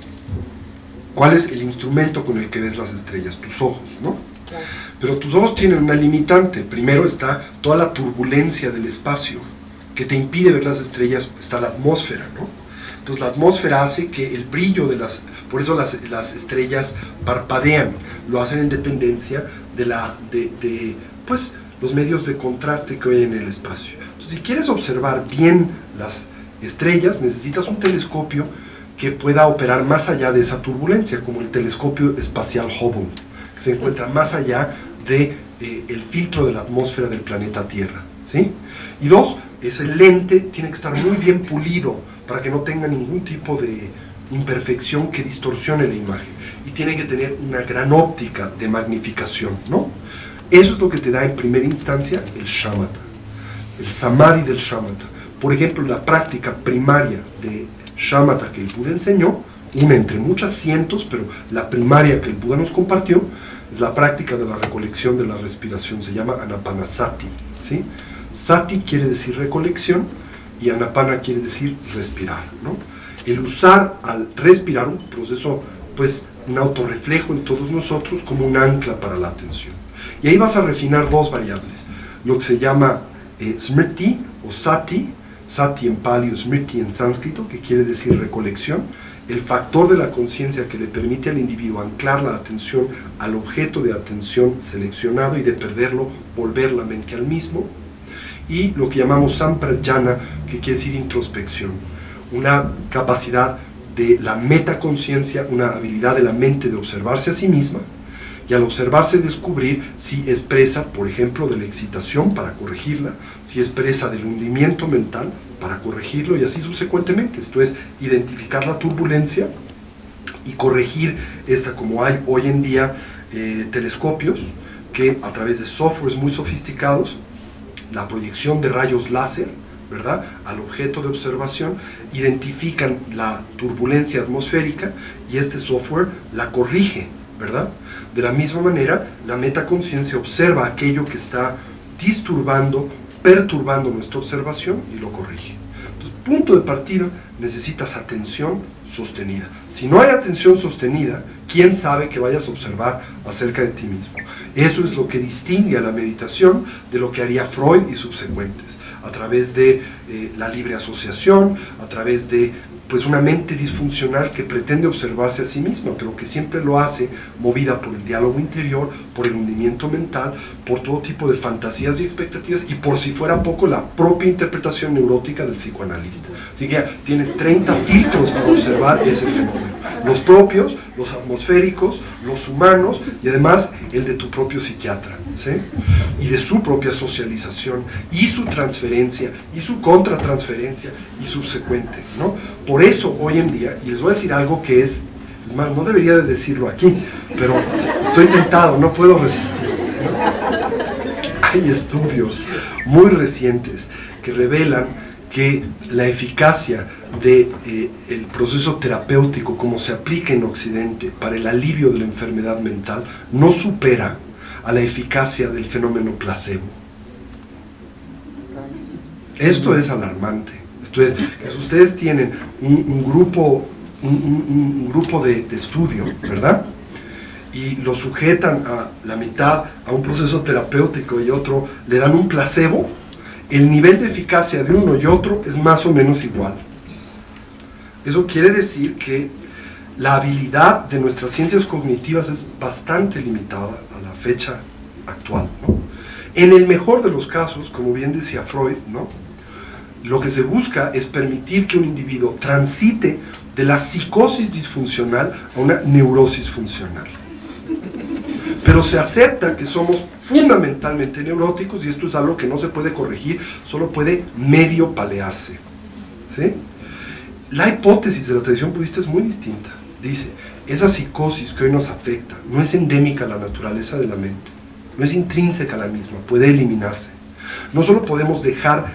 ¿Cuál es el instrumento con el que ves las estrellas? Tus ojos, ¿no? claro, Pero tus ojos tienen una limitante. Primero está toda la turbulencia del espacio que te impide ver las estrellas, está la atmósfera, ¿no? Entonces la atmósfera hace que el brillo de las... Por eso las estrellas parpadean, lo hacen en dependencia de pues, los medios de contraste que hay en el espacio. Entonces, si quieres observar bien las estrellas, necesitas un telescopio que pueda operar más allá de esa turbulencia, como el telescopio espacial Hubble, que se encuentra más allá de el filtro de la atmósfera del planeta Tierra, ¿sí? Y dos, ese lente tiene que estar muy bien pulido para que no tenga ningún tipo de imperfección que distorsione la imagen, y tiene que tener una gran óptica de magnificación, ¿no? Eso es lo que te da en primera instancia el shamatha, el samadhi del shamatha. Por ejemplo, la práctica primaria de shamatha que el Buda enseñó, una entre muchas cientos, pero la primaria que el Buda nos compartió, es la práctica de la recolección de la respiración, se llama anapanasati, ¿sí? Sati quiere decir recolección y anapana quiere decir respirar, ¿no? El usar al respirar un proceso, pues un autorreflejo en todos nosotros como un ancla para la atención. Y ahí vas a refinar dos variables, lo que se llama smriti o sati, sati en pali o smriti en sánscrito, que quiere decir recolección, el factor de la conciencia que le permite al individuo anclar la atención al objeto de atención seleccionado y de perderlo, volver la mente al mismo, y lo que llamamos samprajnana, que quiere decir introspección, una capacidad de la metaconciencia, una habilidad de la mente de observarse a sí misma, y al observarse descubrir si es presa, por ejemplo, de la excitación para corregirla, si es presa del hundimiento mental para corregirlo, y así subsecuentemente. Esto es, identificar la turbulencia y corregir esta, como hay hoy en día telescopios que a través de softwares muy sofisticados, la proyección de rayos láser, ¿verdad?, al objeto de observación, identifican la turbulencia atmosférica y este software la corrige, ¿verdad? De la misma manera, la metaconciencia observa aquello que está disturbando, perturbando nuestra observación y lo corrige. Entonces, punto de partida, necesitas atención sostenida. Si no hay atención sostenida, ¿quién sabe que vayas a observar acerca de ti mismo? Eso es lo que distingue a la meditación de lo que haría Freud y subsecuentes, a través de la libre asociación, a través de pues una mente disfuncional que pretende observarse a sí misma, pero que siempre lo hace movida por el diálogo interior, por el hundimiento mental, por todo tipo de fantasías y expectativas, y por si fuera poco, la propia interpretación neurótica del psicoanalista. Así que tienes 30 filtros para observar ese fenómeno. Los propios, los atmosféricos, los humanos, y además el de tu propio psiquiatra, ¿sí? Y de su propia socialización, y su transferencia, y su contratransferencia, y subsecuente, ¿no? Por eso hoy en día, y les voy a decir algo que es más, no debería de decirlo aquí, pero estoy tentado, no puedo resistir, ¿no? Hay estudios muy recientes que revelan que la eficacia del proceso terapéutico como se aplica en Occidente para el alivio de la enfermedad mental no supera a la eficacia del fenómeno placebo. Esto es alarmante. Esto es, que si ustedes tienen un grupo de estudio, ¿verdad?, y lo sujetan a la mitad a un proceso terapéutico y otro le dan un placebo, el nivel de eficacia de uno y otro es más o menos igual. Eso quiere decir que la habilidad de nuestras ciencias cognitivas es bastante limitada a la fecha actual, ¿no? En el mejor de los casos, como bien decía Freud, ¿no?, lo que se busca es permitir que un individuo transite de la psicosis disfuncional a una neurosis funcional. Pero se acepta que somos fundamentalmente neuróticos y esto es algo que no se puede corregir, solo puede medio palearse. ¿Sí? La hipótesis de la tradición budista es muy distinta. Dice, esa psicosis que hoy nos afecta no es endémica a la naturaleza de la mente, no es intrínseca a la misma, puede eliminarse. No solo podemos dejar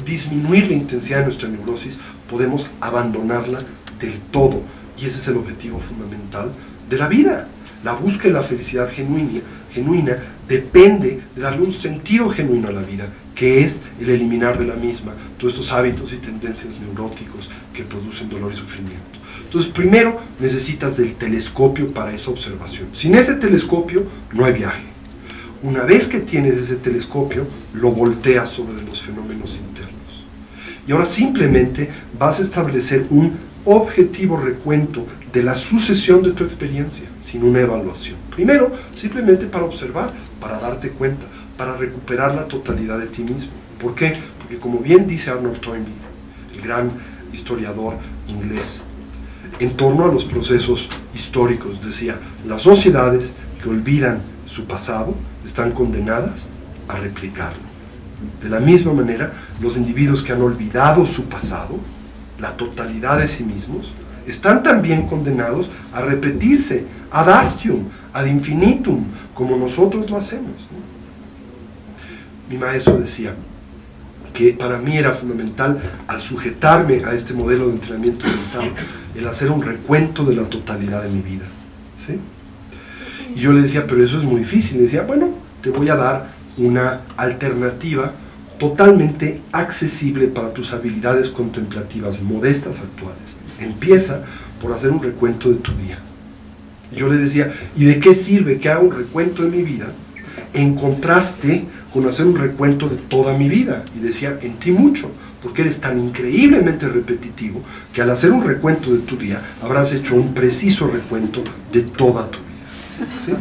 disminuir la intensidad de nuestra neurosis, podemos abandonarla del todo. Y ese es el objetivo fundamental de la vida. La búsqueda de la felicidad genuina depende de darle un sentido genuino a la vida, que es el eliminar de la misma todos estos hábitos y tendencias neuróticos que producen dolor y sufrimiento. Entonces, primero necesitas del telescopio para esa observación. Sin ese telescopio no hay viaje. Una vez que tienes ese telescopio, lo volteas sobre los fenómenos internos. Y ahora simplemente vas a establecer un objetivo recuento de la sucesión de tu experiencia, sin una evaluación. Primero, simplemente para observar, para darte cuenta, para recuperar la totalidad de ti mismo. ¿Por qué? Porque como bien dice Arnold Toynbee, el gran historiador inglés, en torno a los procesos históricos, decía, las sociedades que olvidan su pasado están condenadas a replicarlo. De la misma manera, los individuos que han olvidado su pasado, la totalidad de sí mismos, están también condenados a repetirse ad astium, ad infinitum, como nosotros lo hacemos, ¿no? Mi maestro decía que para mí era fundamental, al sujetarme a este modelo de entrenamiento mental, el hacer un recuento de la totalidad de mi vida, ¿sí? Y yo le decía, pero eso es muy difícil. Le decía, bueno, te voy a dar una alternativa totalmente accesible para tus habilidades contemplativas modestas actuales. Empieza por hacer un recuento de tu día. Y yo le decía, ¿y de qué sirve que haga un recuento de mi vida en contraste con hacer un recuento de toda mi vida? Y decía, en ti mucho, porque eres tan increíblemente repetitivo que al hacer un recuento de tu día habrás hecho un preciso recuento de toda tu vida. ¿Sí?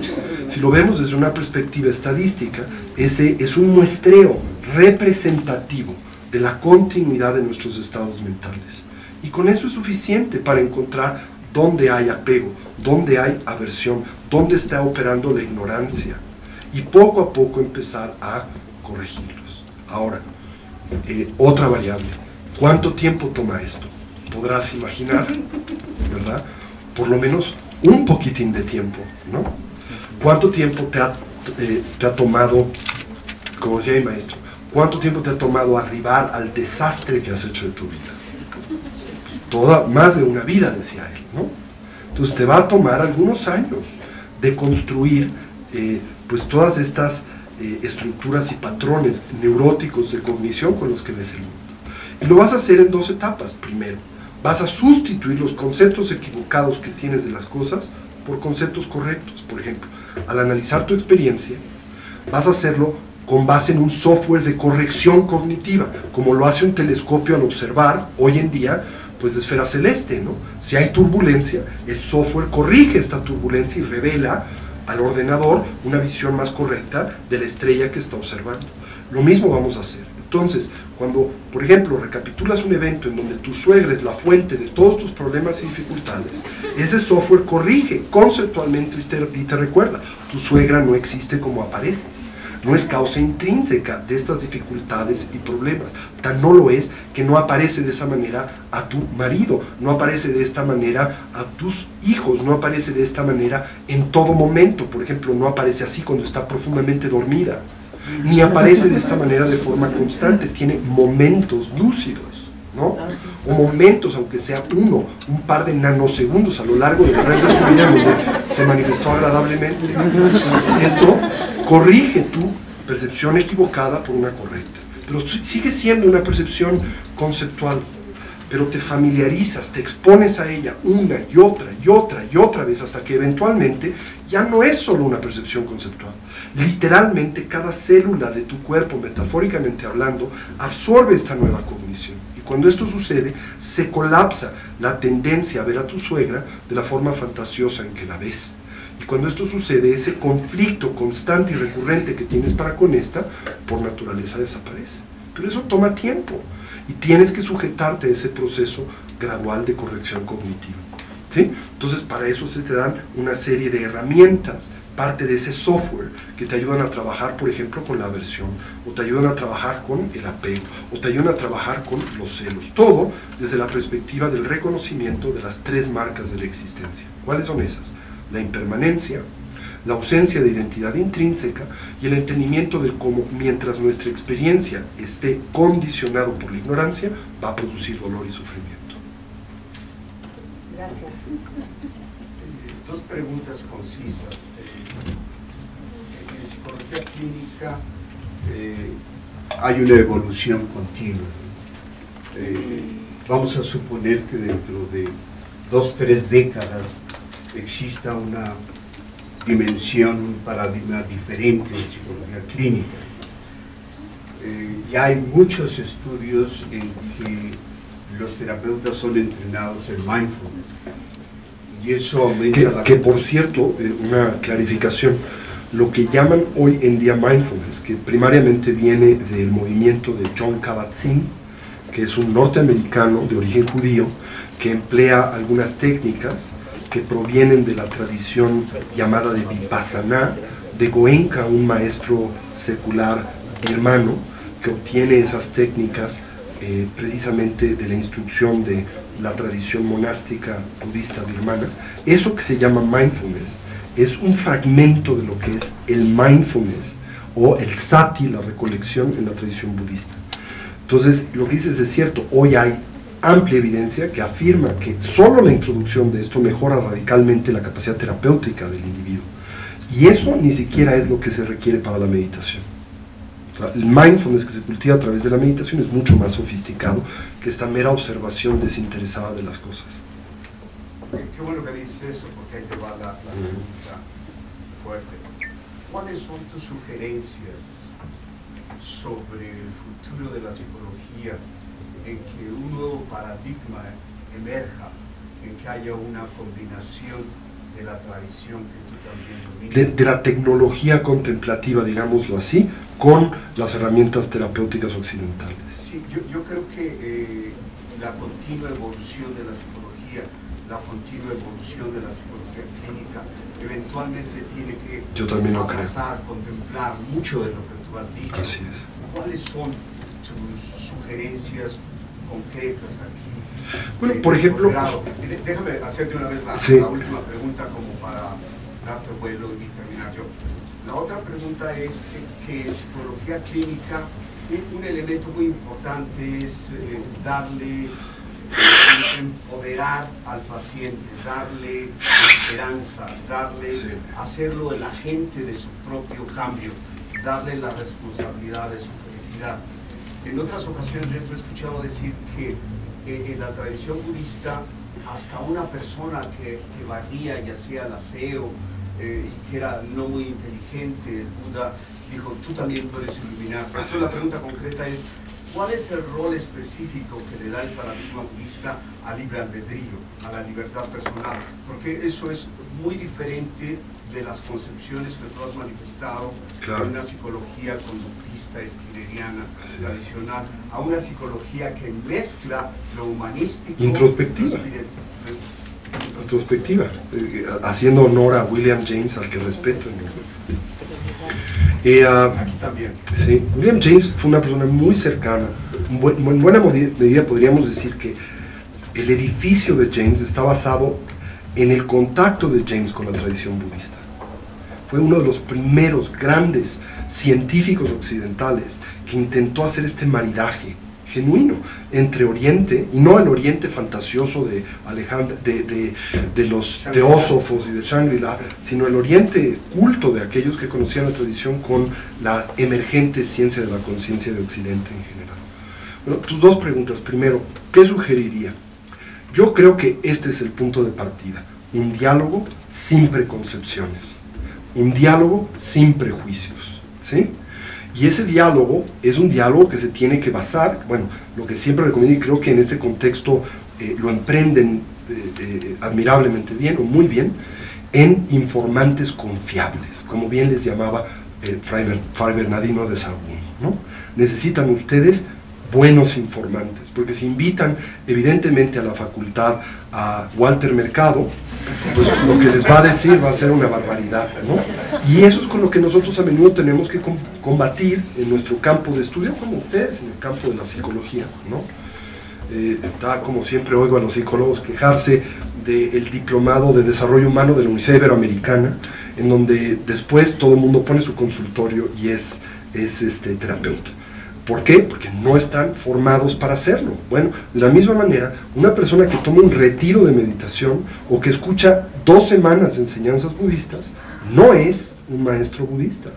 Si lo vemos desde una perspectiva estadística, ese es un muestreo representativo de la continuidad de nuestros estados mentales. Y con eso es suficiente para encontrar dónde hay apego, dónde hay aversión, dónde está operando la ignorancia. Y poco a poco empezar a corregirlos. Ahora, otra variable. ¿Cuánto tiempo toma esto? Podrás imaginar, ¿verdad? Por lo menos un poquitín de tiempo, ¿no? ¿Cuánto tiempo te ha tomado, como decía mi maestro, cuánto tiempo te ha tomado arribar al desastre que has hecho de tu vida? Pues más de una vida, decía él, ¿no? Entonces te va a tomar algunos años de construir pues todas estas estructuras y patrones neuróticos de cognición con los que ves el mundo. Y lo vas a hacer en dos etapas. Primero, vas a sustituir los conceptos equivocados que tienes de las cosas por conceptos correctos. Por ejemplo, al analizar tu experiencia, vas a hacerlo con base en un software de corrección cognitiva, como lo hace un telescopio al observar hoy en día, pues de esfera celeste, ¿no? Si hay turbulencia, el software corrige esta turbulencia y revela al ordenador una visión más correcta de la estrella que está observando. Lo mismo vamos a hacer. Entonces, cuando, por ejemplo, recapitulas un evento en donde tu suegra es la fuente de todos tus problemas y dificultades, ese software corrige conceptualmente y te recuerda, tu suegra no existe como aparece, no es causa intrínseca de estas dificultades y problemas, tan no lo es que no aparece de esa manera a tu marido, no aparece de esta manera a tus hijos, no aparece de esta manera en todo momento. Por ejemplo, no aparece así cuando está profundamente dormida, ni aparece de esta manera de forma constante, tiene momentos lúcidos, ¿no? O momentos, aunque sea un par de nanosegundos a lo largo del resto de su vida donde se manifestó agradablemente. Esto corrige tu percepción equivocada por una correcta, pero sigue siendo una percepción conceptual, pero te familiarizas, te expones a ella una y otra y otra y otra vez hasta que eventualmente ya no es solo una percepción conceptual. Literalmente cada célula de tu cuerpo, metafóricamente hablando, absorbe esta nueva cognición. Y cuando esto sucede, se colapsa la tendencia a ver a tu suegra de la forma fantasiosa en que la ves. Y cuando esto sucede, ese conflicto constante y recurrente que tienes para con esta, por naturaleza desaparece. Pero eso toma tiempo. y tienes que sujetarte a ese proceso gradual de corrección cognitiva, ¿sí? Entonces para eso se te dan una serie de herramientas, parte de ese software que te ayudan a trabajar, por ejemplo, con la aversión, o te ayudan a trabajar con el apego, o te ayudan a trabajar con los celos, todo desde la perspectiva del reconocimiento de las 3 marcas de la existencia. ¿Cuáles son esas? La impermanencia, la ausencia de identidad intrínseca y el entendimiento de cómo, mientras nuestra experiencia esté condicionado por la ignorancia, va a producir dolor y sufrimiento. Gracias. 2 preguntas concisas. En psicología clínica hay una evolución continua. Vamos a suponer que dentro de 2-3 décadas exista una dimensión, un paradigma diferente en psicología clínica. Ya hay muchos estudios en que los terapeutas son entrenados en mindfulness y eso aumenta que por cierto, una clarificación, lo que llaman hoy en día mindfulness, que primariamente viene del movimiento de Jon Kabat-Zinn, que es un norteamericano de origen judío, que emplea algunas técnicas que provienen de la tradición llamada de Vipassana, de Goenka, un maestro secular birmano, que obtiene esas técnicas precisamente de la instrucción de la tradición monástica budista birmana. Eso que se llama mindfulness es un fragmento de lo que es el mindfulness o el sati, la recolección en la tradición budista. Entonces, lo que dices es cierto, hoy hay amplia evidencia que afirma que solo la introducción de esto mejora radicalmente la capacidad terapéutica del individuo. Y eso ni siquiera es lo que se requiere para la meditación. O sea, el mindfulness que se cultiva a través de la meditación es mucho más sofisticado que esta mera observación desinteresada de las cosas. Qué bueno que dices eso, porque ahí te va la pregunta fuerte. ¿Cuáles son tus sugerencias sobre el futuro de la psicología en que un nuevo paradigma emerja, en que haya una combinación de la tradición que tú también dominas? De la tecnología contemplativa, digámoslo así, con las herramientas terapéuticas occidentales. Sí, yo creo que la continua evolución de la psicología, la continua evolución de la psicología clínica, eventualmente tiene que abrazar, contemplar mucho de lo que tú has dicho. Así es. ¿Cuáles son tus sugerencias concretas aquí? Bueno, por ejemplo... Déjame hacerte una vez la última pregunta como para darte vuelo y terminar yo. La otra pregunta es que en psicología clínica un elemento muy importante es darle, empoderar al paciente, darle esperanza, darle, hacerlo el agente de su propio cambio, darle la responsabilidad de su felicidad. En otras ocasiones yo he escuchado decir que en la tradición budista hasta una persona que barría y hacía el aseo y que era no muy inteligente, el Buda dijo, tú también puedes iluminar. Entonces la pregunta concreta es, ¿cuál es el rol específico que le da el paradigma budista al libre albedrío, a la libertad personal? Porque eso es muy diferente de las concepciones que tú has manifestado de una psicología conductista, esquileriana, tradicional, a una psicología que mezcla lo humanístico, introspectiva, haciendo honor a William James, al que respeto. Aquí también. Sí, William James fue una persona muy cercana. En buena medida podríamos decir que el edificio de James está basado en el contacto de James con la tradición budista. Fue uno de los primeros grandes científicos occidentales que intentó hacer este maridaje genuino entre Oriente, y no el Oriente fantasioso de los teósofos y de Shangri-La, sino el Oriente culto de aquellos que conocían la tradición con la emergente ciencia de la conciencia de Occidente en general. Bueno, tus 2 preguntas. Primero, ¿qué sugeriría? Yo creo que este es el punto de partida. Un diálogo sin preconcepciones. Un diálogo sin prejuicios, ¿sí? Y ese diálogo es un diálogo que se tiene que basar, bueno, lo que siempre recomiendo, y creo que en este contexto lo emprenden admirablemente bien o muy bien, en informantes confiables, como bien les llamaba Fray Bernardino de Sahagún, ¿no? Necesitan ustedes buenos informantes, porque si invitan evidentemente a la facultad a Walter Mercado, pues lo que les va a decir va a ser una barbaridad, ¿no? Y eso es con lo que nosotros a menudo tenemos que combatir en nuestro campo de estudio, como ustedes, en el campo de la psicología, ¿no? Está, como siempre oigo a los psicólogos quejarse del diplomado de desarrollo humano de la Universidad Iberoamericana, en donde después todo el mundo pone su consultorio y es terapeuta. ¿Por qué? Porque no están formados para hacerlo. Bueno, de la misma manera, una persona que toma un retiro de meditación o que escucha 2 semanas de enseñanzas budistas, no es un maestro budista,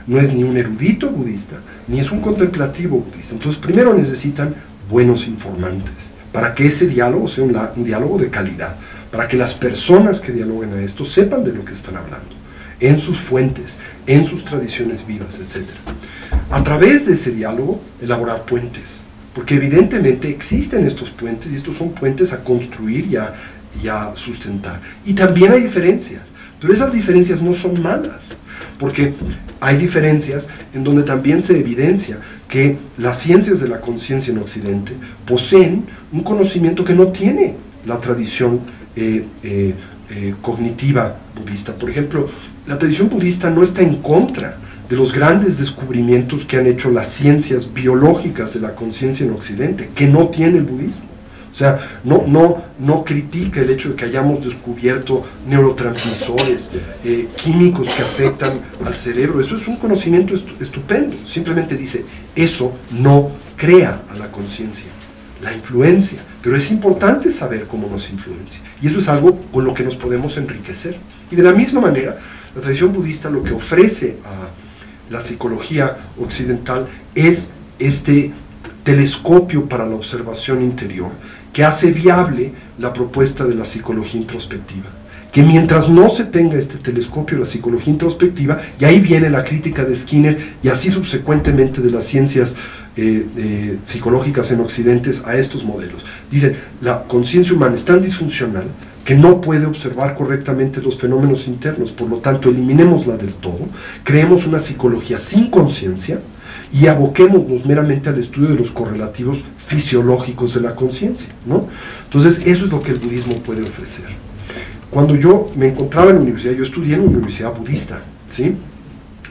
no es ni un erudito budista, ni es un contemplativo budista. Entonces, primero necesitan buenos informantes, para que ese diálogo sea un diálogo de calidad, para que las personas que dialoguen a esto sepan de lo que están hablando, en sus fuentes, en sus tradiciones vivas, etc. A través de ese diálogo, elaborar puentes, porque evidentemente existen estos puentes, y estos son puentes a construir y a sustentar. Y también hay diferencias, pero esas diferencias no son malas, porque hay diferencias en donde también se evidencia que las ciencias de la conciencia en Occidente poseen un conocimiento que no tiene la tradición cognitiva budista. Por ejemplo, la tradición budista no está en contra de los grandes descubrimientos que han hecho las ciencias biológicas de la conciencia en Occidente, que no tiene el budismo. O sea, no critica el hecho de que hayamos descubierto neurotransmisores, químicos que afectan al cerebro. Eso es un conocimiento estupendo. Simplemente dice, eso no crea a la conciencia, la influencia. Pero es importante saber cómo nos influencia. Y eso es algo con lo que nos podemos enriquecer. Y de la misma manera, la tradición budista lo que ofrece a la psicología occidental es este telescopio para la observación interior, que hace viable la propuesta de la psicología introspectiva. Que mientras no se tenga este telescopio de la psicología introspectiva, y ahí viene la crítica de Skinner, y así subsecuentemente de las ciencias psicológicas en Occidente a estos modelos. Dicen, la conciencia humana es tan disfuncional que no puede observar correctamente los fenómenos internos, por lo tanto eliminémosla del todo, creemos una psicología sin conciencia y aboquémonos meramente al estudio de los correlativos fisiológicos de la conciencia, ¿no? Entonces eso es lo que el budismo puede ofrecer. Cuando yo me encontraba en la universidad, yo estudié en una universidad budista, ¿sí?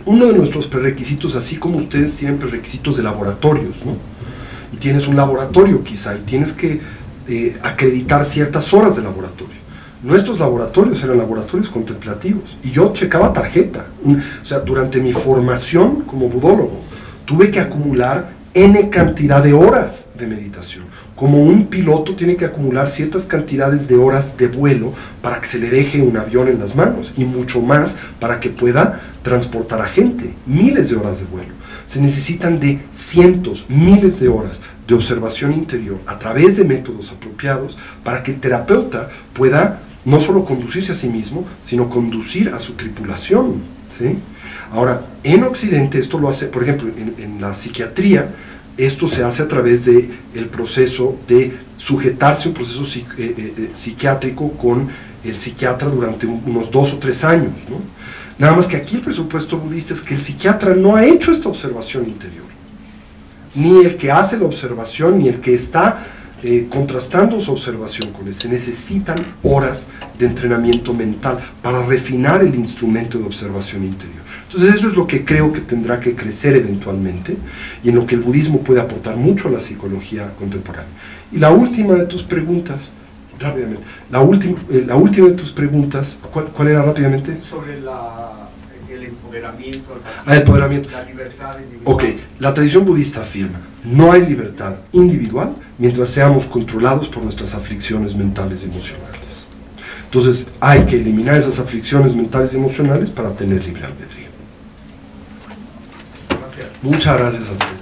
Uno de nuestros prerequisitos, así como ustedes tienen prerequisitos de laboratorios, ¿no? Y tienes un laboratorio quizá, y tienes que acreditar ciertas horas de laboratorio. Nuestros laboratorios eran laboratorios contemplativos, y yo checaba tarjeta. O sea, durante mi formación como budólogo, tuve que acumular N cantidad de horas de meditación. Como un piloto tiene que acumular ciertas cantidades de horas de vuelo para que se le deje un avión en las manos, y mucho más para que pueda transportar a gente, miles de horas de vuelo. Se necesitan de cientos, miles de horas de observación interior a través de métodos apropiados para que el terapeuta pueda no solo conducirse a sí mismo, sino conducir a su tripulación, ¿sí? Ahora, en Occidente esto lo hace, por ejemplo, en la psiquiatría, esto se hace a través del proceso de sujetarse a un proceso psiquiátrico con el psiquiatra durante unos 2 o 3 años, ¿no? Nada más que aquí el presupuesto budista es que el psiquiatra no ha hecho esta observación interior. Ni el que hace la observación, ni el que está contrastando su observación con él. Se necesitan horas de entrenamiento mental para refinar el instrumento de observación interior. Entonces eso es lo que creo que tendrá que crecer eventualmente, y en lo que el budismo puede aportar mucho a la psicología contemporánea. Y la última de tus preguntas, rápidamente, la última de tus preguntas, ¿cuál era rápidamente? Sobre el empoderamiento, el empoderamiento. La libertad individual. Ok, la tradición budista afirma, no hay libertad individual mientras seamos controlados por nuestras aflicciones mentales y emocionales. Entonces hay que eliminar esas aflicciones mentales y emocionales para tener libre albedrío. Gracias. Muchas gracias a todos.